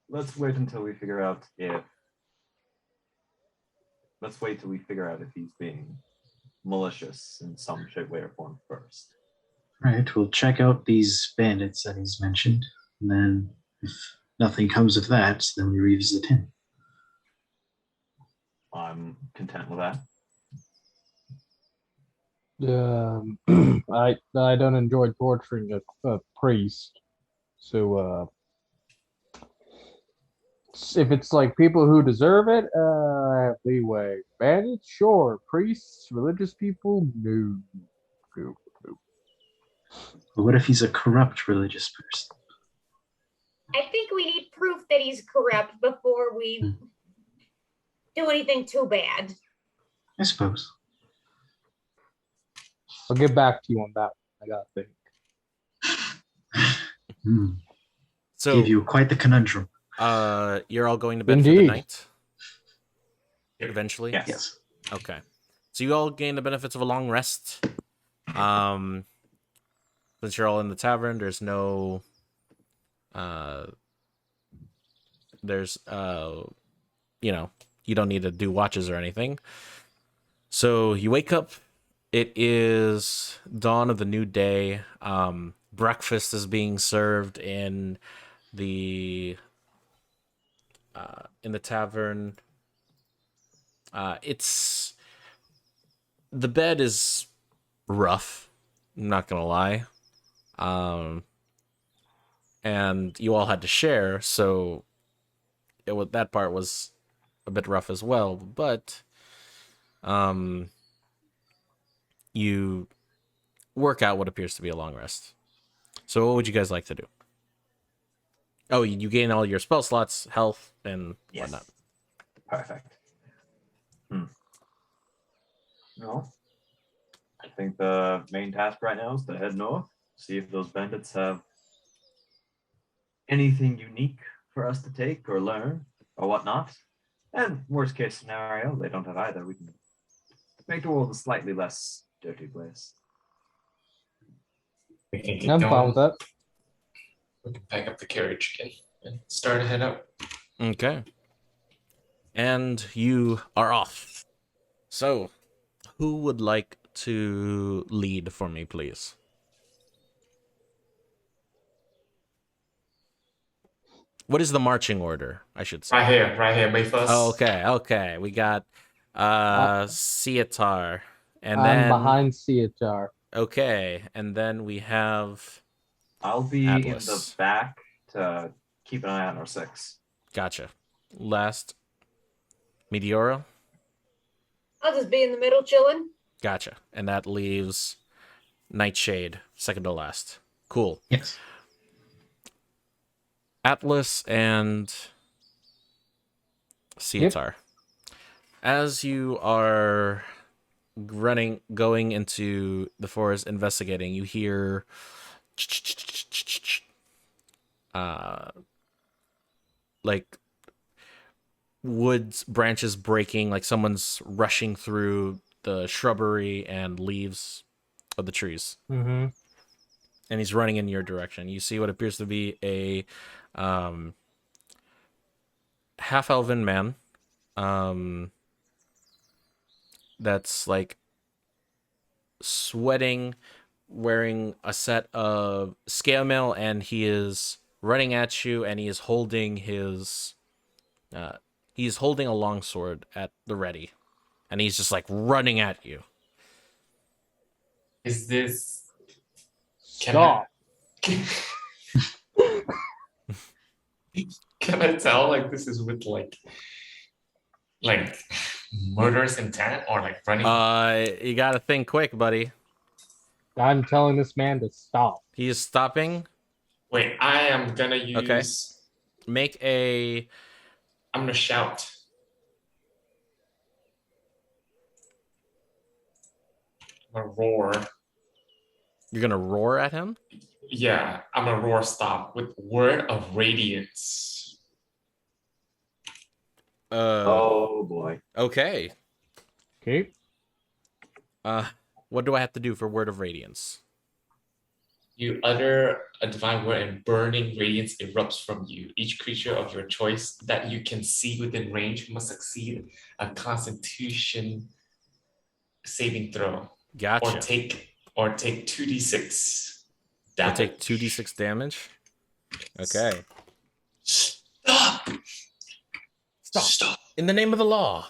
Let's wait until we figure out if. Let's wait till we figure out if he's being malicious in some shape, way, or form first. Right, we'll check out these bandits that he's mentioned, and then if nothing comes of that, then we revisit him. I'm content with that. I don't enjoy torturing a priest, so if it's like people who deserve it, I have leeway. Bandits, sure. Priests, religious people, no. But what if he's a corrupt religious person? I think we need proof that he's corrupt before we do anything too bad. I suppose. I'll get back to you on that. I gotta think. So Gave you quite the conundrum. You're all going to bed for the Indeed. night. Eventually. Yes. Okay. So you all gain the benefits of a long rest. Since you're all in the tavern, there's no you don't need to do watches or anything. So you wake up, it is dawn of the new day. Breakfast is being served in the tavern. It's the bed is rough, I'm not gonna lie. And you all had to share, so that part was a bit rough as well, but you work out what appears to be a long rest. So what would you guys like to do? Oh, you gain all your spell slots, health, and whatnot. Perfect. No. I think the main task right now is to head north, see if those bandits have anything unique for us to take or learn or whatnot. And worst case scenario, they don't have either. We can make the world a slightly less dirty place. We can get I'm going. fine with that. We can pack up the carriage again and start to head out. Okay. And you are off. So, who would like to lead for me, please? What is the marching order, I should say? Right here, me first. Oh, okay. We got Siatar. And I'm then behind Siatar. Okay, and then we have I'll be Atlas. in the back to keep an eye on our six. Gotcha. Last Meteora. I'll just be in the middle chilling. Gotcha. And that leaves Nightshade, second to last. Cool. Yes. Atlas and Siatar. As you are going into the forest investigating, you hear like woods branches breaking, like someone's rushing through the shrubbery and leaves of the trees. Mm-hmm. And he's running in your direction. You see what appears to be a half-elven man that's like sweating, wearing a set of scale mail, and he is running at you, and he is holding his he's holding a longsword at the ready, and he's just like running at you. Is this? Stop. Can I tell like this is with like murderous intent or like running? You gotta think quick, buddy. I'm telling this man to stop. He is stopping. Wait, I am gonna use. Okay. Make a. I'm gonna shout. I'm gonna roar. You're gonna roar at him? Yeah, I'm gonna roar stop with word of radiance. Oh boy. Okay. Okay. What do I have to do for word of radiance? You utter a divine word and burning radiance erupts from you. Each creature of your choice that you can see within range must succeed a constitution saving throw. Gotcha. Or take 2d6 I'll damage. take 2d6 damage. Okay. Stop! Stop! In the name of the law.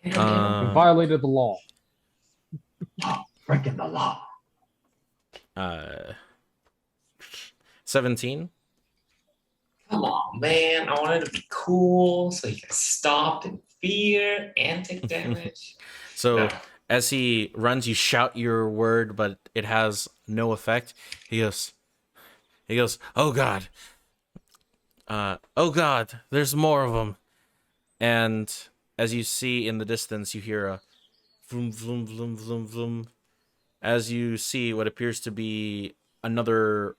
You violated the law. Breaking the law. 17. Come on, man. I wanted to be cool so you can stop in fear and take damage. So No. as he runs, you shout your word, but it has no effect. He goes, oh God. Oh God, there's more of them. And as you see in the distance, you hear a vroom, vroom, vroom, vroom, vroom. As you see what appears to be another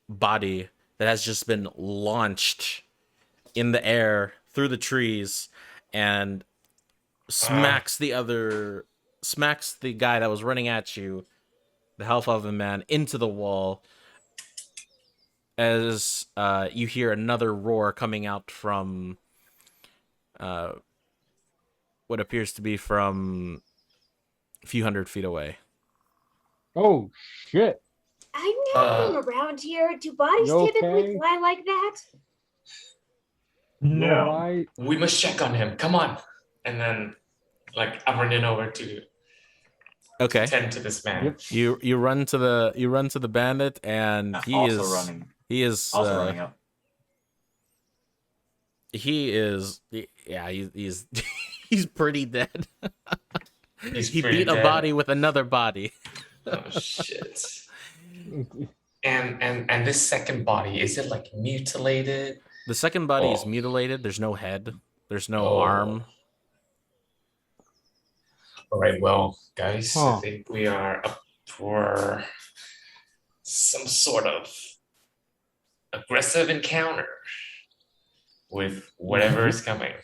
body that has just been launched in the air through the trees and smacks the guy that was running at you, the half-elven man, into the wall. As you hear another roar coming out from what appears to be from a few hundred feet away. Oh shit. I've never been around here. Do bodies You typically okay? fly like that? No. Right. We must check on him. Come on. And then, like, I'm running over to Okay. tend to this man. Yep. You run to the bandit, and he also is running. He is Also running up. He is, yeah, he's he's pretty dead. He pretty beat a dead. body with another body. Oh shit. And this second body, is it like mutilated? The second body is Oh. mutilated. There's no head. There's no Oh. arm. All right, well, guys, Huh. I think we are up for some sort of aggressive encounter with whatever is coming.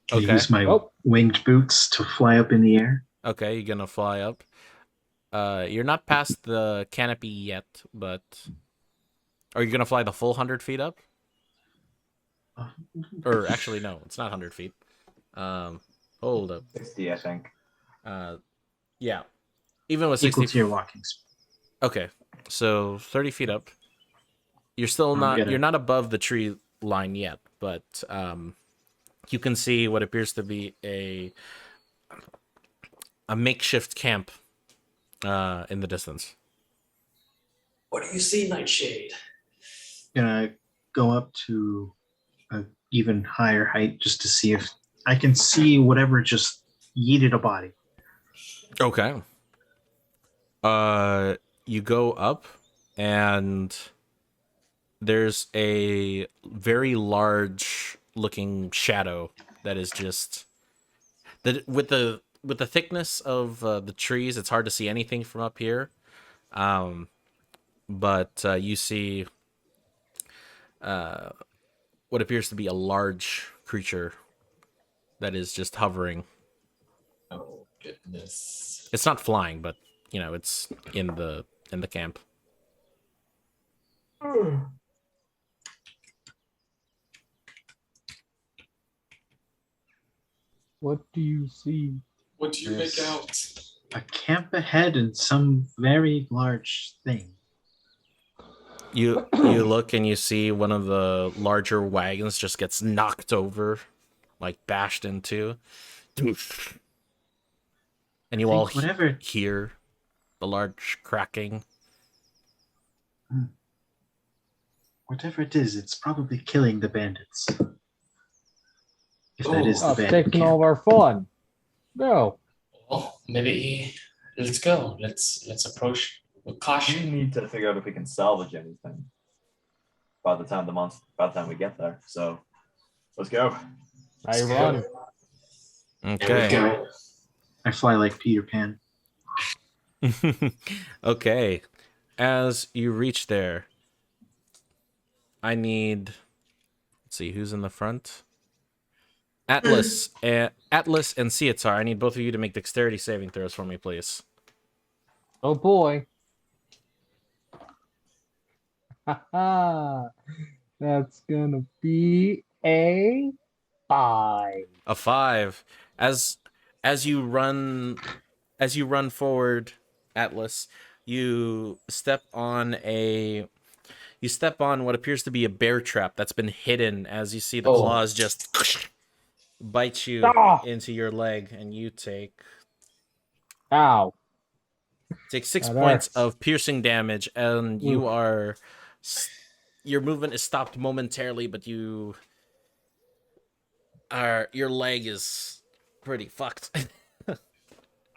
Can Okay. I use my Oh. winged boots to fly up in the air? Okay, you're gonna fly up. You're not past the canopy yet, but are you gonna fly the full 100 feet up? Or actually, no, it's not 100 feet. Hold up. 60, I think. Yeah, even with Equal 60. to your walking speed. Okay, so 30 feet up. You're still I'm not. gonna- You're not above the tree line yet, but you can see what appears to be a makeshift camp in the distance. What do you see, Nightshade? Gonna go up to an even higher height just to see if I can see whatever just yeeted a body. Okay. You go up, and there's a very large looking shadow that is just with the thickness of the trees, it's hard to see anything from up here. But you see what appears to be a large creature that is just hovering. Oh goodness. It's not flying, but it's in the camp. What do you see? What do you make Yes. out? A camp ahead and some very large thing. You look and you see one of the larger wagons just gets knocked over, like bashed into. And you all Whatever. hear the large cracking. Whatever it is, it's probably killing the bandits. If that is the Oh, it's bandit taking all of camp. our fun. No. Well, maybe let's go. Let's approach with We caution. need to figure out if we can salvage anything by the time we get there. So let's go. I run. Okay. Here we go. I fly like Peter Pan. Okay. As you reach there, I need. Let's see who's in the front. Atlas and Cietar. I need both of you to make dexterity saving throws for me, please. Oh boy. Haha. That's gonna be a 5. A 5. As you run forward, Atlas, you step on what appears to be a bear trap that's been hidden. As you see the claws just bite you into your leg, and you take Ow. 6 That points hurts. of piercing damage, and Oof. your movement is stopped momentarily, but your leg is pretty fucked.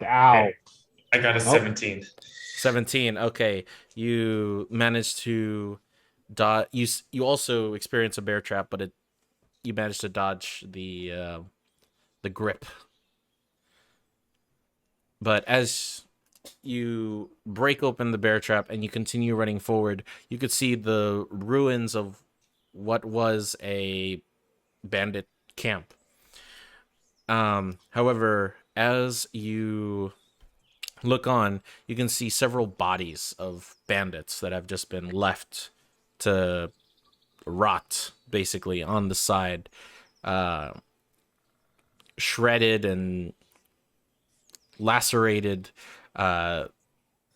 Ow. I got a 17. 17. Okay, you managed to dodge. You also experience a bear trap, but you managed to dodge the grip. But as you break open the bear trap and you continue running forward, you could see the ruins of what was a bandit camp. However, as you look on, you can see several bodies of bandits that have just been left to rot, basically, on the side. Shredded and lacerated.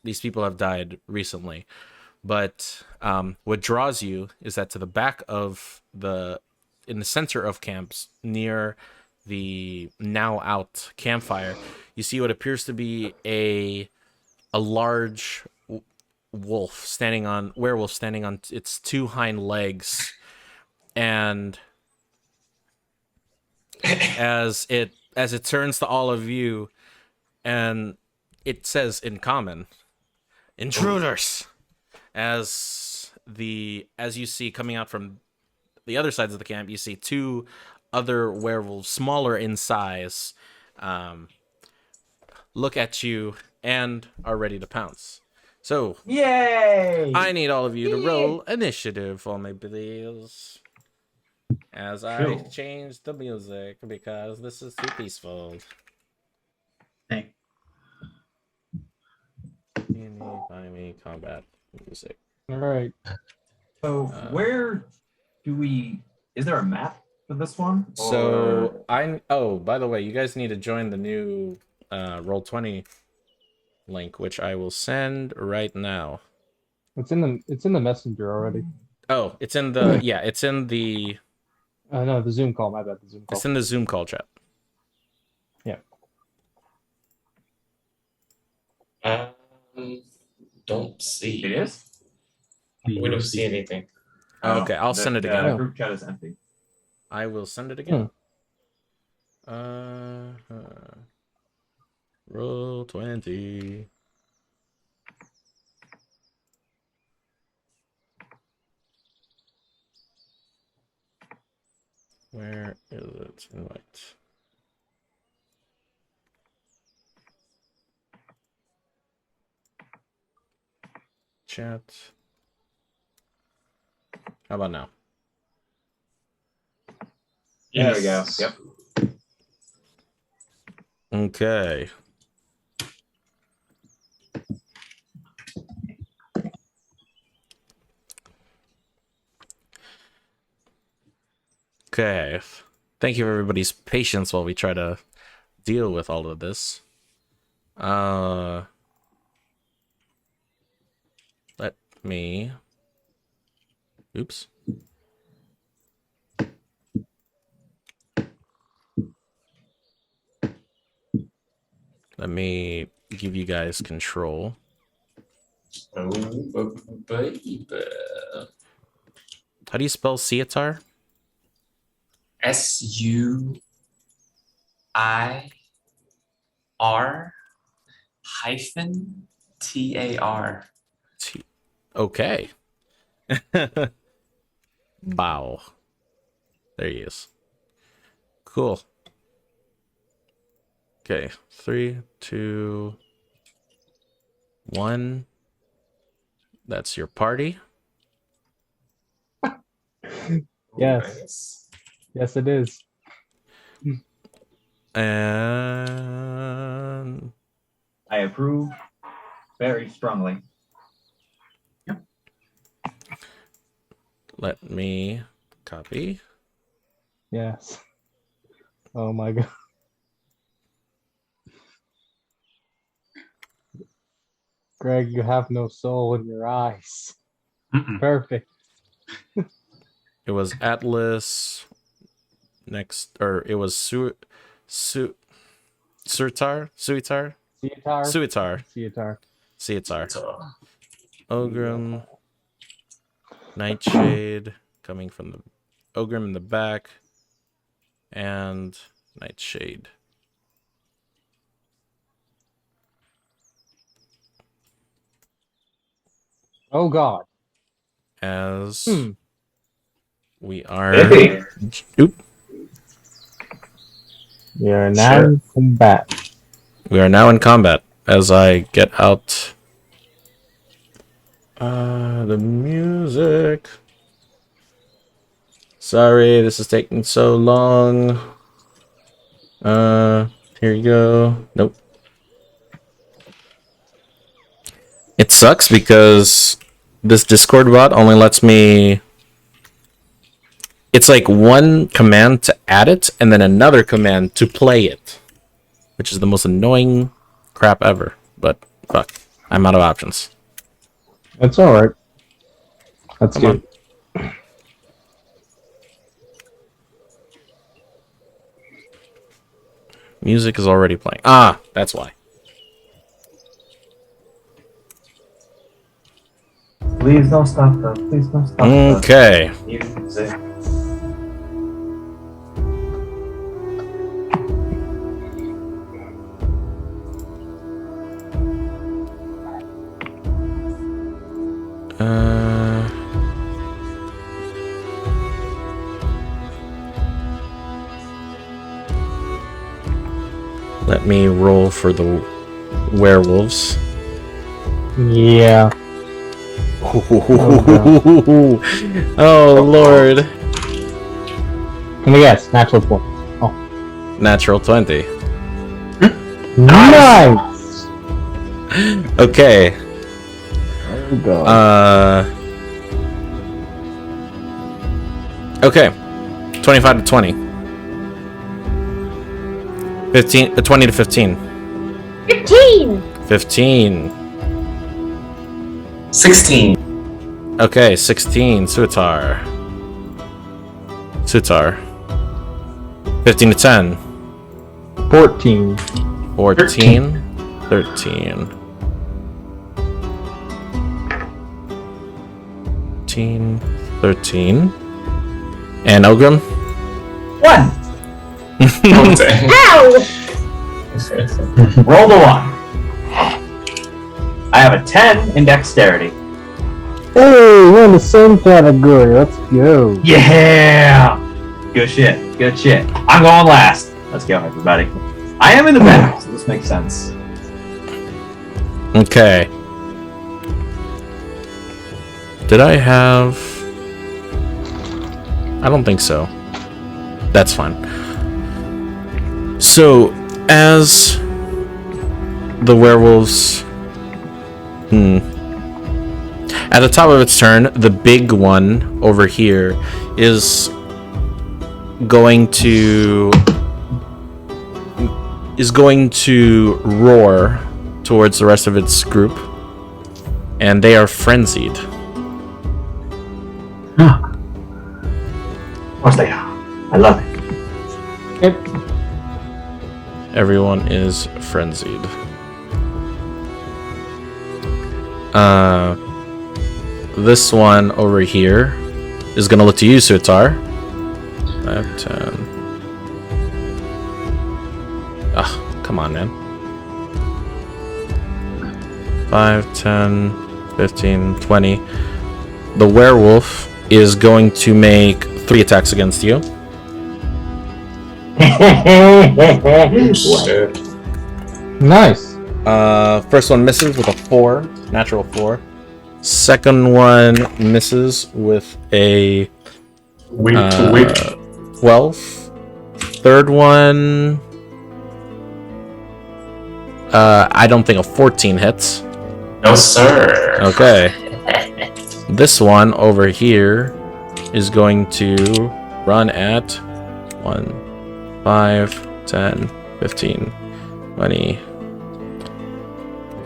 These people have died recently. But what draws you is that to the back of in the center of camps, near the now out campfire, you see what appears to be a large werewolf standing on its 2 hind legs, and as it turns to all of you, and it says in common, "Intruders," as you see coming out from the other sides of the camp, you see 2 other werewolves, smaller in size, look at you and are ready to pounce. So, Yay! I need all of you to roll initiative for me, please. As I change the music because this is too peaceful. Thank. Find me combat music. All right. So where do we? Is there a map for this one? So by the way, you guys need to join the new Roll20 link, which I will send right now. It's in the messenger already. Oh, it's in the it's in the No, the Zoom call. My bad. The Zoom call. it's in the Zoom call chat. Yeah. Don't see. It is. We don't see anything. Okay, I'll send it again. The group chat is empty. I will send it again. Roll20. Where is it? Invite. chat. How about now? There we go. Yep. Okay. Okay. Thank you for everybody's patience while we try to deal with all of this. Let me... Oops. Let me give you guys control. Oh, baby. How do you spell Seatar? SUIR-TAR. Okay. Wow. There he is. Cool. Okay. 3, 2, 1. That's your party. Yes. Yes, it is. And I approve very strongly. let me copy. Yes. Oh my god. Greg, you have no soul in your eyes. Perfect. It was Atlas next, or it was Suitar. Ogrim, Nightshade coming from the Ogrim in the back, and Nightshade. Oh god. As we are. Hey. Oop. You're now in combat. We are now in combat as I get out the music. Sorry, this is taking so long. Here you go. Nope. It sucks because this Discord bot only lets me... It's like one command to add it and then another command to play it, which is the most annoying crap ever. But fuck, I'm out of options. That's alright. That's Come good. Music is already playing. Ah, that's why. Please don't stop though. Please don't stop. Okay. Music. Let me roll for the werewolves. Yeah. Oh Lord. Let me guess. Natural 4. Oh. Natural 20. Nice! Okay. Oh god. Okay. 25 to 20. 15, 20 to 15. 15! 15. 16. Okay, 16. Suitar. 15 to 10. 14. 14. 13. 13. 13. And Ogrim? 1. Oh, dang. Ow! Roll the 1. I have a 10 in dexterity. Hey, we're in the same category. Let's go. Yeah! Good shit. Good shit. I'm going last. Let's go, everybody. I am in the back, so this makes sense. Okay. Did I have... I don't think so. That's fine. So, as the werewolves... At the top of its turn, the big one over here is going to roar towards the rest of its group, and they are frenzied. Of course they are. I love it. Yep. Everyone is frenzied. This one over here is gonna look to you, Suitar. 5, 10. Ah, come on, man. 5, 10, 15, 20. The werewolf is going to make 3 attacks against you. Nice. First one misses with a 4, natural 4. Second one misses with a 12. Third one, I don't think a 14 hits. No, sir. Okay. This one over here is going to run at 1, 5, 10, 15, 20,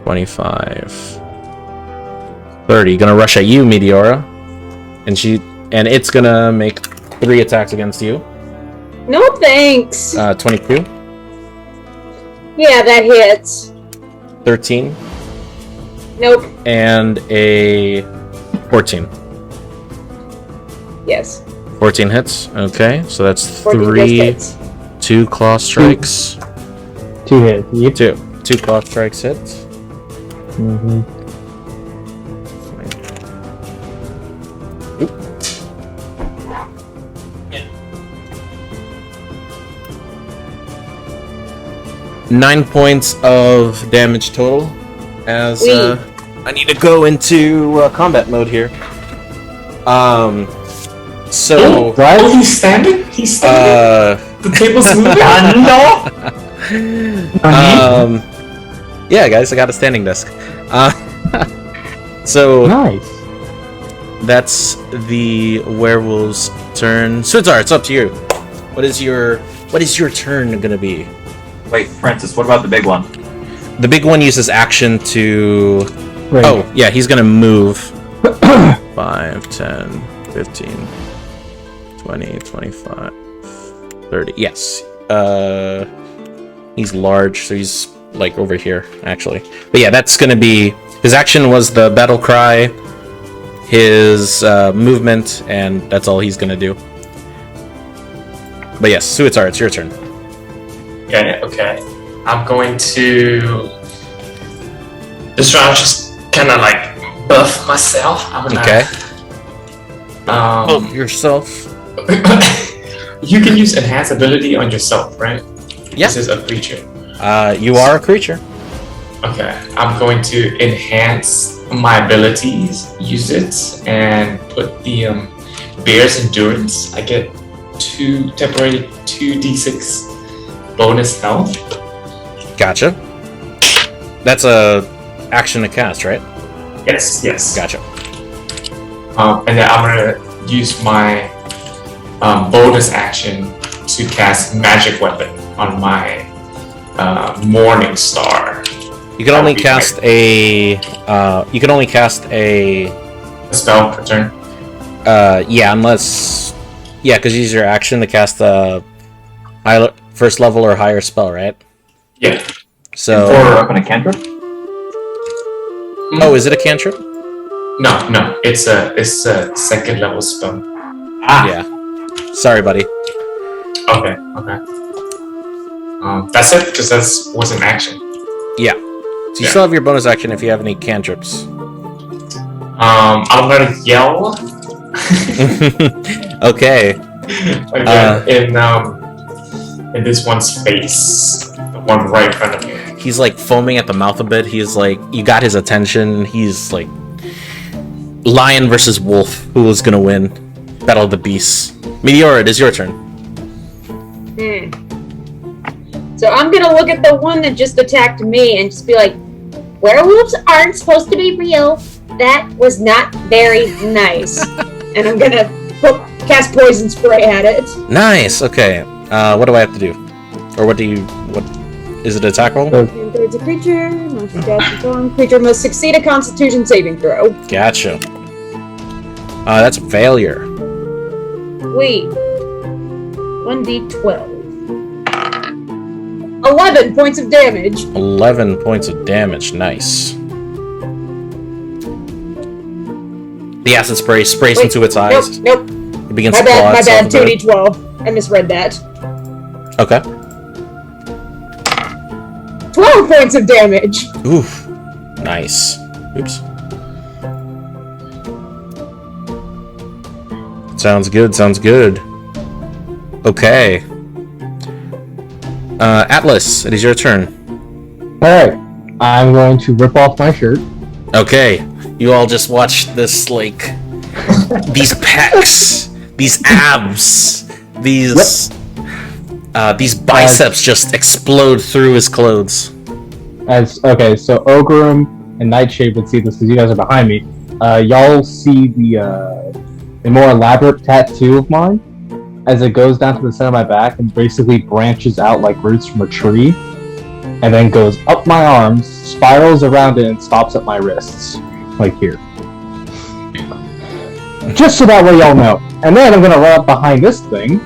25, 30. Gonna rush at you, Meteora. And it's gonna make 3 attacks against you. No thanks. 22, Yeah, that hits. 13, Nope. and a 14. Yes. 14 hits. Okay, so that's 14 just 3, hits. 2 claw strikes. 2 hits. Yep. 2 claw strikes hits. Mm-hmm. Oop. 9 points of damage total. As I need to go into combat mode here. So Oh, he's standing? He's standing? The table's moving? Yeah, guys, I got a standing desk. So Nice. that's the werewolf's turn. Suitar, it's up to you. What is your turn gonna be? Wait, Francis, what about the big one? The big one uses action to... Right. Oh, yeah, he's gonna move. 5, 10, 15, 20, 25, 30. Yes. He's large, so he's like over here, actually. But yeah, that's gonna be... His action was the battle cry, his movement, and that's all he's gonna do. But yes, Suitar, it's your turn. Okay. I'm going to... This round, just kind of like buff myself. I'm gonna... Okay. Yourself. You can use enhance ability on yourself, right? Yeah. This is a creature. You are a creature. Okay. I'm going to enhance my abilities, use it, and put the Bear's Endurance. I get temporary 2d6 bonus health. Gotcha. That's a action to cast, right? Yes. Gotcha. And then I'm gonna use my bonus action to cast Magic Weapon on my Morning Star. You can only cast a spell per turn. Because you use your action to cast a first level or higher spell, right? Yeah. So. Or up on a cantrip? Oh, is it a cantrip? No. It's a second level spell. Yeah. Sorry, buddy. Okay. That's it, because that was an action. Yeah. So you still have your bonus action if you have any cantrips. I'm gonna yell. Okay. Again, in this one's face, the one right in front of you. He's like foaming at the mouth a bit. He's like, you got his attention. He's like Lion versus wolf. Who is gonna win? Battle of the Beasts. Meteora, it is your turn. So I'm gonna look at the one that just attacked me and just be like, werewolves aren't supposed to be real. That was not very nice. And I'm gonna cast poison spray at it. Nice. Okay. What do I have to do? Or what is it? Attack roll? It's a creature. Creature must succeed a Constitution saving throw. Gotcha. That's a failure. Wait. 1d12. 11 points of damage. 11 points of damage. Nice. The acid spray sprays into its eyes. Nope. It begins My to claw bad. itself a bit. 2d12. I misread that. Okay. 12 points of damage. Oof. Nice. Oops. Sounds good. Okay. Atlas, it is your turn. Alright. I'm going to rip off my shirt. Okay. You all just watch this, like, these pecs, these abs, these biceps just explode through his clothes. Okay, so Ogrim and Nightshade would see this because you guys are behind me. Y'all see the more elaborate tattoo of mine as it goes down to the center of my back and basically branches out like roots from a tree, and then goes up my arms, spirals around it, and stops at my wrists, like here. Just so that way y'all know. And then I'm gonna run up behind this thing.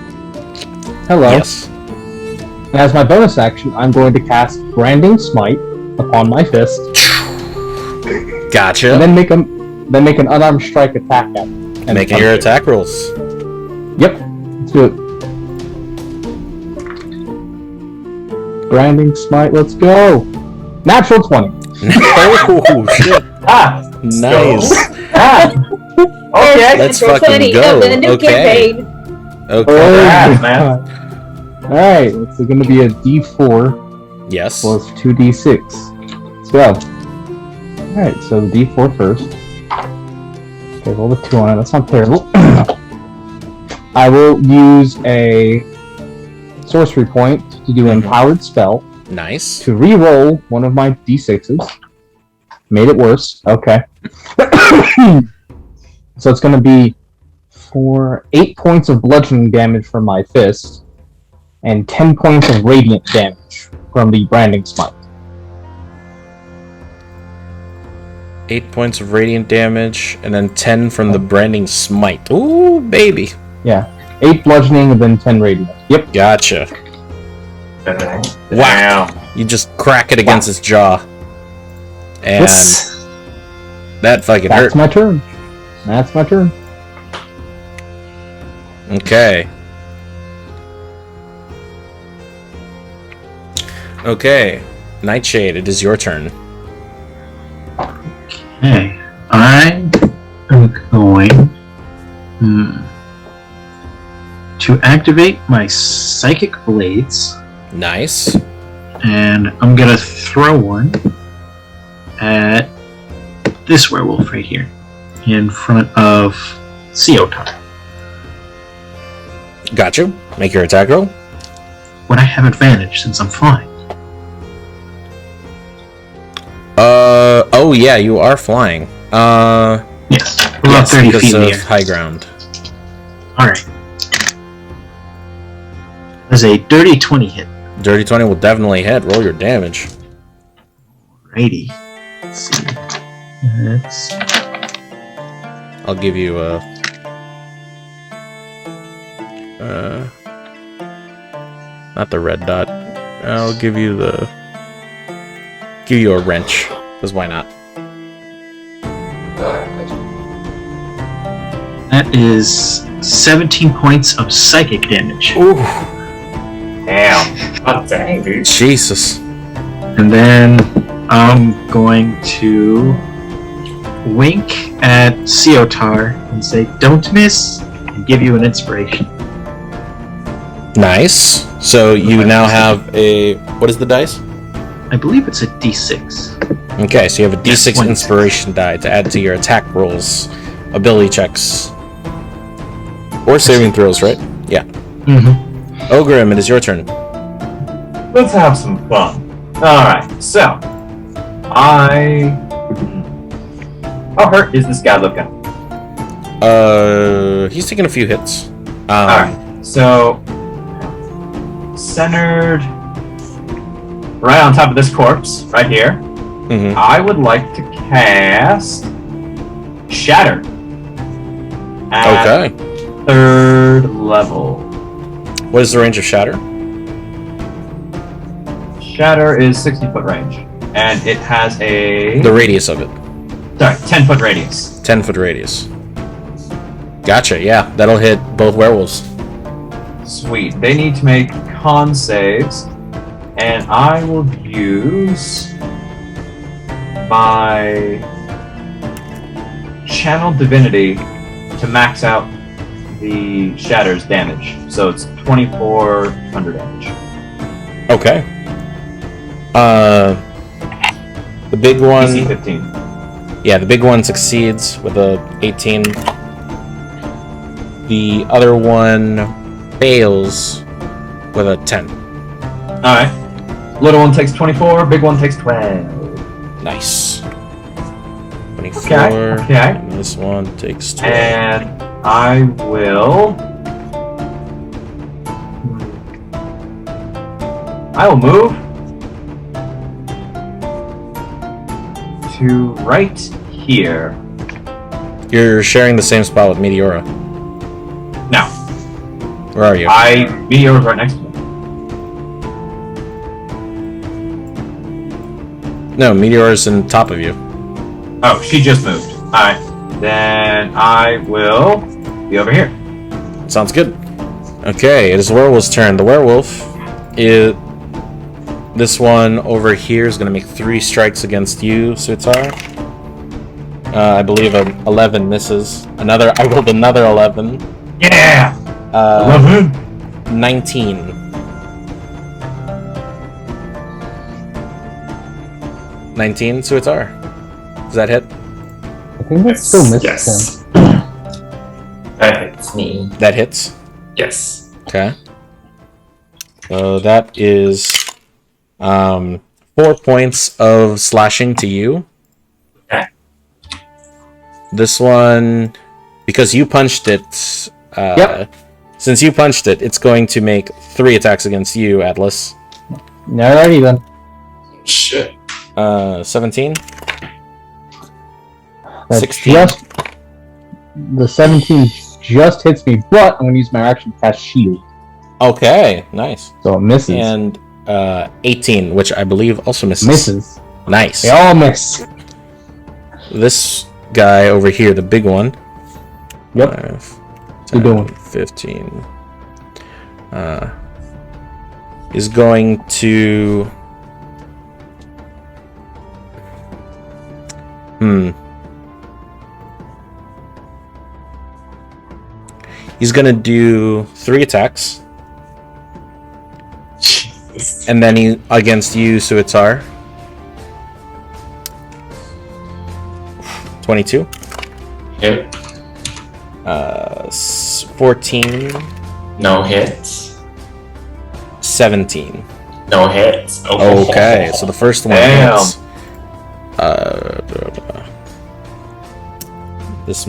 Hello. Yes. And as my bonus action, I'm going to cast Branding Smite upon my fist, Gotcha. and then make an unarmed strike attack at me. And Making your attack rolls. Yep, let's do it. Branding Smite, let's go. Natural 20. Oh shit! Ah, Nice. Okay. Let's fucking go. Okay. Oh, Okay. man. Alright, it's going to be a D4 Yes. plus 2D6. Let's go. Alright, so the D4 first. Okay, roll the 2 on it. That's not terrible. I will use a sorcery point to do an empowered spell Nice. to re-roll one of my D6s. Made it worse. Okay. So it's going to be for 8 points of bludgeoning damage from my fist and 10 points of radiant damage from the Branding Smite. 8 points of radiant damage, and then 10 from the Branding Smite. Ooh, baby. Yeah. 8 bludgeoning and then 10 radiant. Yep. Gotcha. Wow. You just crack it against his jaw. And Yes. that fucking That's hurt. my turn. That's my turn. Okay. Okay. Nightshade, it is your turn. Okay, I'm going to activate my Psychic Blades, Nice. and I'm gonna throw one at this werewolf right here, in front of Seotar. Got you. Make your attack roll. Would I have advantage since I'm flying? Oh yeah, you are flying. Yes, about Yes, 30 because feet in the of air. high ground. Alright. There's a dirty 20 hit. Dirty 20 will definitely hit. Roll your damage. Alrighty. Let's see. That's I'll give you not the red dot. I'll give you a wrench. Because why not? That is 17 points of psychic damage. Ooh. Damn. God dang, dude. Jesus. And then I'm going to wink at Seotar and say, "Don't miss," and give you an inspiration. Nice. So you now have a... What is the dice? I believe it's a D6. Okay, so you have a Yes, D6 one. inspiration die to add to your attack rolls ability checks. Or saving throws, right? Yeah. Mm-hmm. Ogrim, it is your turn. Let's have some fun. Alright, so how hurt is this guy looking? He's taking a few hits. Alright, so centered right on top of this corpse, right here. Mhm. I would like to cast Shatter at Okay. 3rd level. What is the range of Shatter? Shatter is 60-foot range, and it has a The radius of it. 10-foot radius. 10-foot radius. Gotcha, yeah. That'll hit both werewolves. Sweet. They need to make con saves, and I will use my Channel Divinity to max out the Shatter's damage. So it's 2,400 damage. Okay. The big one... DC 15. Yeah, the big one succeeds with a 18. The other one fails with a 10. Alright. Little one takes 24, big one takes 12. Nice. 24. Okay. And this one takes 12. And I will move to right here. You're sharing the same spot with Meteora. No. Where are you? Meteor's right next to me. No, Meteor's on top of you. Oh, she just moved. Alright. Then I will be over here. Sounds good. Okay, it is the werewolf's turn. The werewolf is... This one over here is going to make 3 strikes against you, Sutar. I believe an 11 misses. I rolled another 11. Yeah! 11! 19. 19, Suitar. Does that hit? I think that still misses him. That hits me. That hits. Yes. Okay. So that is 4 points of slashing to you. Okay. This one, because you punched it. Yep. Since you punched it, it's going to make 3 attacks against you, Atlas. Alrighty then. Shit. 17. That's 16. The 17 just hits me, but I'm going to use my action to cast Shield. Okay, nice. So it misses. And 18, which I believe also misses. Misses. Nice. They all miss. This guy over here, the big one. Yep. 10, doing? 15. Is going to... He's gonna do 3 attacks. And then he against you, Suitar. 22. Hit. 14. No hits. 17. No hits. Oh. Okay, so the first one Damn. hits. This.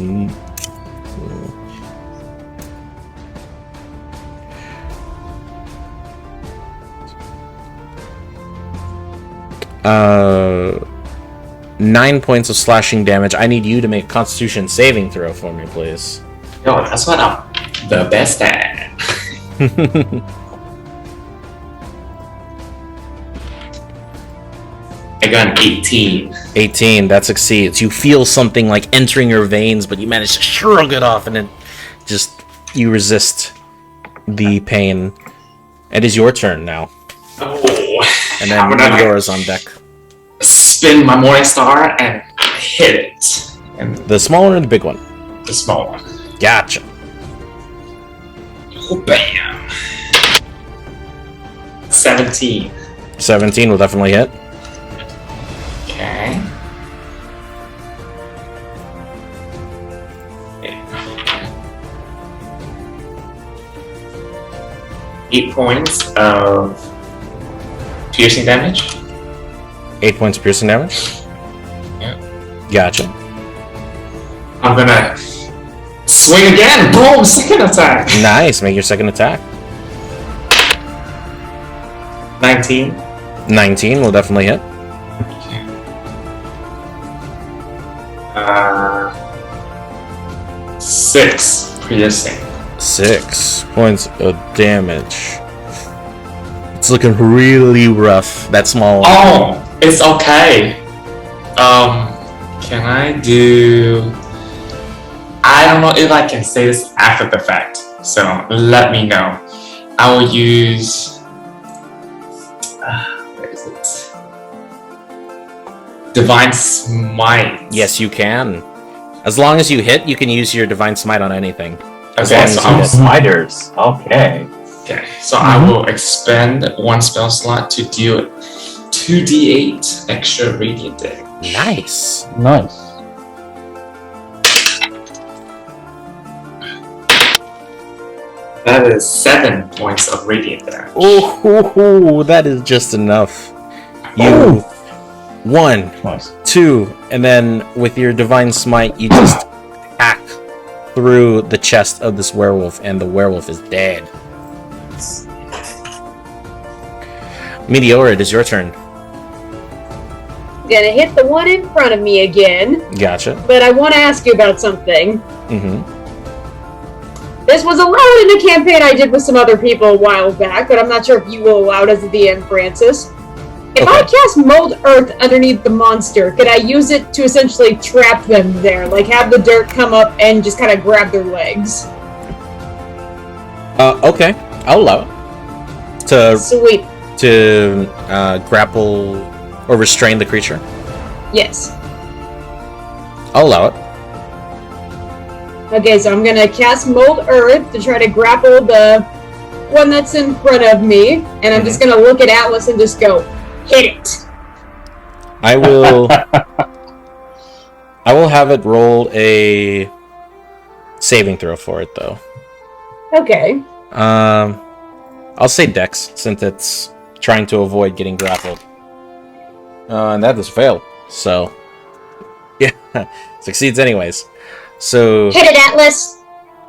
Uh, 9 points of slashing damage. I need you to make a Constitution saving throw for me, please. Yo, that's what I'm the best at. I got an 18. 18, that succeeds. You feel something like entering your veins, but you manage to shrug it off, and then you resist the pain. It is your turn now. Oh. And then Meteora's on deck. Spin my Morning Star and hit it. And The small one or the big one? the small one. Gotcha. Oh, bam. 17. 17 will definitely hit. Okay. 8 points of piercing damage. 8 points of piercing damage? Yeah. Gotcha. I'm gonna swing again. Boom! Second attack. Nice. Make your second attack. 19. 19 will definitely hit. Okay. 6 piercing. 6 points of damage. It's looking really rough. That small one. Oh, it's okay. Can I do? I don't know if I can say this after the fact, so let me know. I will use. Where is it? Divine Smite. Yes, you can. As long as you hit, you can use your Divine Smite on anything. As Okay, long so as you I'm hit. Spiders. Okay. Okay, so I will expend 1 spell slot to deal 2d8 extra radiant damage. Nice. Nice. That is 7 points of radiant damage. Oh, that is just enough. You 1, Nice. 2, and then with your Divine Smite, you just hack through the chest of this werewolf, and the werewolf is dead. Meteora, it is your turn. Gonna hit the one in front of me again, Gotcha. but I want to ask you about something. Mm-hmm. This was allowed in a campaign I did with some other people a while back, but I'm not sure if you will allow it as a DM, Francis. If I cast Mold Earth underneath the monster, could I use it to essentially trap them there? Like have the dirt come up and just kind of grab their legs? Okay. I'll allow it. Sweet. To grapple or restrain the creature. Yes. I'll allow it. Okay, so I'm gonna cast Mold Earth to try to grapple the one that's in front of me, and I'm just gonna look at Atlas and just go, hit it! I will I will have it roll a saving throw for it though. Okay. I'll say Dex since it's trying to avoid getting grappled. And that does fail. So yeah, succeeds anyways. So Hit it, Atlas!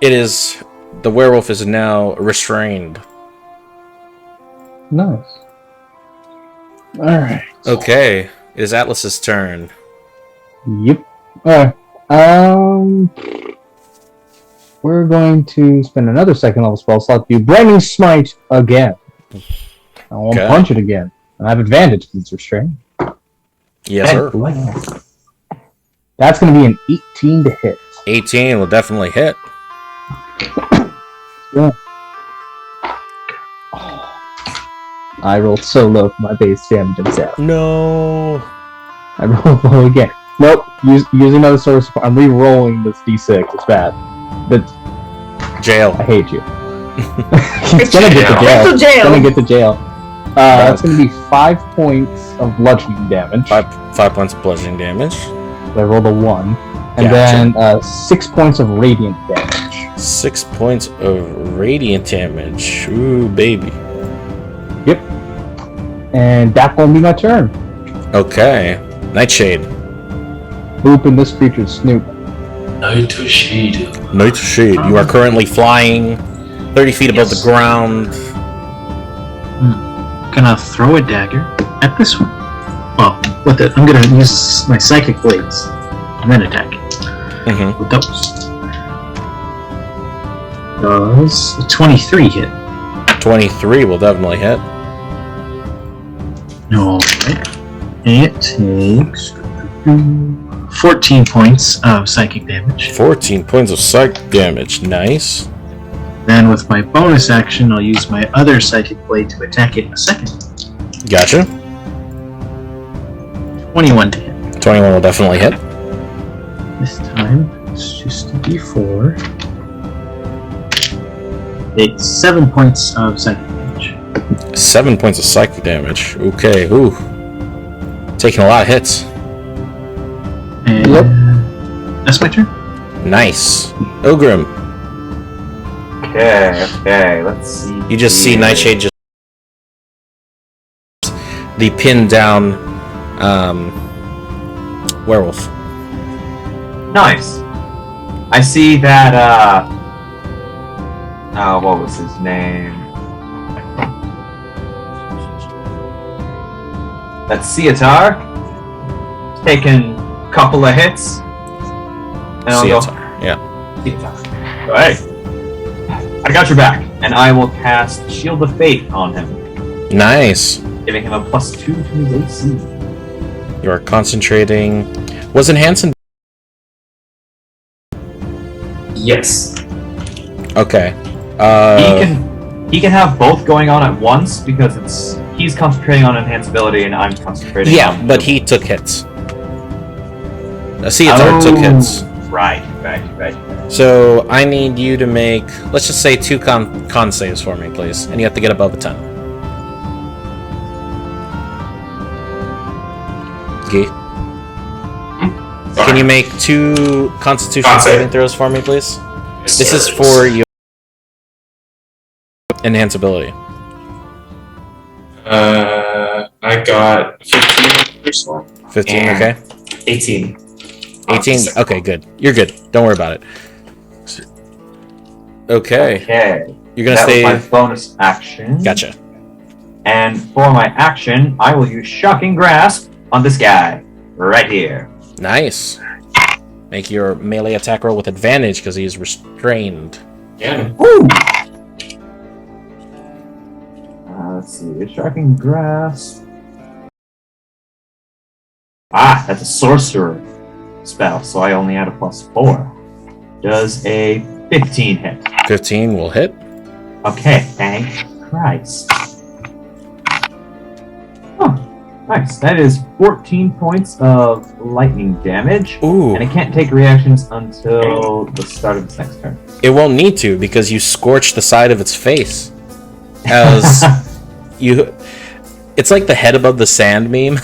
it is the werewolf is now restrained. Nice. Alright. Okay, it is Atlas's turn. Yep. Alright. We're going to spend another second level spell slot to do Blinding Smite again. I won't Okay. punch it again. And I have advantage because it's restrained. Yes, sir. That's going to be an 18 to hit. 18 will definitely hit. Yeah. I rolled so low for my base damage himself. No. I rolled low again. Nope. Using another source. I'm re-rolling this d6. It's bad. But Jail. I hate you. He's gonna get to jail. Go to jail. He's gonna get to jail. That's gonna be 5 points of bludgeoning damage. 5 points of bludgeoning damage. I rolled a 1. And Gotcha. then 6 points of radiant damage. 6 points of radiant damage. Ooh, baby. Yep. And that's gonna be my turn. Okay. Nightshade. Booping this creature's snoop. Nightshade, you are currently flying 30 feet above the ground. Gonna throw a dagger at this one. Well, with it, I'm gonna use my psychic blades and then attack Mm-hmm. with those. Does a 23 hit? 23 will definitely hit. Alright. It takes 14 points of psychic damage. 14 points of psych damage. Nice. Then with my bonus action, I'll use my other psychic blade to attack it in a second. Gotcha. 21 to hit. 21 will definitely hit. This time, it's just a d4. It's 7 points of psychic damage. 7 points of psychic damage. Okay, ooh. Taking a lot of hits. And that's my turn. Nice. Ogrim. Okay, let's see. You just see Nightshade just the pinned down werewolf. Nice. I see that, what was his name? That's Cietar. Taking a couple of hits. And I'll go, Cietar, yeah. Cietar. Alright. I got your back. And I will cast Shield of Fate on him. Nice. Giving him a +2 to his AC. You are concentrating. Was Enhancing? Yes. Okay. He can have both going on at once because he's concentrating on enhanceability and I'm concentrating on... but he took hits. Cietar took hits. Right. So I need you to make, let's just say 2 con saves for me, please. And you have to get above a 10. Gee. Can you make 2 Constitution saving throws for me, please? Yes, This sir. is for your enhanceability. I got 15 first one. 15, And okay. 18. 18, okay, good. You're good. Don't worry about it. Okay. Okay. You're gonna That stay. was my bonus action. Gotcha. And for my action, I will use Shocking Grasp on this guy. Right here. Nice. Make your melee attack roll with advantage because he is restrained. Yeah. Woo! Let's see. Shocking Grasp. Ah, that's a sorcerer spell, so I only had a +4. Does a 15 hit? 15 will hit. Okay, thank Christ. Oh, nice. That is 14 points of lightning damage. Ooh. And it can't take reactions until the start of its next turn. It won't need to because you scorched the side of its face. As you, it's like the head above the sand meme.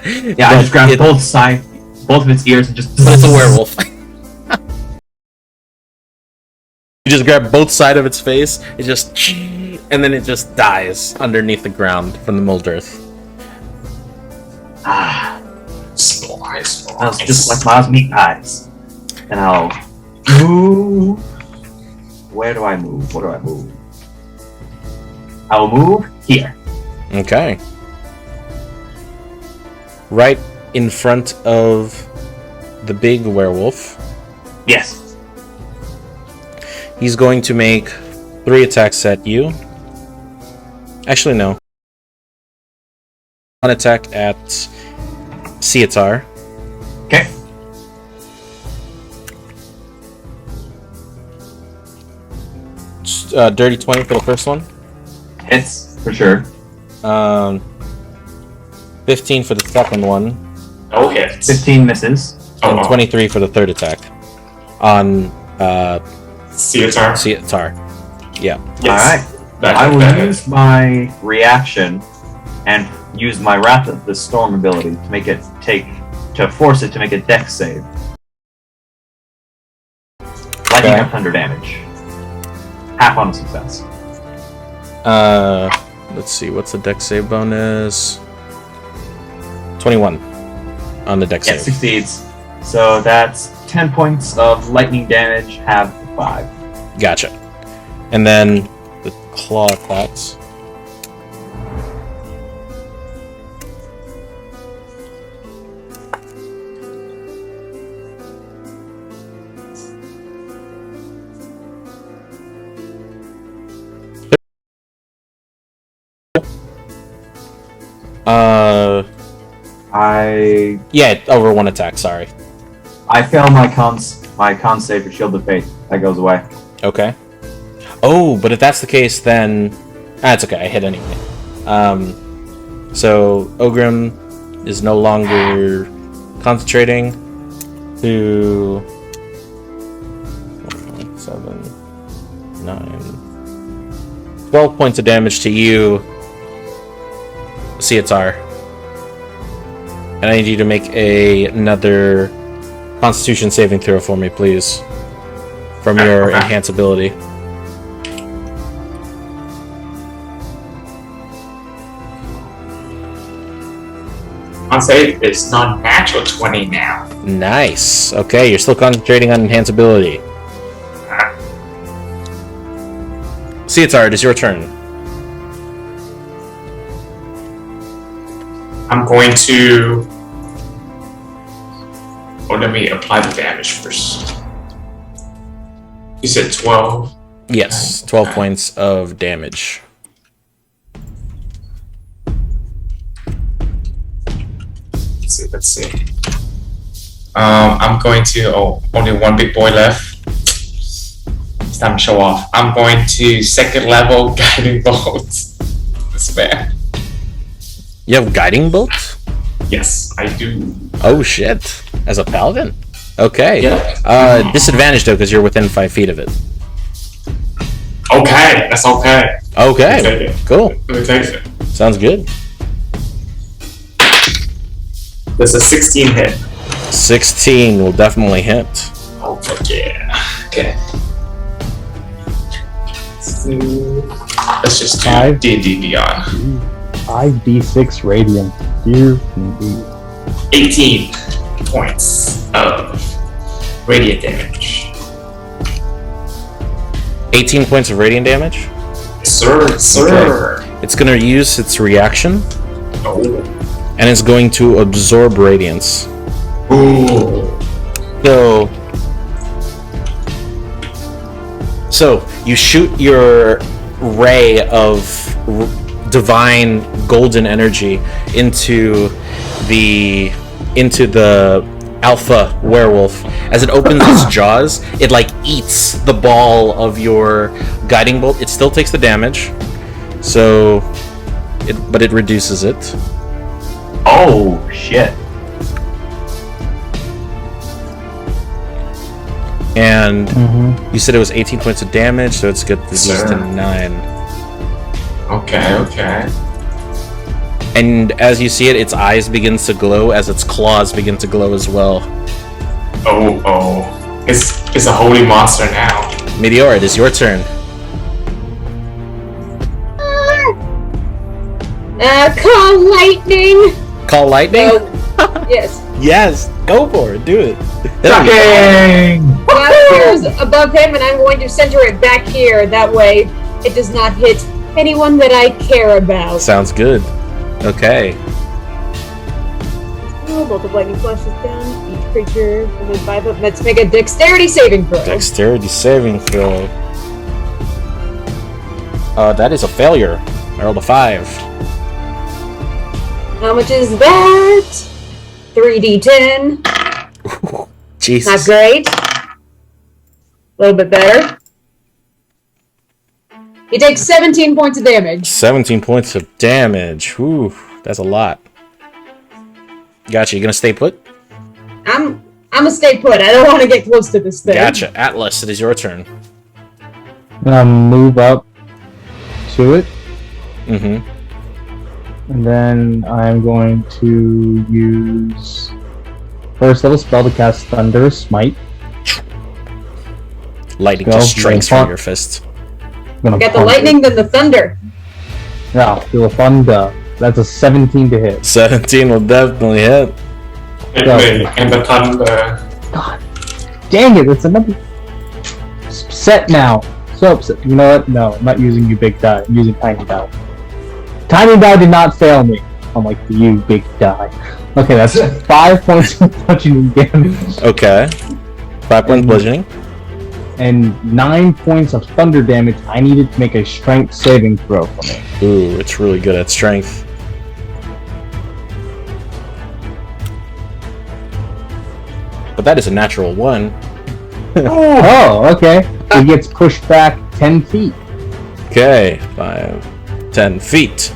Yeah, I just grabbed both of its ears and just... But it's a werewolf. You just grab both sides of its face, it just... And then it just dies underneath the ground from the mold earth. Ah, Splice. smells just like Ma's meat pies. And I'll move. Where do I move? What do I move? I will move here. Okay. Right in front of the big werewolf. Yes. He's going to make 3 attacks at you. Actually, no. 1 attack at Cietar. Okay. Dirty 20 for the first one. Hits, for sure. 15 for the second one. No hits. 15 misses. And 23 for the third attack. On Cietar. Cietar. Yeah. Yes. Alright. I will use my reaction and use my Wrath of the Storm ability to make it force it to make a dex save. Lightning and thunder damage. Half on a success. Let's see, what's the dex save bonus? 21 on the dex Yeah, save. succeeds. So that's 10 points of lightning damage, half 5. Gotcha. And then the claw attacks. Yeah, over 1 attack, sorry. I fail my con save for Shield of Fate. That goes away. Okay. Oh, but if that's the case, then... it's okay, I hit anyway. So, Ogrim is no longer concentrating to... 7, 9... 12 points of damage to you, Cietar. And I need you to make another Constitution saving throw for me, please. From your enhance ability. Con save is non-natural 20 now. Nice. Okay, you're still concentrating on enhanceability. Cesar, it is your turn. I'm going to... let me apply the damage first. You said 12? Yes, 12 points of damage. Let's see. I'm going to... only one big boy left. It's time to show off. I'm going to second level Guiding Bolt. This man. You have Guiding Bolt? Yes, I do. Oh shit. As a paladin? Okay. Yeah. Disadvantage though, because you're within 5 feet of it. Okay, that's okay. Okay. Let me take it. Cool. Let me take it. Sounds good. There's a 16 hit. 16 will definitely hit. Oh, fuck yeah. Okay. Let's just do D&D Beyond. 5d6 radiant. Dear indeed. 18 points of radiant damage. 18 points of radiant damage? Sir. Okay. It's going to use its reaction. Oh. And it's going to absorb radiance. Ooh. So you shoot your ray of divine golden energy into the alpha werewolf. As it opens its jaws, it like eats the ball of your guiding bolt. It still takes the damage, but it reduces it. Oh shit! And you said it was 18 points of damage, so it's good reduced to 9. Okay. And as you see it, its eyes begins to glow as its claws begin to glow as well. Oh. It's a holy monster now. Meteor, it is your turn. Call lightning. Call lightning? Yes. Yes, go for it. Do it. Shocking! That appears above him, and I'm going to center it back here. That way, it does not hit anyone that I care about. Sounds good. Okay. Bolt of lightning flashes down each creature within 5 foot. Let's make a dexterity saving throw. Dexterity saving throw. That is a failure. I rolled a 5. How much is that? 3d10. Jesus. Not great. A little bit better. He takes 17 points of damage. 17 points of damage. Whew, that's a lot. Gotcha. You gonna stay put? I'm gonna stay put. I don't want to get close to this thing. Gotcha. Atlas, it is your turn. Move up to it. Mm-hmm. And then I'm going to use first level spell to cast Thunderous Smite. Lightning just strikes from your fist. Got the lightning, then the thunder. Yeah, do a thunder. That's a 17 to hit. 17 will definitely hit. And the thunder. God dang it, it's another set now. So upset. You know what? No, I'm not using you big die. I'm using tiny die. Tiny die did not fail me. I'm like, you big die. Okay, that's 5 points of bludgeoning damage. Okay. 5 points bludgeoning. And 9 points of thunder damage. I needed to make a strength saving throw for me. Ooh, it's really good at strength. But that is a natural 1. Oh, okay. It gets pushed back 10 feet. Okay, 5, 10 feet.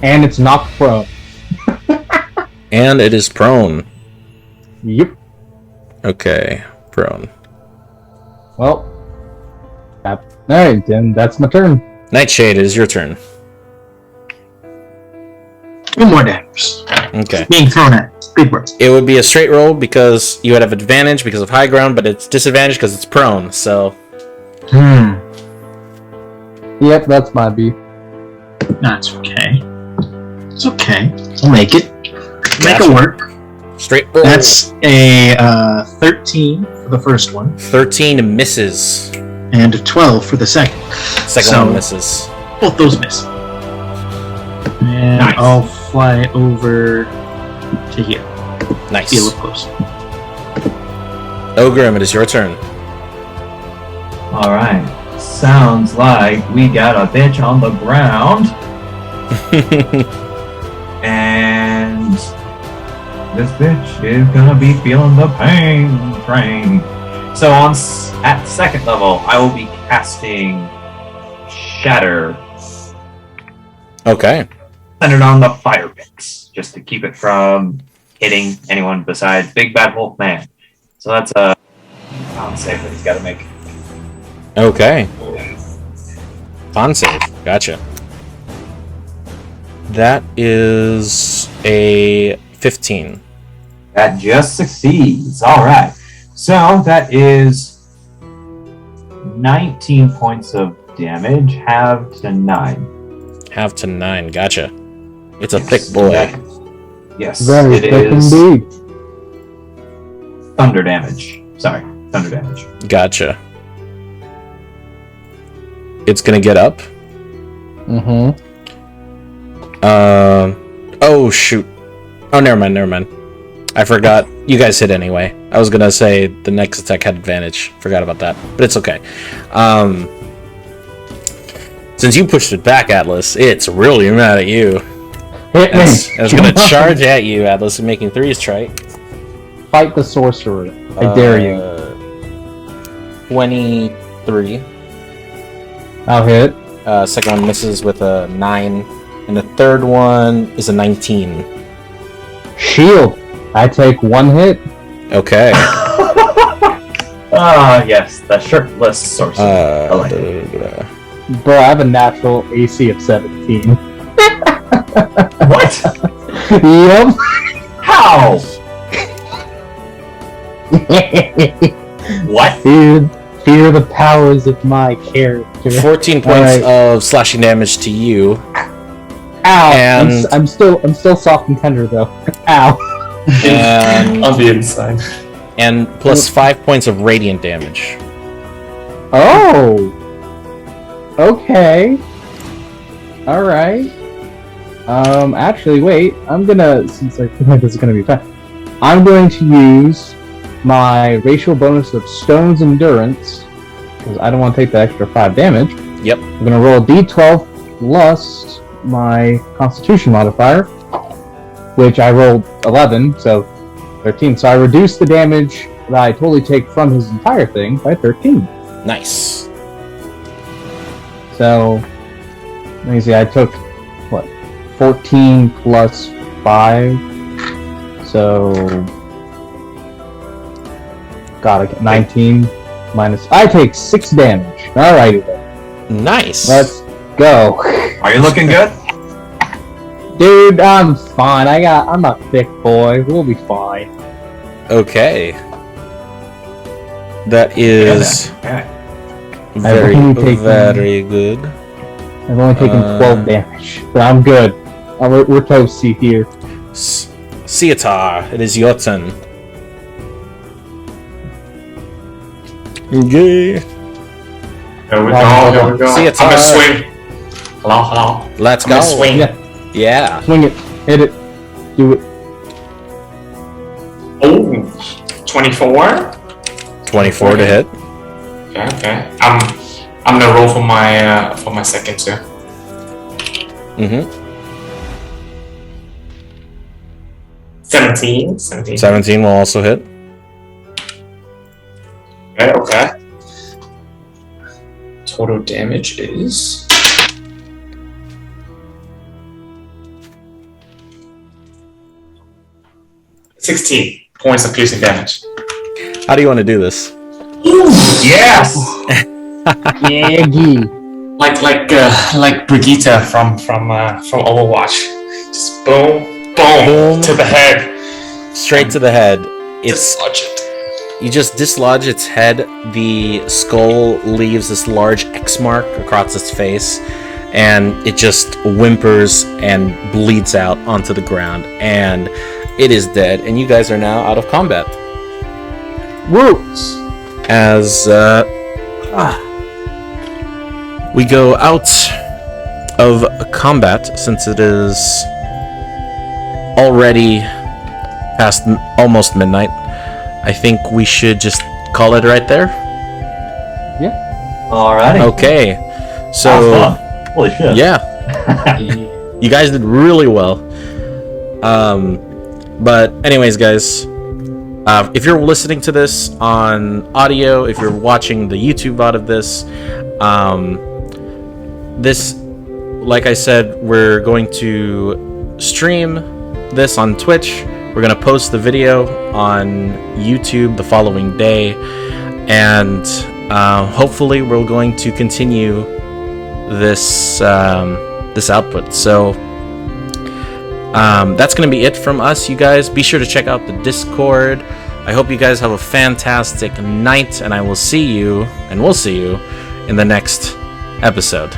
And it's knocked prone. And it is prone. Yep. Okay, prone. Well, alright, then that's my turn. Nightshade, it is your turn. 2 more damage. Okay. Being thrown at. Big bird. It would be a straight roll because you would have advantage because of high ground, but it's disadvantage because it's prone, so... Yep, that's my B. That's okay. It's okay. I'll make it. Make it work. Straight roll. That's a 13 for the first one. 13 misses. And a 12 for the second. Second one misses. Both those miss. And Nice. I'll fly over to here. Nice. Be a little close. Ogrim, it is your turn. All right. Sounds like we got a bitch on the ground, and this bitch is gonna be feeling the pain train. So at second level, I will be casting Shatter, Okay. centered on the fire pits, just to keep it from hitting anyone besides Big Bad Wolf Man. So that's a con save that he's got to make. Okay. Con save. Gotcha. That is a 15. That just succeeds. All right. So that is 19 points of damage, halved to 9. Half to 9. Gotcha. It's a thick boy. Yes, Very it thick is indeed. thunder damage. Sorry, thunder damage. Gotcha. It's gonna get up. Mm-hmm. Oh shoot. Oh, never mind. I forgot. You guys hit anyway. I was gonna say the next attack had advantage. Forgot about that, but it's okay. Since you pushed it back, Atlas, it's really mad at you. Hit me. I was gonna charge at you, Atlas, and making 3s try. Fight the sorcerer. I dare you. 23. I'll hit. Second one misses with a 9, and the third one is a 19. Shield. I take 1 hit. Okay. Yes, the shirtless sorcerer. I like it. Bro, I have a natural AC of 17. What? Yep. How? What? Dude, fear the powers of my character. 14 points Alright. of slashing damage to you. Ow! And- I'm still soft and tender though. Ow! And On the inside. and plus 5 points of radiant damage. Oh. Okay. All right. Actually, wait. I'm gonna, since I feel like this is gonna be fun, I'm going to use my racial bonus of Stone's Endurance because I don't want to take the extra 5 damage. Yep. I'm gonna roll a D12 plus my Constitution modifier, which I rolled 11, so 13. So I reduce the damage that I totally take from his entire thing by 13. Nice. So, let me see, I took, 14 plus 5, so, gotta get 19 minus, I take 6 damage. Alrighty then, Nice. let's go. Are you looking good? Dude, I'm fine, I'm a thick boy, we'll be fine. Okay. That is Okay. very, only taken- very good. I've only taken 12 damage, but I'm good. We're toasty here. Cietar, it is your turn. Okay. Here we Wow. go. See you, I'm gonna Todd. swing. Hello. Let's I'm gonna go. swing. Yeah, Yeah. swing it, hit it, do it. Oh, 24. 24 to hit. Okay. I'm gonna roll for my second too. Mm-hmm. 17. 17 will also hit. Okay. Total damage is 16 points of piercing damage. How do you want to do this? Yes! Yeah, gee. Like Brigitte from Overwatch. Just boom, boom to the head. Straight to the head. It's Dislodge it. You just dislodge its head. The skull leaves this large X mark across its face, and it just whimpers and bleeds out onto the ground, and it is dead, and you guys are now out of combat. Roots. As we go out of combat, since it is already past almost midnight, I think we should just call it right there. Alrighty. Okay, That was so fun. Holy shit. yeah, you guys did really well. But anyways, guys, if you're listening to this on audio, if you're watching the YouTube VOD of this, this, like I said, we're going to stream this on Twitch. We're going to post the video on YouTube the following day, and hopefully we're going to continue this this output. So that's going to be it from us, you guys. Be sure to check out the Discord. I hope you guys have a fantastic night, and I will see you, and we'll see you in the next episode.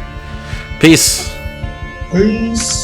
Peace. Peace.